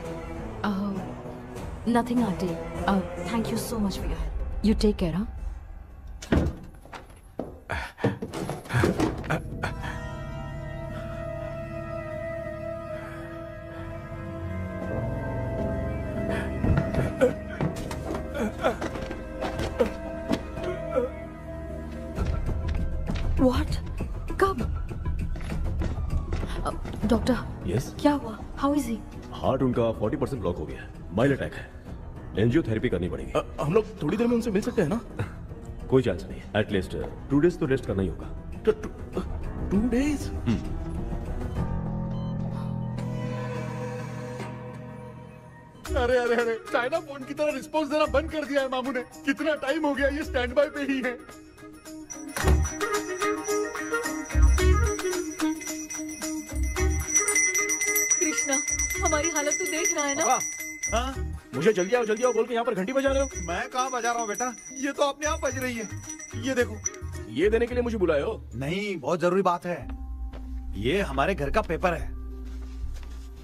Nothing, auntie. Thank you so much for your help. You take care, huh? What? कब? डॉक्टर। यस। क्या हुआ? How is he? हार्ट उनका 40% ब्लॉक हो गया है। माइल्ड अटैक है। एंजियोथेरेपी करनी पड़ेगी। हम लोग थोड़ी देर में उनसे मिल सकते हैं ना? कोई चांस नहीं। एटलीस्ट 2 डेज तो रेस्ट करना ही होगा। 2 डेज? अरे अरे अरे, चाइना फोन की तरह रिस्पॉन्स देना बंद कर दिया है मामू ने। कितना टाइम हो गया ये स्टैंड बाय पे ही है। कृष्णा, हमारी हालत तो देख रहा है ना? हाँ? मुझे जल्दी आओ बोल के यहाँ पर घंटी बजा रहे हो। मैं कहाँ बजा रहा हूँ बेटा, ये तो अपने आप बज रही है। ये देखो। ये देने के लिए मुझे बुलाए हो? नहीं, बहुत जरूरी बात है। ये हमारे घर का पेपर है।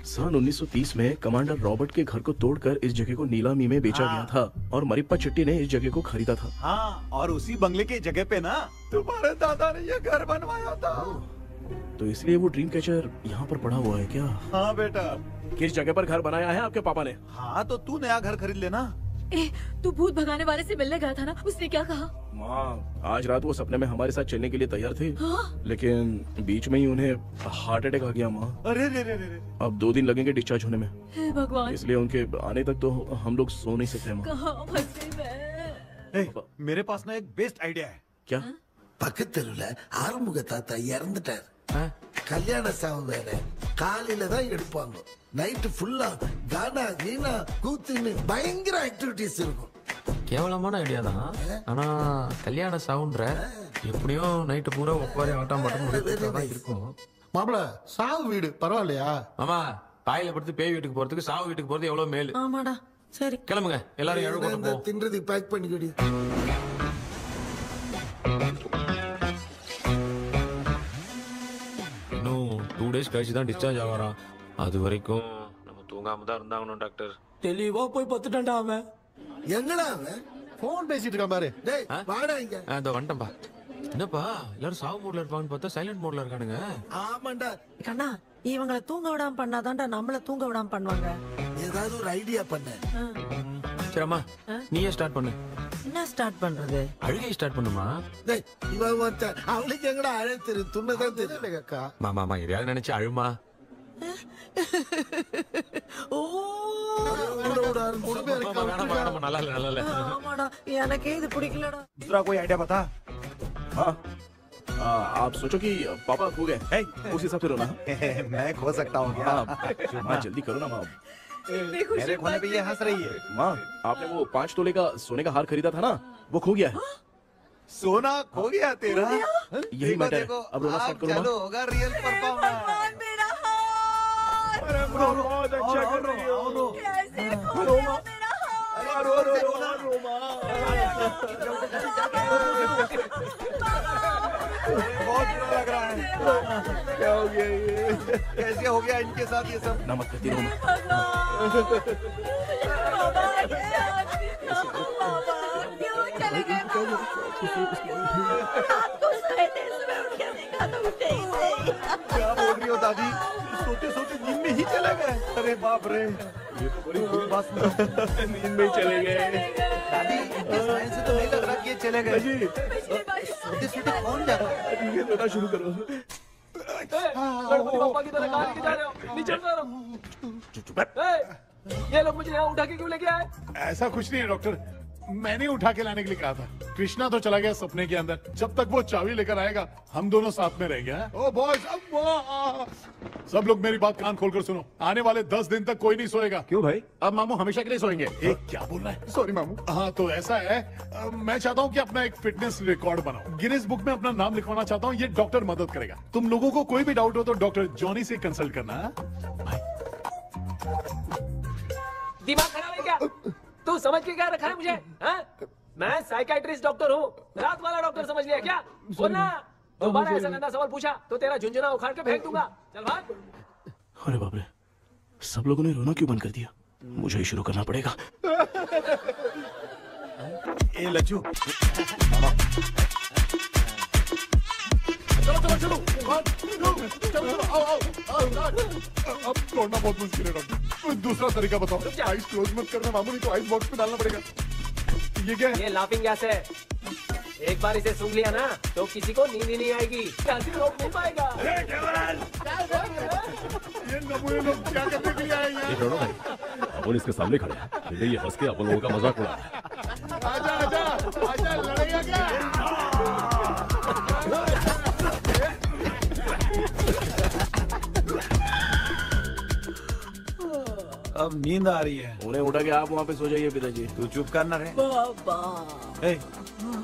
सन 1930 में कमांडर रॉबर्ट के घर को तोड़कर इस जगह को नीलामी में बेचा गया था और मरिप्पा चिट्टी ने इस जगह को खरीदा था। हाँ, और उसी बंगले की जगह पे ना तुम्हारे दादा ने ये घर बनवाया था। तो इसलिए वो ड्रीम कैचर यहाँ पर पड़ा हुआ है क्या? हाँ बेटा। किस जगह पर घर बनाया है आपके पापा ने? हाँ, तो तू नया घर खरीद लेना। तू भूत भगाने वाले से मिलने गया था ना, उसने क्या कहा? माँ, आज रात वो सपने में हमारे साथ चलने के लिए तैयार थे। हाँ? लेकिन बीच में ही उन्हें हार्ट अटैक आ गया माँ। अरे रे रे रे। अब 2 दिन लगेंगे डिस्चार्ज होने में। हे भगवान। इसलिए उनके आने तक तो हम लोग सो नहीं सकते माँ। कहाँ फंसे मैं? मेरे पास ना एक बेस्ट आइडिया है। क्या? பக்கத்தெருவுல ஆறுமுக தாத்தா இறந்துட்டார். கல்யாண சாவு வேற. காலையில தான் எடுப்பாங்க. நைட் ஃபுல்லா கானா கீனா கூத்துன்னு பயங்கர ஆக்டிவிட்டிஸ் இருக்கும். கேவலமான ஐடியா தான். ஆனா கல்யாண சவுண்ட்ற எப்படியும் நைட் பூரா ஒப்பாரி ஆட்டம் பாட்டம் இருக்கும். மாப்ள, சாவு வீடு பரவாயில்லையா? மாமா, பாயில படுத்து பேய் வீட்டுக்கு போறதுக்கு சாவு வீட்டுக்கு போறது எவ்வளவு மேல். ஆமாடா. சரி, கிளம்புங்க. எல்லாரும் எழு கொண்டு போ. தின்றதுக்கு பேக் பண்ணிக்கடி. இன்னும் 2 டேஸ் கழிச்சு தான் டிஸ்சார்ஜ் ஆவாராம். அது வரைக்கும் நம்ம தூங்காம தான் இருந்தாகணும் டாக்டர். தெளிவா போய் பத்துட்டான்டா அவன். எங்கடா அவன்? போன் பேசிட்டு இருக்கான் பாரு. டேய், வாடா இங்க. இதோ வந்துட்டேன்பா. என்னப்பா எல்லாரும் சாவு மோட்ல இருப்பாங்கன்னு பார்த்தா சைலண்ட் மோட்ல இருக்கானுங்க. ஆமாண்டா. கண்ணா, இவங்களை தூங்க விடாம பண்ணாதான்டா நம்மள தூங்க விடாம பண்ணுவாங்க. ஏதாவது ஒரு ஐடியா பண்ணு. சரிம்மா, நீயே ஸ்டார்ட் பண்ணு. என்ன ஸ்டார்ட் பண்றது? அழுகை ஸ்டார்ட் பண்ணுமா? டேய், இவன் மத்த அவளுக்கு எங்கடா அழ தெரியும்? துண்ணதான் தெரியல அக்கா. மாமா எதையாவது நினைச்சு அழுமா. நல்லா இல்ல. ஆமாடா, எனக்கே இது பிடிக்கலடா. दूसरा कोई आइडिया बता। हाँ, आप सोचो कि पापा खो गए, उस हिसाब से रोना। मैं खो सकता हूँ क्या? माँ, जल्दी करो ना माँ। मेरे खोने पे ये हंस रही है। माँ, आपने वो 5 तोले का सोने का हार खरीदा था ना, वो खो गया है। सोना खो गया तेरा? यही मैटर है। अब रोना स्टार्ट करो। चलो होगा रियल परफॉर्मेंस। बहुत अच्छा कर रही हो। बहुत बुरा लग रहा है। क्या हो गया ये? कैसे हो गया इनके साथ ये सब? ना मत करती रो। क्या बोल रही हो दादी? सोते सोते नींद में ही चले गए? अरे बाप रे, ये तो बड़ी बुरी बात सुना। नींद में ही चले गए। दादी, इस लाइन से तो नहीं लग रहा कि ये चले गए। सोते सोते कौन जाता है? ये रोना शुरू करो। गणपति बाप्पा की तरह कहाँ लेके जा रहे हो? नीचे उतारो। ये लोग मुझे यहाँ उठा के क्यों लेके आए? ऐसा कुछ नहीं है डॉक्टर, मैंने उठा के लाने के लिए कहा था। कृष्णा तो चला गया सपने के अंदर, जब तक वो चाबी लेकर आएगा हम दोनों साथ में रहेंगे। ओ बॉयज, सब लोग मेरी बात कान खोलकर सुनो। आने वाले 10 दिन तक कोई नहीं सोएगा। क्यों भाई? अब मामू हमेशा के लिए सोएंगे। एक क्या बोल रहा है? सॉरी मामू। हाँ तो ऐसा है, मैं चाहता हूँ कि अपना एक फिटनेस रिकॉर्ड बनाओ, गिनीज बुक में अपना नाम लिखवाना चाहता हूँ। ये डॉक्टर मदद करेगा। तुम लोगों को कोई भी डाउट हो तो डॉक्टर जॉनी से कंसल्ट करना। दिमाग खराब है क्या? तू समझ के क्या रखा है मुझे? हाँ? मैं साइकाइट्रिस्ट डॉक्टर हूँ, रात वाला डॉक्टर समझ लिया क्या? बोलना, दोबारा ऐसा गंदा सवाल पूछा तो तेरा झुंझुना उखाड़ के फेंक दूंगा। चल भाग। अरे बाप रे, सब लोगों ने रोना क्यों बंद कर दिया? मुझे ही शुरू करना पड़ेगा। ए लज्जू, चलो चलो चलो चलो आओ। अब तोड़ना बहुत मुश्किल है डॉक्टर, दूसरा तरीका बताओ। आइस क्लोज मत करना मामू, नहीं तो आइस बॉक्स में डालना पड़ेगा। ये क्या है? ये लाफिंग गैस है। एक बार इसे सूंघ लिया ना तो किसी को नींद ही नहीं आएगी, हंसी रोक नहीं पाएगा। ये नमूने लोग क्या करने के लिए आए हैं? छोड़ो भाई, अपन इसके सामने खड़े हैं, ये हंस के अपन लोगों का मजाक उड़ा रहा है। आजा आजा आजा, लड़ेगा क्या? अब नींद आ रही है। उन्हें उठा के आप वहाँ पे सो जाइए पिताजी। तू चुप करना रे।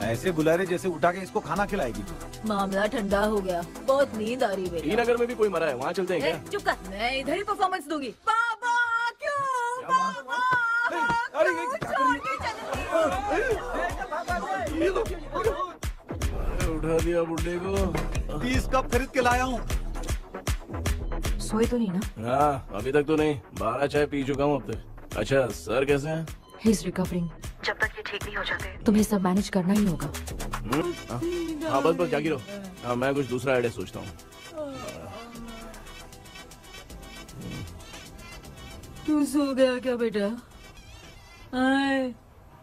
ऐसे बुला रहे जैसे उठा के इसको खाना खिलाएगी। मामला ठंडा हो गया, बहुत नींद आ रही है। श्रीनगर में भी कोई मरा है, वहाँ चलते हैं क्या? चुप कर, मैं इधर ही परफॉर्मेंस दूंगी। बाबा क्यों? बाबा उठा दिया बुड्ढे को। 30 कप खरीद के लाया हूँ। सोए तो नहीं ना? हाँ, अभी तक तो नहीं, 12 चाय पी चुका हूँ अब तक। अच्छा, सर कैसे हैं? He is recovering. जब तक ये ठीक नहीं हो जाते तुम्हें सब मैनेज करना ही होगा। हाँ बस जागी रहो। हाँ, मैं कुछ दूसरा आइडिया सोचता हूँ। तू सो गया क्या बेटा?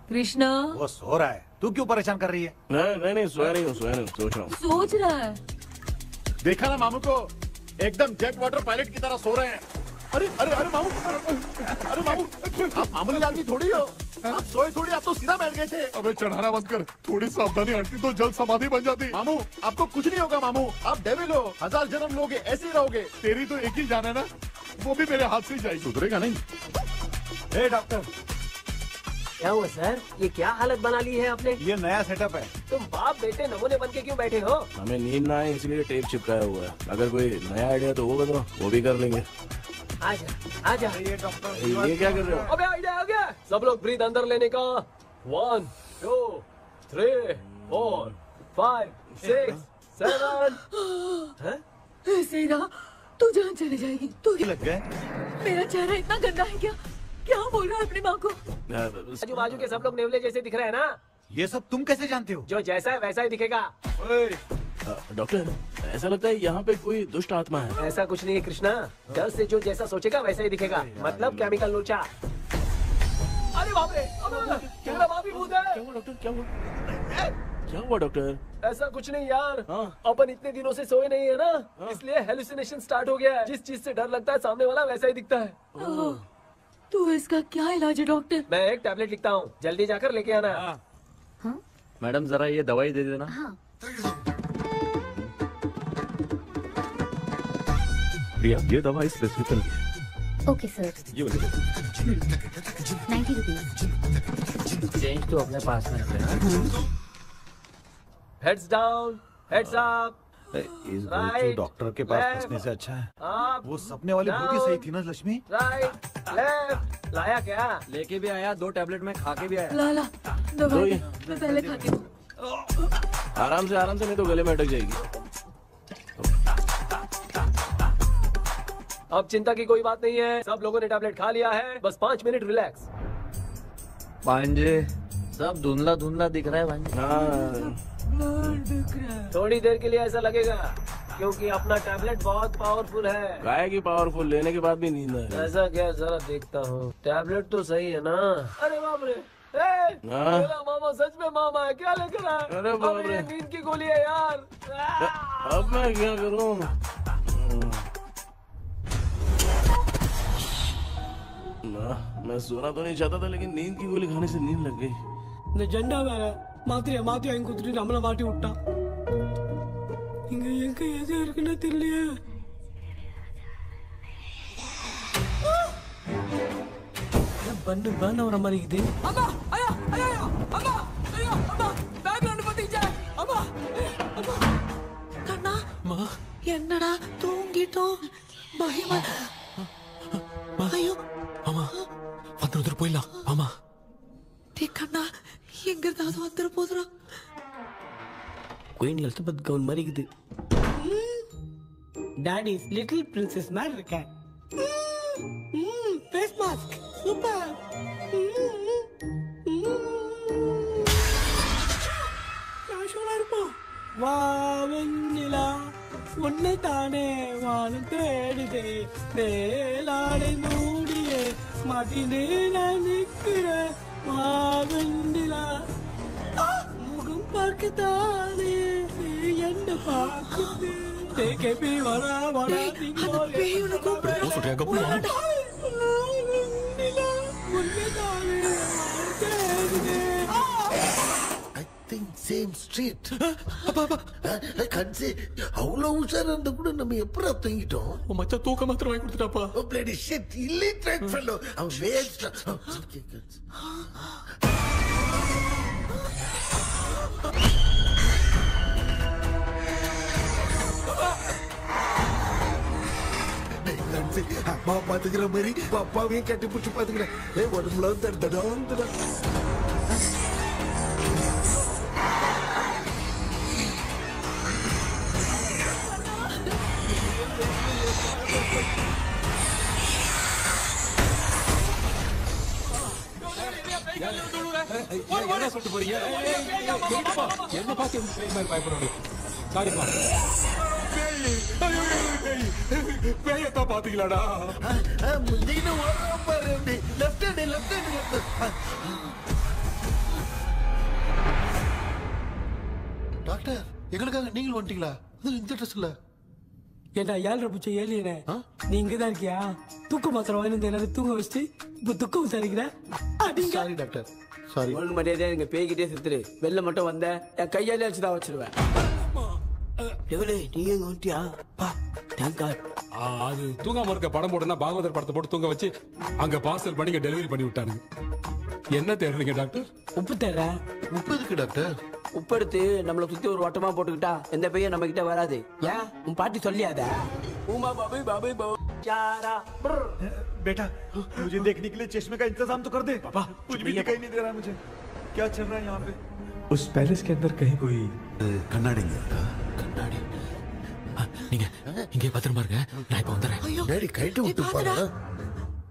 कृष्णा, वो सो रहा है, तू क्यों परेशान कर रही है? नहीं सोया नहीं हूँ, सोच रहा हूँ। सोच रहा है। देखा ना मामू को, एकदम जेट वाटर पायलट की तरह सो रहे हैं। अरे अरे अरे मामू, अरे मामू, आप मामूली आदमी थोड़ी हो, आप सोए थोड़ी, आप तो सीधा बैठ गए थे। अबे चढ़ाना बंद कर, थोड़ी सावधानी हटती तो जल्द समाधि बन जाती। मामू आपको कुछ नहीं होगा मामू, आप डेविल हो, 1000 जन्म लोगे ऐसे ही रहोगे। तेरी तो एक ही जान है ना, वो भी मेरे हाथ से ही जाएगी। सुधरेगा नहीं। ए डॉक्टर, क्या हुआ सर? ये क्या हालत बना ली है आपने? ये नया सेटअप है। तुम बाप बेटे नमूने बन के क्यों बैठे हो? हमें नींद ना आए इसलिए टेप चिपकाया हुआ है। अगर कोई नया आइडिया तो वो बताओ, वो भी कर लेंगे। आजा आजा। ये डॉक्टर, ये क्या कर रहे हो? अबे आइडिया आ गया। सब लोग ब्रीथ अंदर लेने का। 1 2 3 4 5 6 7। ऐसे ना तू जान चली जाएगी। तू लग गए? मेरा चेहरा इतना गंदा है क्या? क्या बोल रहा है अपनी माँ को? आजू बाजू के सब लोग नेवले जैसे दिख रहे हैं ना? ये सब तुम कैसे जानते हो? जो जैसा है वैसा ही दिखेगा। डॉक्टर, ऐसा लगता है यहाँ पे कोई दुष्ट आत्मा है। ऐसा कुछ नहीं है कृष्णा, डर से जो जैसा सोचेगा वैसा ही दिखेगा, मतलब केमिकल लोचा। अरे बाप रे, मेरा बाप ही भूत है। क्या हुआ डॉक्टर, क्या हुआ? क्या हुआ डॉक्टर? ऐसा कुछ नहीं यार, अपन इतने दिनों से सोए नहीं है ना, इसलिए हेलुसिनेशन स्टार्ट हो गया है। जिस चीज से डर लगता है सामने वाला वैसा ही दिखता है। तो इसका क्या इलाज है डॉक्टर? मैं एक टैबलेट लिखता हूँ, जल्दी जाकर लेके आना। मैडम जरा ये दवाई दे देना। प्रिया, ये दवा इस प्रिस्क्रिप्शन की है। Okay sir. ये वाली 90 रुपीज। चेंज तो अपने पास में है। Heads down, heads up. इस भोचू डॉक्टर के पास फंसने से अच्छा है वो सपने वाली बूटी सही थी ना लक्ष्मी। Right left. लाया क्या? लेके भी आया, 2 टैबलेट में खा के भी आया। ला दवाई मैं पहले खाती हूँ। आराम से नहीं तो गले में अटक जाएगी। अब चिंता की कोई बात नहीं है, सब लोगों ने टैबलेट खा लिया है, बस 5 मिनट रिलैक्स। भांजे सब धुंधला धुंधला दिख रहा है भांजे। थोड़ी देर के लिए ऐसा लगेगा क्योंकि अपना टैबलेट बहुत पावरफुल है। गाय की पावरफुल लेने के बाद भी नींद है। ऐसा क्या, जरा देखता हूँ। टैबलेट तो सही है ना? अरे बाप रे, मेरा मामा सच में मामा है, क्या लेकर आया? अरे बाप रे, नींद की गोली है यार। अब मैं क्या करूँ? मैं सोना तो नहीं चाहता था, लेकिन नींद की गोली खाने से नींद लग गई। நிஜண்டா வேற மாத்திரையா மாத்தி வாங்கி கொடுத்துட்டு நம்மள மாட்டி விட்டான். இங்க எங்க எது இருக்குன்னு தெரியலையே. பண்ண வர மாதிரி இருக்குது. அம்மா ஐயா ஐயா அம்மா ஐயா அம்மா பேக்ரவுண்ட் பத்திச்சே அம்மா அம்மா கண்ணா மா என்னடா தூங்கிட்டோம் பயமா ஐயோ மாமா வந்துரு போயிடலாம் மாமா. கண்ணா எங்க இருந்தாவது வந்துட போதுரா. குயின் எலிசபெத் கவுன் மாதிரி இருக்குது. டாடி லிட்டில் பிரின்சஸ் மாதிரி இருக்கேன். Face mask super. காஷோலா இருப்போம். வா வெண்ணிலா உன்னை தானே வானம் தேடுதே மேலாடை மூடியே மாட்டினே நான் நிற்கிறேன். வெண்ணிலா முகம் பார்க்கத்தானே என்ன பார்க்குது. தேக்கபி வரா வரா பேயுன கூப்பிடுறா. சொல்றியா கப்பு? வெண்ணிலா உன்னை தானே தேடுதே. I think same street. கன்சி அவ்வளவு உஷாரா இருந்தா கூட நம்ம எப்படா தூங்கிட்டோம்? மச்சா தூக்க மாத்திரம் வாங்கி கொடுத்துட்டாப்பா. bloody shit, illiterate fellow. அவன் வேஸ்ட். அம்மா பாத்துக்கிற மாதிரி அப்பாவையும் கட்டி பிடிச்சி பாத்துக்கிறேன். உடம்புல தடா என்ன சொல்லிட்டு போறீங்க? என்ன பார்த்து பயப்படுறாங்க. சாரிப்பா. பேயத்தான் பாத்தீங்களாடா? டாக்டர் எங்களுக்காக நீங்கள் வந்துட்டீங்களா? இந்த ட்ரெஸ் இல்ல ஏண்டா 7 பூச்சை ஏலியனே, நீ இங்கதான் இருக்கியா? தூக்க மாத்திரம் வாங்கி எல்லாரும் தூங்க வச்சுட்டு இப்ப துக்கம் விசாரிக்கிற. Sorry doctor, sorry. ஒழுங்கு மரியாதையா நீங்க பேய்கிட்டே செத்துரு. வெளில மட்டும் வந்த என் கையாலே வச்சுதான் வச்சிருவேன். எவ்வளவு நீங்க எங்க வந்துட்டியா? அது தூங்காம இருக்க படம் போடுனா பாகவதர் படத்தை போட்டு தூங்க வச்சு அங்க பார்சல் பண்ணி டெலிவரி பண்ணி விட்டானுங்க. என்ன தேடுறீங்க டாக்டர்? உப்பு தேடுற. உப்பு இருக்கு டாக்டர். உப்பு எடுத்து நம்மள சுத்தி ஒரு வட்டமா போட்டுக்கிட்டா எந்த பையன் நம்ம கிட்ட வராது. ஏன் உன் பாட்டி சொல்லியாத? உமா பாபு பாபு பாபு चारा बेटा मुझे देखने के लिए चश्मे का इंतजाम तो कर दे। पापा कुछ भी दिखाई नहीं दे रहा है मुझे, क्या चल रहा है यहाँ पे? उस पैलेस के अंदर कहीं कोई கண்ணாடி கண்ணாடி நீங்க இங்கே பத்திரமா இருங்க, நான் இப்ப வந்துடுறேன். டேடி கைட்டு விட்டு போறா.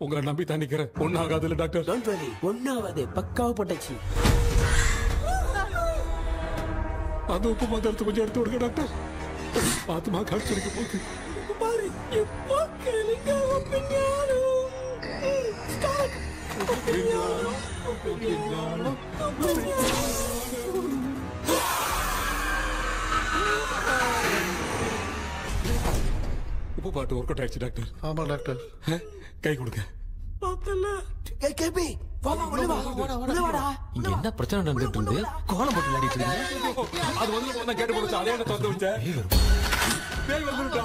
உங்களை நம்பி தான் நிக்கிறேன். ஒன்னும் ஆகாதுல்ல டாக்டர்? டோன்ட் வரி, ஒன்னும் ஆகாது, பக்காவா போட்டாச்சு. அது உப்பு மாத்திரத்தை கொஞ்சம் எடுத்து விடுங்க டாக்டர். பாத்துமா காய்ச்சலுக்கு போகுது. பாரு இப்போ கேளுங்க. ஒப்பிஞானம் ஸ்டார்ட். ஒப்பிஞானம் உப்பு பாட்டு ஒர்க் அவுட் ஆயிடுச்சு டாக்டர். ஆமா டாக்டர். கை கொடுங்க. பார்த்தல கேபி வாமா உள்ள வா. உள்ள வாடா. இங்க என்ன பிரச்சனை நடந்துட்டு இருந்து கோலம் போட்டு விளையாடிட்டு இருக்கீங்க? அது வந்து போனா கேட்டு போச்சு. அதே என்ன தந்து வச்ச பேய் வந்துட்டா.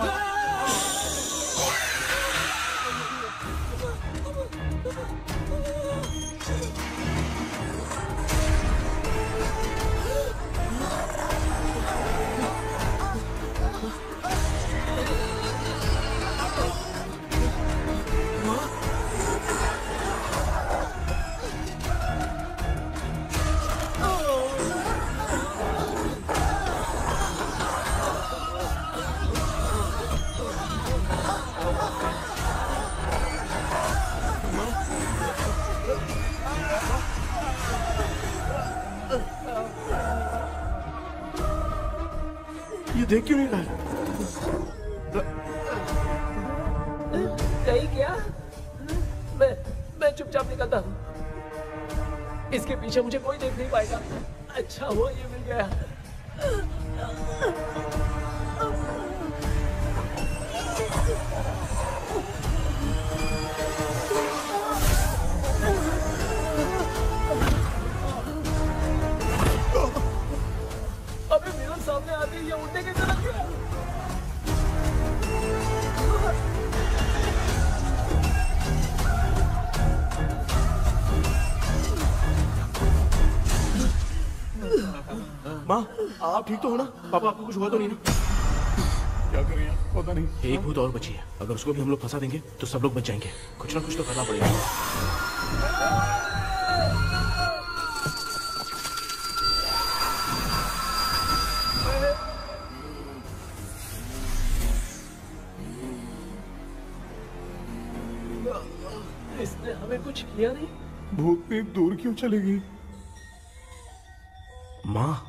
ये देख क्यों नहीं रहा है? नहीं क्या? मैं चुपचाप निकलता हूँ। इसके पीछे मुझे कोई देख नहीं पाएगा। अच्छा हुआ ये मिल गया। अबे मिरर सामने आते ही ये उड़ने कैसे लग गया? माँ, आप ठीक तो हो ना? पापा आपको कुछ हुआ तो नहीं ना? क्या करें यार, पता नहीं। एक भूत और बची है, अगर उसको भी हम लोग फंसा देंगे तो सब लोग बच जाएंगे। कुछ ना कुछ तो करना पड़ेगा। इसने हमें कुछ किया नहीं। भूतनी दूर क्यों चली गई? माँ,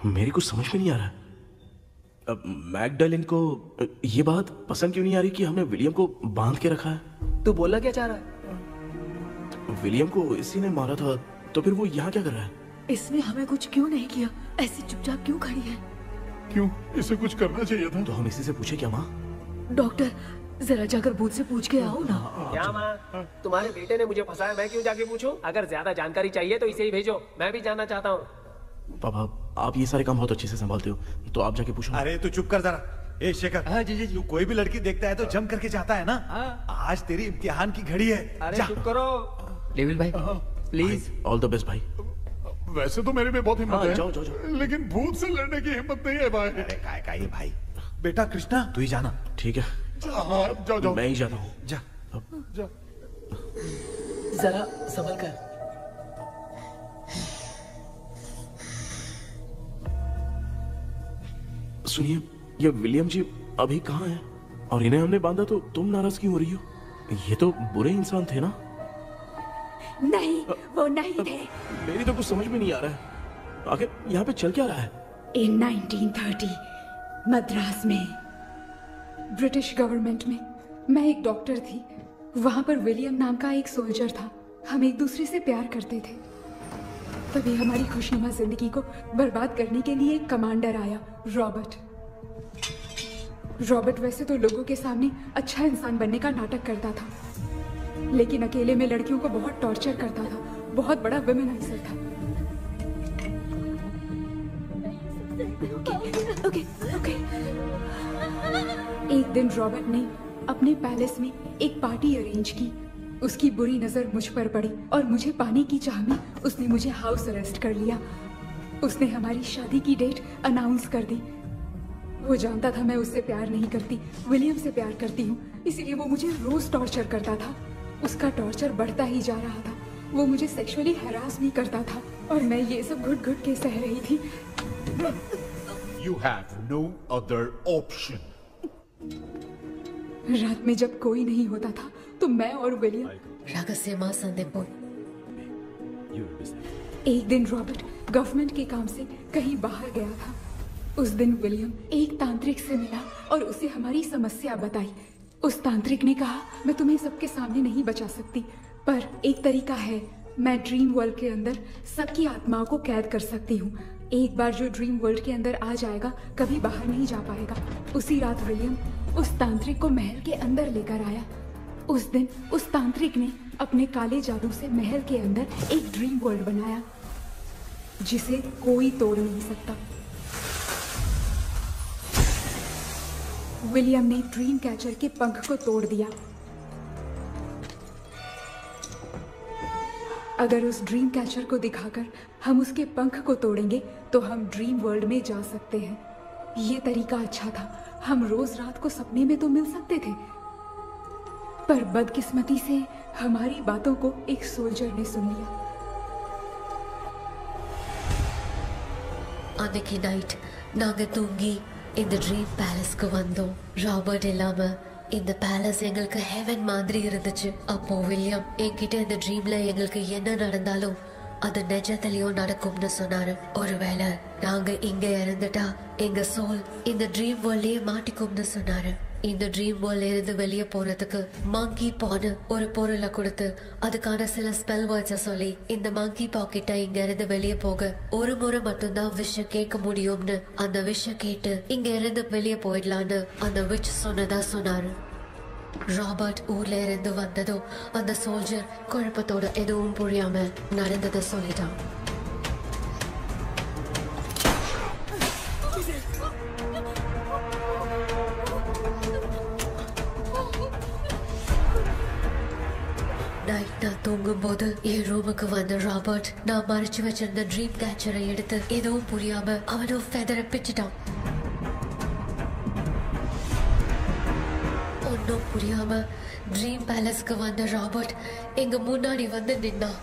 मेरी कुछ समझ में नहीं आ रहा। अब मैगडालिन को ये बात पसंद क्यों नहीं आ रही कि हमने विलियम को बांध के रखा है? तू बोलना क्या चाह रहा है? विलियम को इसी ने मारा था, तो फिर वो यहाँ क्या कर रहा है? इसने हमें कुछ क्यों नहीं किया? ऐसी चुपचाप क्यों खड़ी है? क्यों? इसे कुछ करना चाहिए था। तो हम इसी से पूछे क्या माँ? डॉक्टर, जरा जाकर भूत से पूछ के आओ ना। क्या माँ? तुम्हारे बेटे ने मुझे फंसाया, मैं क्यों जाके पूछूं? अगर ज्यादा जानकारी चाहिए तो इसे ही भेजो, मैं भी जानना चाहता हूँ। पापा, आप ये सारे काम बहुत अच्छे से संभालते हो, तो आप जाके पूछो। अरे तू चुप कर जरा। ए शेखर, हाँ जी जी, तू कोई भी लड़की देखता है तो जम करके जाता है ना? आज तेरी इम्तिहान की घड़ी है। अरे चुप करो। लेविल भाई, प्लीज। ऑल द बेस्ट भाई। वैसे तो मेरे में बहुत हिम्मत है, जाओ, जाओ, जाओ। लेकिन भूत से लड़ने की हिम्मत नहीं है भाई। अरे काय का ये भाई। बेटा कृष्णा, तू ही जाना। ठीक है, हाँ, जाओ जाओ। मैं ही जाता हूँ। जा जा। जरा संभल कर। सुनिए, ये विलियम जी अभी कहाँ हैं? और इन्हें हमने बांधा तो तुम नाराज क्यों हो रही हो? ये तो बुरे इंसान थे ना? नहीं, वो नहीं थे। मेरी तो कुछ समझ में नहीं आ रहा है। आखिर यहाँ पे चल क्या रहा है? इन 1930 मद्रास में ब्रिटिश गवर्नमेंट में मैं एक डॉक्टर थी। वहां पर विलियम नाम का एक सोल्जर था। हम एक दूसरे से प्यार करते थे। तभी हमारी खुशनुमा जिंदगी को बर्बाद करने के लिए एक कमांडर आया, रॉबर्ट। रॉबर्ट वैसे तो लोगों के सामने अच्छा इंसान बनने का नाटक करता था, लेकिन अकेले में लड़कियों को बहुत टॉर्चर करता था। बहुत बड़ा वुमेनाइजर था। ओके। एक दिन रॉबर्ट ने अपने पैलेस में एक पार्टी अरेंज की। उसकी बुरी नजर मुझ पर पड़ी और मुझे पाने की चाह में उसने मुझे हाउस अरेस्ट कर लिया। उसने हमारी शादी की डेट अनाउंस कर दी। वो जानता था मैं उससे प्यार नहीं करती, विलियम से प्यार करती हूँ, इसीलिए वो मुझे रोज टॉर्चर करता था। उसका टॉर्चर बढ़ता ही जा रहा था। वो मुझे सेक्सुअली हैरास भी करता था और मैं ये सब घुट घुट के सह रही थी। You have no other option. रात में जब कोई नहीं होता था तो मैं और विलियम रहस्यमा संदेपुर। एक दिन रॉबर्ट गवर्नमेंट के काम से कहीं बाहर गया था। उस दिन विलियम एक तांत्रिक से मिला और उसे हमारी समस्या बताई। उस तांत्रिक ने कहा, मैं तुम्हें सबके सामने नहीं बचा सकती, पर एक तरीका है। मैं ड्रीम वर्ल्ड के अंदर सबकी आत्माओं को कैद कर सकती हूँ। एक बार जो ड्रीम वर्ल्ड के अंदर आ जाएगा कभी बाहर नहीं जा पाएगा। उसी रात विलियम उस तांत्रिक को महल के अंदर लेकर आया। उस दिन उस तांत्रिक ने अपने काले जादू से महल के अंदर एक ड्रीम वर्ल्ड बनाया जिसे कोई तोड़ नहीं सकता। विलियम ने ड्रीम कैचर के पंख को तोड़ दिया। अगर उस ड्रीम कैचर को दिखाकर हम उसके पंख को तोड़ेंगे तो हम ड्रीम वर्ल्ड में जा सकते हैं। ये तरीका अच्छा था, हम रोज रात को सपने में तो मिल सकते थे, पर बदकिस्मती से हमारी बातों को एक सोल्जर ने सुन लिया। அன்னைக்கு நைட் நாங்க தூங்கி இந்த ட்ரீம் பேலஸ்க்கு வந்தோம். ராபர்ட் இல்லாம இந்த பேலஸ் எங்களுக்கு ஹெவன் மாதிரி இருந்துச்சு. அப்போ வில்லியம் என்கிட்ட இந்த ட்ரீம்ல எங்களுக்கு என்ன நடந்தாலும் அது நிஜத்திலயும் நடக்கும்னு சொன்னாரு. ஒருவேளை நாங்க இங்க இறந்துட்டா எங்க சோல் இந்த ட்ரீம் வேர்ல்ட்லயே மாட்டிக்கும்னு சொன்னாரு. இந்த ட்ரீம் வேர்ல்ட்ல இருந்து வெளியே போறதுக்கு மங்கி பான்னு ஒரு பொருளை கொடுத்து அதுக்கான சில ஸ்பெல் வேர்ட்ஸை சொல்லி இந்த மங்கி பாக்கெட்டை இங்க இருந்து வெளியே போக ஒரு முறை மட்டும்தான் விஷயம் கேட்க முடியும்னு அந்த விஷயம் கேட்டு இங்க இருந்து வெளியே போயிடலான்னு அந்த விச் சொன்னதா சொன்னாரு. ராபர்ட் ஊர்ல இருந்து வந்ததும் அந்த சோல்ஜர் குழப்பத்தோட எதுவும் புரியாம நடந்ததை சொல்லிட்டான். நைட் நான் தூங்கும் போது என் ரூமுக்கு வந்த ராபர்ட் நான் மறைச்சு வச்சிருந்த ட்ரீம் கேச்சரை எடுத்து எதுவும் புரியாம அவனும் ஃபெதரை பிச்சுட்டான். ஒன்னும் புரியாம ட்ரீம் பேலஸ்க்கு வந்த ராபர்ட் எங்க முன்னாடி வந்து நின்னான்.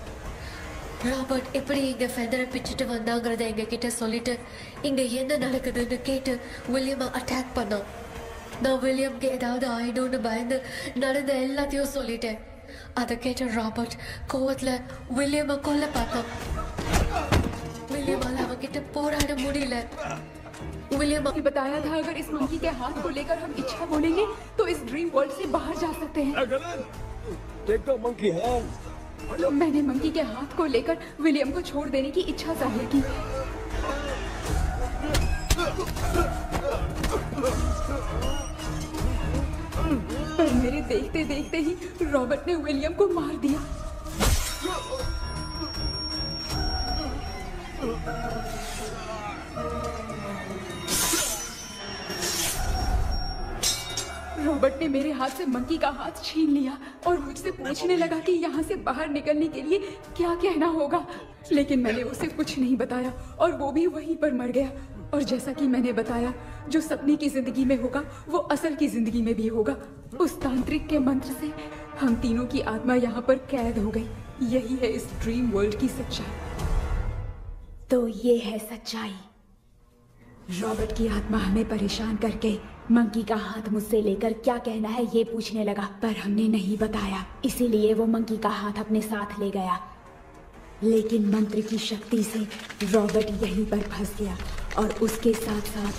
ராபர்ட் எப்படி இங்க ஃபெதரை பிச்சுட்டு வந்தாங்கிறத எங்க கிட்ட சொல்லிட்டு இங்க என்ன நடக்குதுன்னு கேட்டு வில்லியமை அட்டாக் பண்ணான். நான் வில்லியம்க்கு ஏதாவது ஆயிடும்னு பயந்து நடந்த எல்லாத்தையும் சொல்லிட்டேன். அதை கேட்ட ராபர்ட் கோவத்துல வில்லியமை கொல்ல பார்த்தான். வில்லியமால அவன்கிட்ட போராட முடியல. विलियम ने बताया था अगर इस मंकी के हाथ को लेकर हम इच्छा बोलेंगे तो इस ड्रीम वर्ल्ड से बाहर जा सकते हैं। मैंने मंकी के हाथ को लेकर विलियम को छोड़ देने की इच्छा जाहिर की। पर मेरे देखते देखते ही रॉबर्ट ने विलियम को मार दिया। रॉबर्ट ने मेरे हाथ से मंकी का हाथ छीन लिया और मुझसे पूछने लगा कि यहाँ से बाहर निकलने के लिए क्या कहना होगा, लेकिन मैंने उसे कुछ नहीं बताया और वो भी वहीं पर मर गया। और जैसा कि मैंने बताया, जो सपने की जिंदगी में होगा वो असल की जिंदगी में भी होगा। उस तांत्रिक के मंत्र से हम तीनों की आत्मा यहाँ पर कैद हो गई। यही है इस ड्रीम वर्ल्ड की सच्चाई। तो ये है सच्चाई। रॉबर्ट की आत्मा हमें परेशान करके मंकी का हाथ मुझसे लेकर क्या कहना है ये पूछने लगा, पर हमने नहीं बताया, इसीलिए वो मंकी का हाथ अपने साथ ले गया। लेकिन मंत्र की शक्ति से रॉबर्ट यहीं पर फंस गया और उसके साथ साथ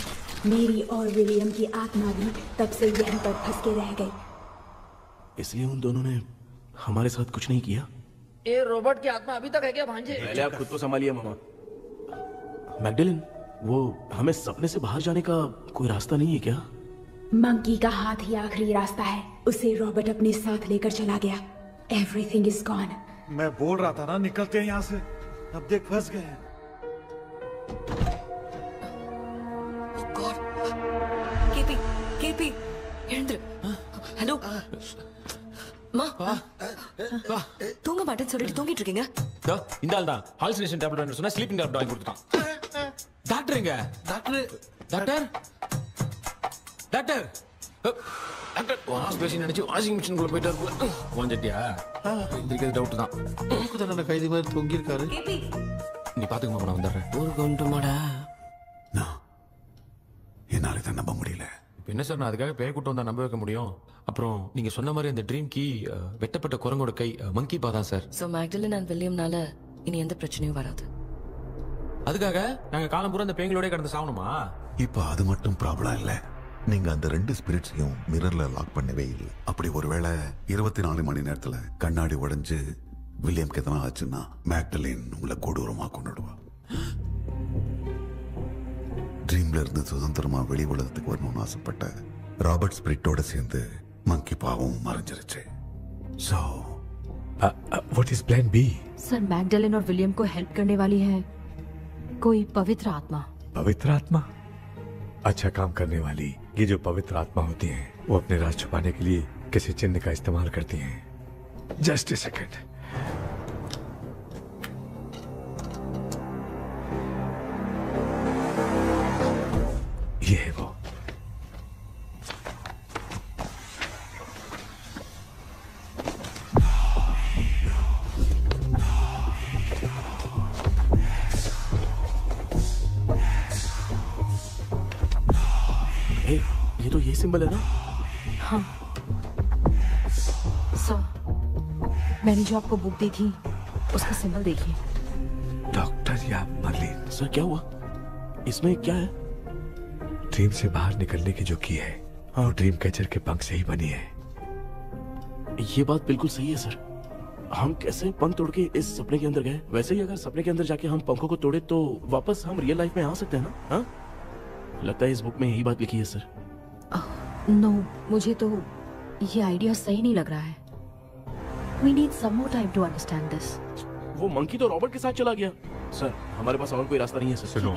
मेरी और विलियम की आत्मा भी तब से यहीं पर फंस के रह गई। इसलिए उन दोनों ने हमारे साथ कुछ नहीं किया। ये रॉबर्ट की आत्मा अभी तक है क्या भांजे? पहले आप खुद को संभालिए मामा। मैगडेलिन, वो हमें सपने से बाहर जाने का कोई रास्ता नहीं है क्या? मंकी का हाथ ही आखिरी रास्ता है। उसे रॉबर्ट अपने साथ लेकर चला गया। Everything is gone. मैं बोल रहा था ना निकलते हैं यहाँ से, अब देख फंस गए हैं। கேபி எழுந்துரு. ஹலோ மா, தூங்க மாட்டேன்னு சொல்லிட்டு தூங்கிட்டு இருக்கீங்க. இந்த ஆள் தான் ஹாலுசினேஷன் டேப்லெட் வாங்கி சொன்னா ஸ்லீப்பிங் டேப்லெட் வாங்கி கொடுத்துட்டான். டாக்டர் எங்க? Doctor doctor doctor doctor wash நினைச்சு வாஷிங் மிஷின் குள்ள போயிட்டாரு. வாஞ்சிட்டியா? இந்த டவுட் தான். உங்களுக்கு தான கைதி மாதிரி தொங்கி இருக்காரு. நீ பாத்துக்க மாமா, நான் வந்துடுறேன். ஊருக்கு வந்துமாடா. என்னால இதை நம்ப முடியல. இப்போ என்ன சார், நான் அதுக்காக பேய் கூட்டம் வந்தா நம்ப வைக்க முடியும்? அப்புறம் நீங்க சொன்ன மாதிரி அந்த ட்ரீம் கீ வெட்டப்பட்ட குரங்கோட கை மங்கி பா தான் சார். சோ மேக்டலின் அண்ட் வில்லியம்னால இனி எந்த பிரச்சனையும் வராது. அதுக்காக நாங்க காலம் பூரா அந்த பேய்களோட கடந்து சாவணுமா? இப்ப அது மட்டும் ப்ராப்ளம் இல்ல, நீங்க அந்த ரெண்டு ஸ்பிரிட்ஸையும் மிரர்ல லாக் பண்ணவே இல்லை. அப்படி ஒருவேளை 24 மணி நேரத்துல கண்ணாடி உடைஞ்சு வில்லியம்க்கு எதனா ஆச்சுன்னா மேக்டலின் உங்களை கொடூரமா கொண்டுடுவா. ட்ரீம்ல இருந்து சுதந்திரமா வெளி உலகத்துக்கு வரணும்னு ஆசைப்பட்ட ராபர்ட் ஸ்பிரிட்டோட சேர்ந்து மங்கி பாவும் மறைஞ்சிருச்சு. So what is plan B? Sir, Magdalene और विलियम को हेल्प करने वाली है कोई पवित्र आत्मा। पवित्र आत्मा? अच्छा काम करने वाली ये जो पवित्र आत्मा होती हैं, वो अपने राज छुपाने के लिए किसी चिन्ह का इस्तेमाल करती हैं। Just a second. है वो। ये तो ये सिंबल है ना? हाँ। मैंने जो आपको बुक दी थी उसका सिंबल देखिए। डॉक्टर या मर्लिन। सर क्या हुआ? इसमें क्या है? ड्रीम से बाहर निकलने की जो की है वो ड्रीम कैचर के पंख से ही बनी है। ये बात बिल्कुल सही है सर। हम कैसे पंख तोड़ के इस सपने के अंदर गए, वैसे ही अगर सपने के अंदर जाके हम पंखों को तोड़े तो वापस हम रियल लाइफ में आ सकते हैं ना? हाँ? लगता है इस बुक में यही बात लिखी है सर। नो, मुझे तो ये आइडिया सही नहीं लग रहा है। We need some more time to understand this. वो मंकी तो रॉबर्ट के साथ चला गया। सर हमारे पास और कोई रास्ता नहीं है सर। सुनो,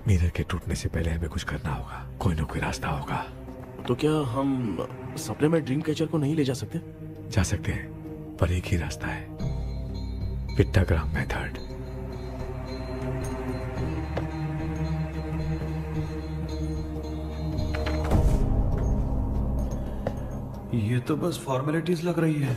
मिरर के टूटने से पहले हमें कुछ करना होगा। कोई ना कोई रास्ता होगा। तो क्या हम सपने में ड्रीम कैचर को नहीं ले जा सकते? जा सकते हैं, पर एक ही रास्ता है, पिट्टाग्राम मेथड। ये तो बस फॉर्मेलिटीज लग रही है।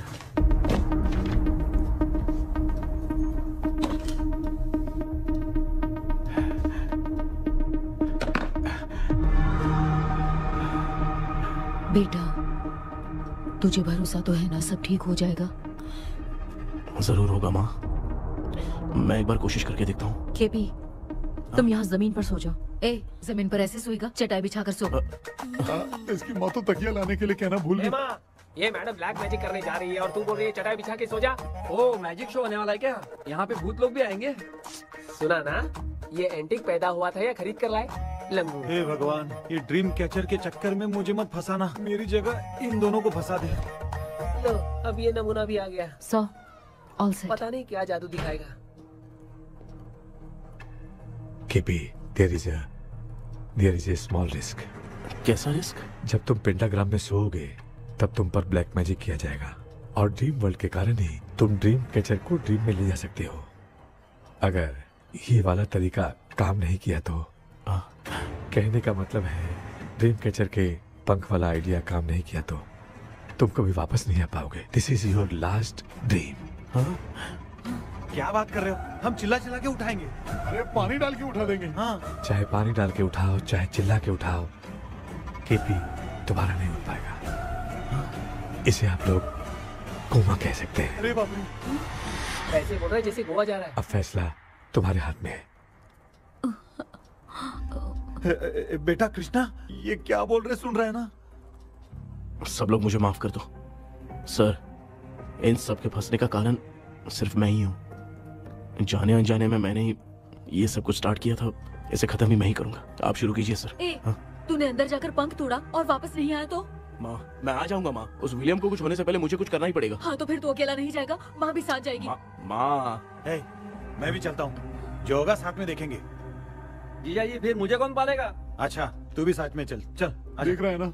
बेटा, तुझे भरोसा तो है ना सब ठीक हो जाएगा? जरूर होगा माँ, मैं एक बार कोशिश करके देखता हूँ। केपी, तुम यहाँ जमीन पर सो जाओ। ए, जमीन पर ऐसे सोएगा? चटाई बिछाकर सो। इसकी माँ तो तकिया लाने के लिए कहना भूल गई। ये मैडम ब्लैक मैजिक करने जा रही है और तू बोल रही है चटाई बिछा के सो जा। ओ, मैजिक शो होने वाला है क्या? यहाँ पे भूत लोग भी आएंगे। सुना ना, ये एंटीक पैदा हुआ था या खरीद कर लाए? लंगू। हे भगवान, ये ड्रीम कैचर के चक्कर में मुझे मत फंसाना। मेरी जगह इन दोनों को फंसा दे। लो, अब ये नमूना भी आ गया। सो, ऑल सेट। पता नहीं क्या जादू दिखाएगा। KP, there is a small risk। कैसा रिस्क? जब तुम पेंटाग्राम में सोओगे तब तुम पर ब्लैक मैजिक किया जाएगा और ड्रीम वर्ल्ड के कारण ही तुम ड्रीम कैचर को ड्रीम में ले जा सकते हो। अगर ये वाला तरीका काम नहीं किया तो कहने का मतलब है ड्रीम कैचर के पंख वाला आइडिया काम नहीं किया तो तुम कभी वापस नहीं आ पाओगे। This is your last dream. क्या बात कर रहे हो? हम चिल्ला चिल्ला के उठाएंगे। अरे पानी डाल के उठा देंगे। हाँ। चाहे पानी डाल के उठाओ, चाहे चिल्ला के उठाओ, केपी दोबारा नहीं उठ पाएगा। इसे आप लोग कोमा कह सकते हैं। अरे बाप रे, ऐसे बोल रहा है जैसे गोवा जा रहा है। अब फैसला तुम्हारे हाथ में है। बेटा कृष्णा, ये क्या बोल रहे, सुन रहे हैं ना? सब लोग मुझे माफ कर दो सर। इन सब के फंसने का कारण सिर्फ मैं ही हूँ। जाने अनजाने में मैंने ही ये सब कुछ स्टार्ट किया था। इसे खत्म भी मैं ही करूंगा। आप शुरू कीजिए सर। तूने अंदर जाकर पंख तोड़ा और वापस नहीं आया तो? माँ, मैं आ जाऊंगा माँ। उस विलियम को कुछ होने से पहले मुझे कुछ करना ही पड़ेगा। हाँ, तो फिर तू अकेला नहीं जाएगा, माँ भी साथ जाएगी। माँ, मैं भी चलता हूँ, जो होगा साथ में देखेंगे। जीजा जी, फिर मुझे कौन पालेगा? अच्छा, तू भी साथ में चल। चल देख रहा है ना,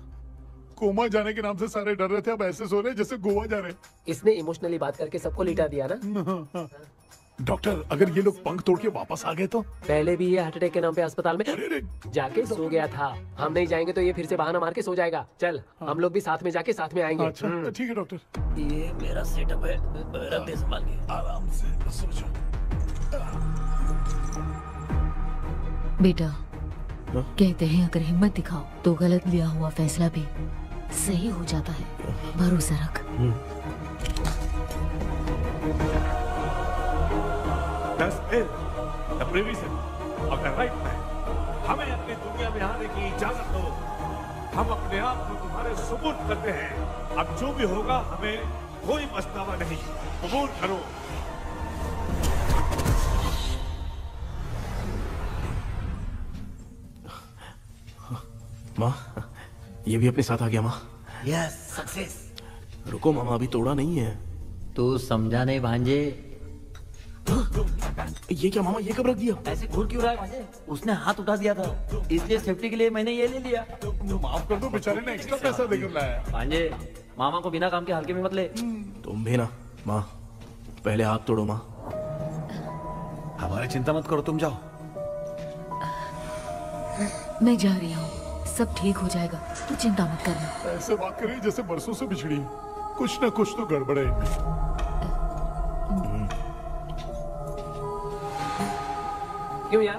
कोमा जाने के नाम से सारे डर रहे थे, अब ऐसे सो रहे जैसे गोवा जा रहे। इसने इमोशनली बात करके सबको लिटा दिया ना। डॉक्टर, अगर ये लोग पंख तोड़ के वापस आ गए तो? पहले भी ये हार्ट अटैक के नाम पे अस्पताल में जाके सो गया था। हम नहीं जाएंगे तो ये फिर से बहाना मार के सो जाएगा। चल, हम लोग भी साथ में जाके साथ में आएंगे। अच्छा, ठीक है डॉक्टर। ये मेरा सेटअप है, रख दे संभाल के। आराम से सो जाओ। बेटा, कहते हैं अगर हिम्मत दिखाओ तो गलत लिया हुआ फैसला भी सही हो जाता है। भरोसा रख। हमें अपनी दुनिया में आने की इजाजत दो। हम अपने आप को तुम्हारे सुपुर्द करते हैं। अब जो भी होगा हमें कोई पछतावा नहीं। कबूल करो। माँ, ये भी अपने साथ आ गया। माँ, यस, सक्सेस। रुको मामा, अभी तोड़ा नहीं है। तू समझा नहीं भांजे। ये क्या मामा, ये कब रख दिया? ऐसे घूर क्यों रहा है भांजे? उसने हाथ उठा दिया था, इसलिए सेफ्टी के लिए मैंने ये ले लिया। माफ कर दो, बेचारे ने एक्स्ट्रा पैसा देकर लाया। भांजे, मामा को बिना काम के हल्के में मत ले। तुम भी ना। माँ, पहले हाथ तोड़ो। माँ, हमारी चिंता मत करो, तुम जाओ। मैं जा रही हूँ, सब ठीक हो जाएगा, तू चिंता मत करना। ऐसे बात कर रही जैसे बरसों से बिछड़ी। कुछ ना कुछ तो गड़बड़ है इनमें। क्यों यार,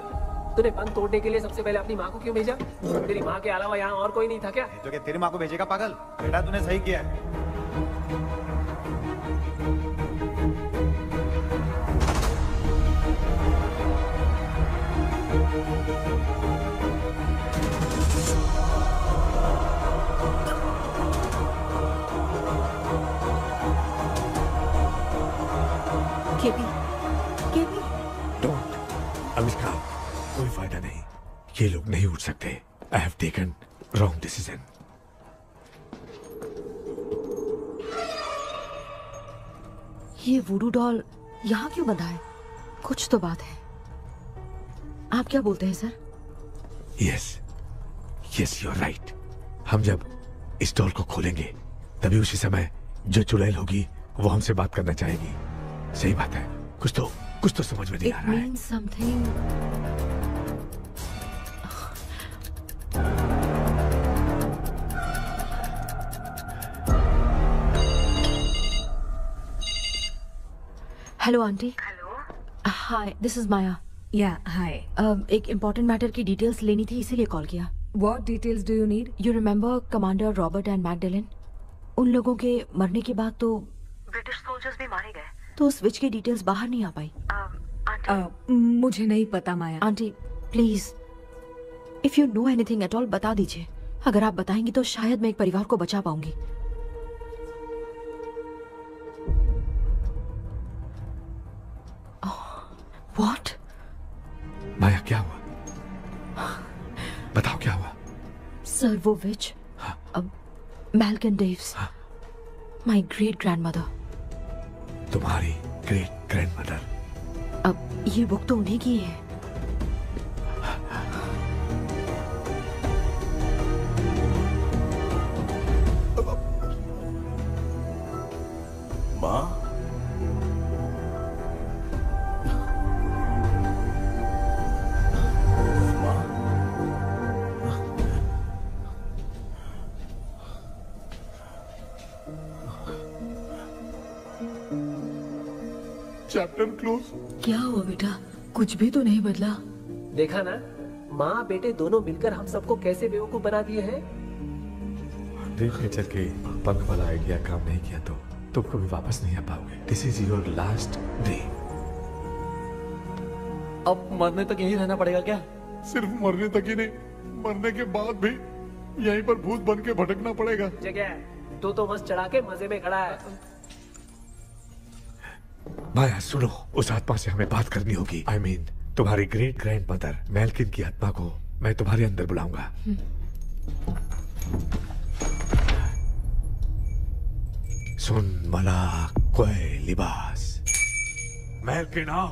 तूने बंद तोड़ने के लिए सबसे पहले अपनी माँ को क्यों भेजा? तेरी माँ के अलावा यहाँ और कोई नहीं था क्या? तो क्या तेरी माँ को भेजेगा पागल? बेटा तूने सही किया है। KP, KP. डोंट, अमिका, कोई फायदा नहीं। ये लोग नहीं उठ सकते। I have taken wrong decision. ये वुडू डॉल यहाँ क्यों बंधा है? कुछ तो बात है। आप क्या बोलते हैं sir? Yes, yes, you are right. हम जब इस डॉल को खोलेंगे तभी उसी समय जो चुड़ैल होगी वो हमसे बात करना चाहेगी। सही बात है। कुछ तो समझ में नहीं आ रहा है। It means something. Hello aunty. Hello. Hi, this is Maya. Yeah hi. एक इम्पोर्टेंट मैटर की डिटेल्स लेनी थी, इसीलिए कॉल किया। What details do you need? You remember commander Robert and Magdalene? उन लोगों के मरने के बाद तो ब्रिटिश सोल्जर्स भी मारे गए। तो स्विच की डिटेल्स बाहर नहीं आ पाई। मुझे नहीं पता Maya. Aunty please, if you know anything at all बता दीजिए। अगर आप बताएंगी तो शायद मैं एक परिवार को बचा पाऊंगी। व्हाट? माया क्या हुआ? बताओ क्या हुआ? सर वो विच, मैल्कन डेव्स, माय ग्रेट ग्रैंडमदर। तुम्हारी ग्रेट ग्रैंडमदर? अब ये बुक तो उन्हीं की है। माँ? Chapter close. क्या हुआ बेटा? कुछ भी तो नहीं बदला। देखा ना, माँ बेटे दोनों मिलकर हम सबको कैसे बेवकूफ बना दिए हैं। ड्रीम कैचर के पंख वाला आइडिया काम नहीं किया तो तुम कभी वापस नहीं आ पाओगे। This is your last dream. अब मरने तक यही रहना पड़ेगा क्या? सिर्फ मरने तक ही नहीं, मरने के बाद भी यहीं पर भूत बन के भटकना पड़ेगा। जगह तू तो बस चढ़ा के मजे में खड़ा है। माया सुनो, उस आत्मा से हमें बात करनी होगी। I mean, तुम्हारी ग्रेट ग्रैंड मदर मैल्किन की आत्मा को मैं तुम्हारे अंदर बुलाऊंगा। सुन मला कोई लिबास, मैल्किन आओ।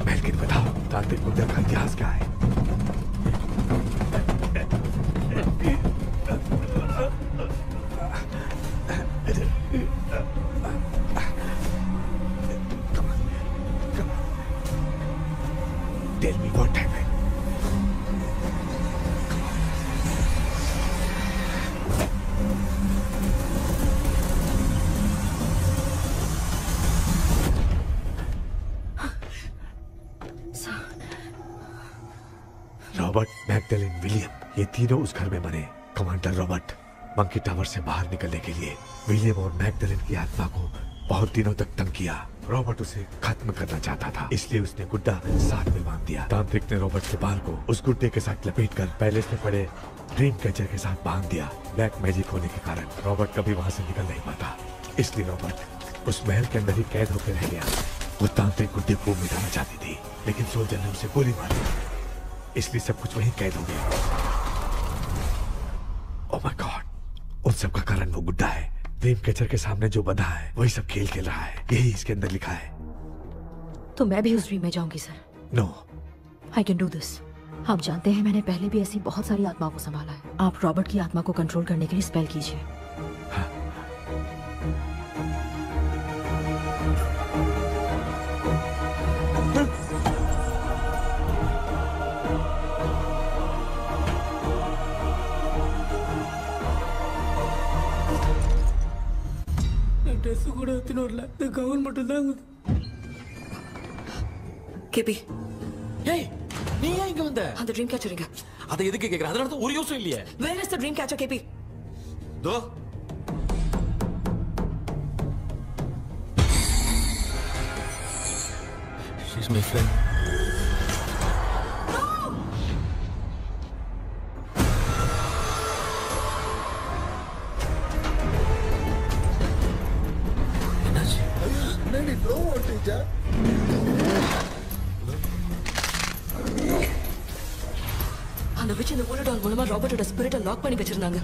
मैल्किन बताओ, तांत्रिक मुद्रा का इतिहास क्या है? Tell me what happened. Robert, Magdalene, William, ये तीनों उस घर में मरे। कमांडर रॉबर्ट मंकी टावर से बाहर निकलने के लिए विलियम और मैगडेलिन की आत्मा को बहुत दिनों तक तंग किया। रॉबर्ट उसे खत्म करना चाहता था, इसलिए उसने गुड्डा साथ में बांध दिया। तांत्रिक ने रॉबर्ट के बाल को उस गुड्डे के साथ लपेटकर पैलेस में पड़े ड्रीम कैचर के साथ बांध दिया। ब्लैक मैजिक होने के कारण रॉबर्ट कभी वहां से निकल नहीं पाता, इसलिए रॉबर्ट उस महल के अंदर ही कैद होकर रह गया। वो तांत्रिक गुड्डे को मिटाना चाहती थी, लेकिन सोल्जर ने उसे गोली मारी, इसलिए सब कुछ वहीं कैद हो गया। ओह माय गॉड, उन सब का कारण वो गुड्डा है। ड्रीम कैचर के सामने जो बंधा है वही सब खेल खेल रहा है, यही इसके अंदर लिखा है। तो मैं भी उस ड्रीम में जाऊंगी sir. No, I can do this. आप जानते हैं मैंने पहले भी ऐसी बहुत सारी आत्माओं को संभाला है। आप रॉबर्ट की आत्मा को कंट्रोल करने के लिए स्पेल कीजिए। ட்ரெஸ் கூட எடுத்துன்னு வரல, இந்த கவுன் மட்டும் தான். கேபி, ஏய் நீ ஏன் இங்க வந்த? அந்த ட்ரீம் கேச்சரிங்க. அதை எதுக்கு கேக்குற? அதனால தான் ஒரு யூஸும் இல்லையே. Where is the dream catcher, KP? Though she's my friend. அந்த witch இந்த voodoo doll மூலமா ராபர்ட்டோட ஸ்பிரிட்டை லாக் பண்ணி வச்சிருந்தாங்க.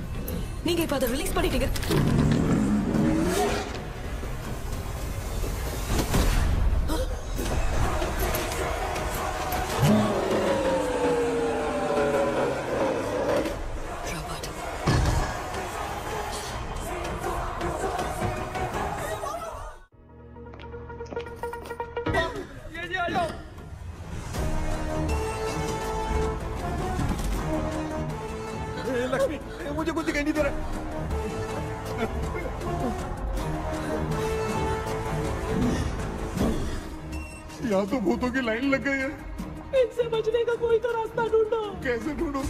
நீங்க இப்ப அதை ரிலீஸ் பண்ணிட்டீங்க. लक्ष्मी, मुझे कुछ दिखाई नहीं दे रहा। यहाँ तो भूतों की लाइन लग गई है। इनसे बचने का कोई तो रास्ता ढूंढो। कैसे ढूंढो?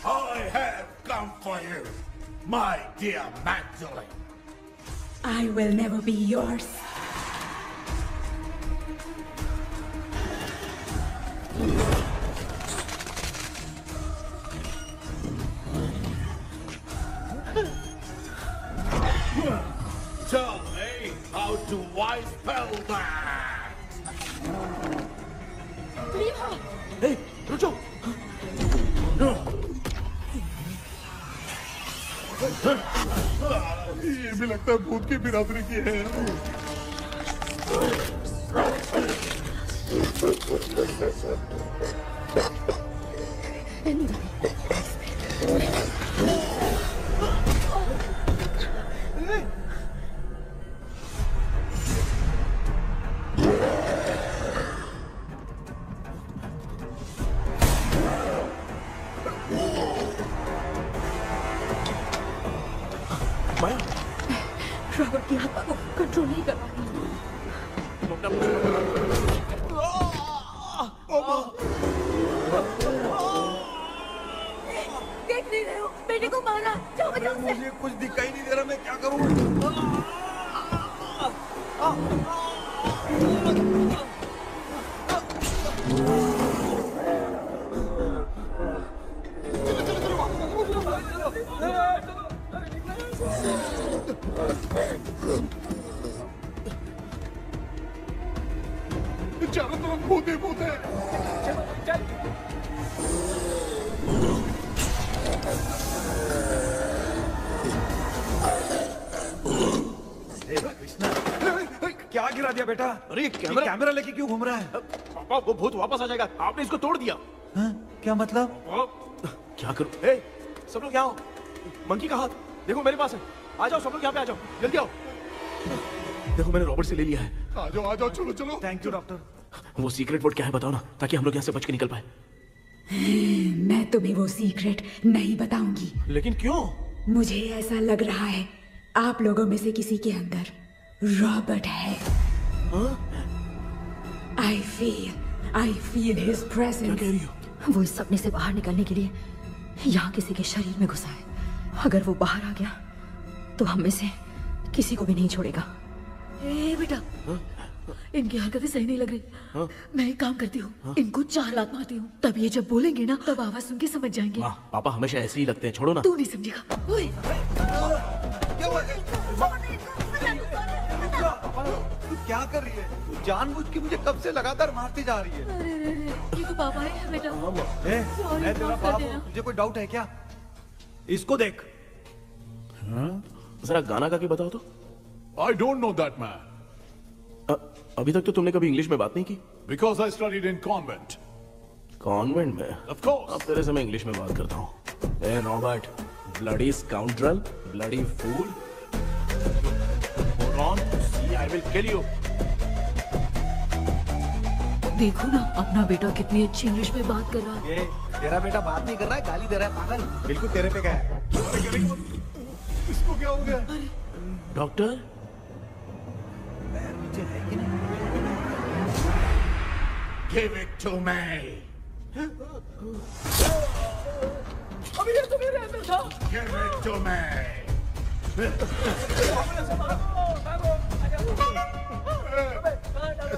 I have come for you, my dear Magdalene. I will never be yours. Tell me how to wipe spell that. Hey, रुको। ये भी लगता है भूत की बिरादरी की है। रॉबर्ट की आत्मा को कंट्रोल नहीं कर पा देख नहीं रहे हो, बेटे को मारा। जाओ बचाओ उसे। मुझे कुछ दिखाई नहीं दे रहा, मैं क्या करूं? चारों तरफ भूत ही भूत है। क्या गिरा दिया बेटा? अरे ये कैमरा लेके क्यों घूम रहा है? पापा वो भूत वापस आ जाएगा, आपने इसको तोड़ दिया। हाँ? क्या मतलब? क्या करूं? ए, सब लोग यहाँ आओ। मंकी का हाथ देखो मेरे पास है। आ जाओ सब लोग यहाँ पे, आ जाओ जल्दी आओ। देखो मैंने रॉबर्ट से ले लिया है। आ जाओ चलो चलो। Thank you doctor. वो सीक्रेट वर्ड क्या है बताओ ना, ताकि हम लोग यहाँ से बच के निकल पाए। मैं तुम्हें वो सीक्रेट नहीं बताऊंगी। लेकिन क्यों? मुझे ऐसा लग रहा है आप लोगों में से किसी के अंदर रॉबर्ट है। I feel his presence। क्या कह रही हो? वो इस सपने से बाहर निकलने के लिए यहाँ किसी के शरीर में घुसा है। अगर वो बाहर आ गया तो हम में से किसी को भी नहीं छोड़ेगा। ए बेटा, इनकी हरकतें सही नहीं लग रही। मैं एक काम करती हूँ, इनको 4 लात मारती हूँ, तब ये जब बोलेंगे ना तब आवाज सुन के समझ जाएंगे। पापा हमेशा ऐसे ही लगते हैं, छोड़ो ना। तू नहीं समझेगा। ओए, तू क्या कर रही है? तू जानबूझ के मुझे कब से लगातार मारती जा रही है। अरे रे रे, ये तो पापा है बेटा। मैं तेरा बाप हूँ, तुझे कोई डाउट है क्या? इसको देख। जरा गाना गा के बताओ तो। I don't know that man. अभी तक तो तुमने कभी इंग्लिश में बात नहीं की। Because I studied in convent. Convent में? Of course. अब तेरे से मैं इंग्लिश में बात करता हूँ। ए Robert, bloody scoundrel, bloody fool. Hold on, see, I will kill you. देखो ना अपना बेटा कितनी अच्छी इंग्लिश में बात कर रहा है। ये तेरा बेटा बात नहीं कर रहा है, गाली दे रहा है पागल। बिल्कुल तेरे पे क्या है? इसको क्या हो गया? Doctor? Give it to me. अभी ये तो मेरे अंदर था। Give it to me.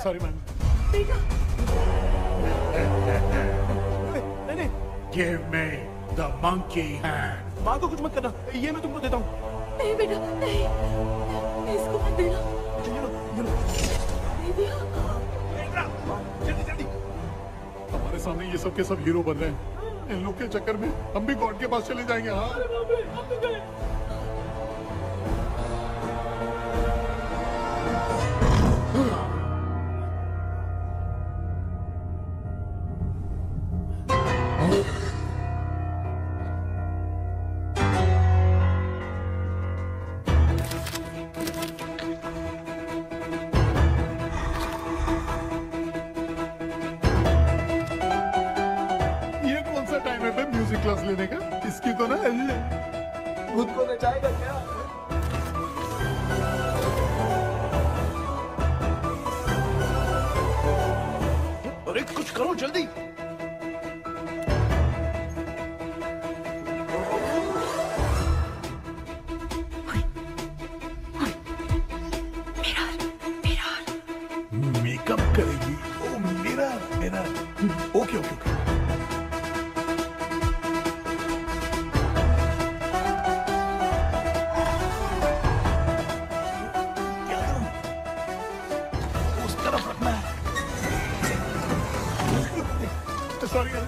Sorry man. नहीं। Give me the monkey hand. माँ को कुछ मत करना, ये मैं तुमको देता हूँ। नहीं बेटा नहीं, इसको मत देना। जल्दी। हमारे सामने ये सब के सब हीरो बन रहे हैं। इन लोग के चक्कर में हम भी गॉड के पास चले जाएंगे। हाँ क्लास लेने का। इसकी तो ना खुद को नचाएगा क्या? अरे कुछ करो जल्दी। मेकअप करेगी? ओ मेरा ओके ओके ओके। सॉरी यार,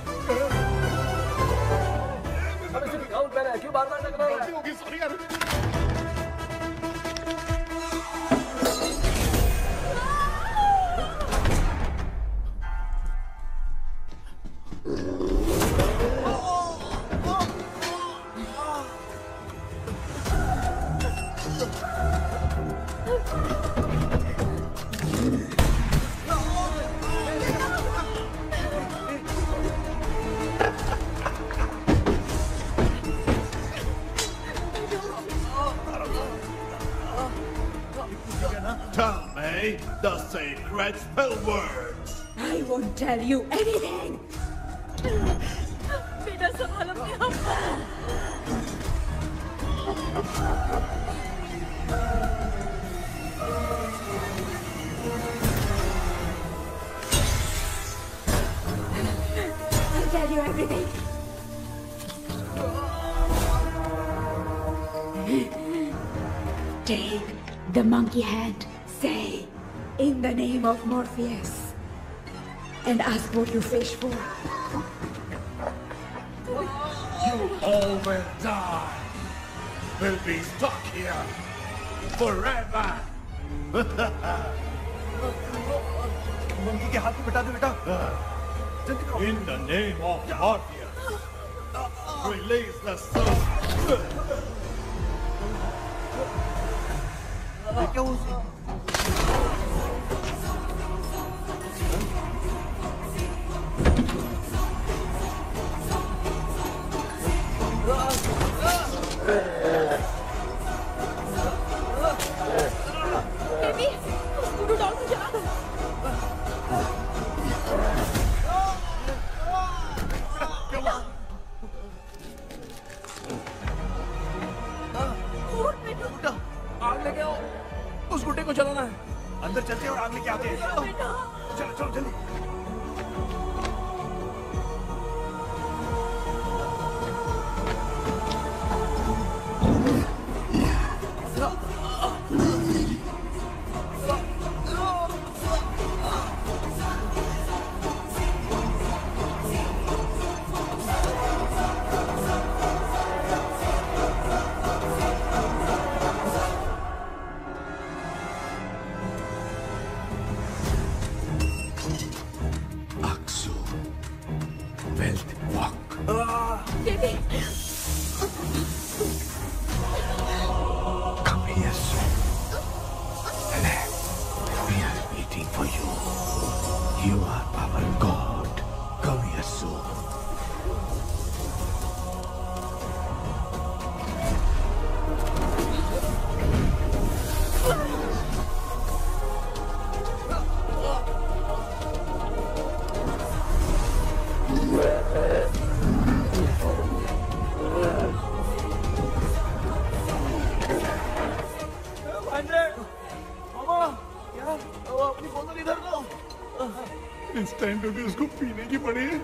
क्यों बार-बार टकरा रहा है? होगी सॉरी यार। Tell me the sacred spell words. I won't tell you anything. बेटा संभाल अपने आप। I'll tell you everything. Take the monkey hand. Say, in the name of Morpheus, and ask what you fish for. You all will die. We'll be stuck here forever. Monkey के हाथ में बिठा दो बेटा। In the name of Morpheus, release the soul. क्या हुआ उसे? Baby, scooter doll को जला दो। आग लेके आओ, उस गुड्डे को चलाना है। अंदर चलते हैं और आग लेके आते हैं। चलो चलो जल्दी। You are our God. Come here soon. अपनी बोतल इधर लो। इस टाइम पे भी उसको पीने की पड़ी है।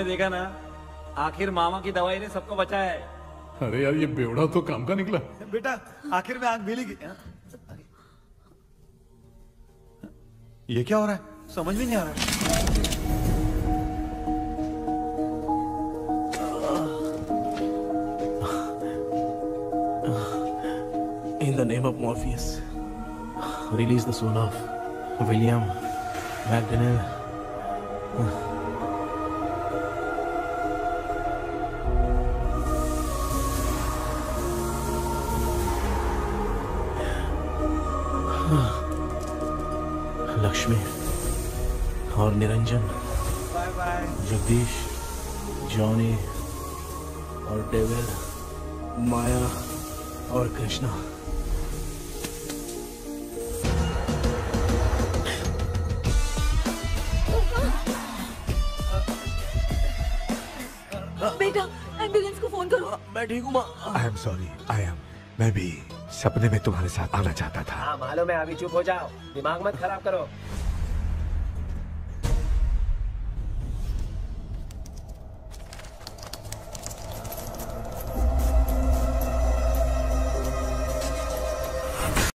देखा ना, आखिर मामा की दवाई ने सबको बचाया है। अरे यार, ये बेवड़ा तो काम का निकला। बेटा आखिर में आंख मिली। ये क्या हो रहा है? समझ में नहीं आ रहा है। In the name of Morpheus, release the soul of William Magdalene. Lakshmi और निरंजन, जगदीश, जॉनी और डेविड, माया और कृष्णा। बेटा एम्बुलेंस को फोन करो। मैं ठीक हूँ माँ। आई एम सॉरी, मैं भी सपने में तुम्हारे साथ आना चाहता था। हाँ मालूम है, अभी चुप हो जाओ, दिमाग मत खराब करो।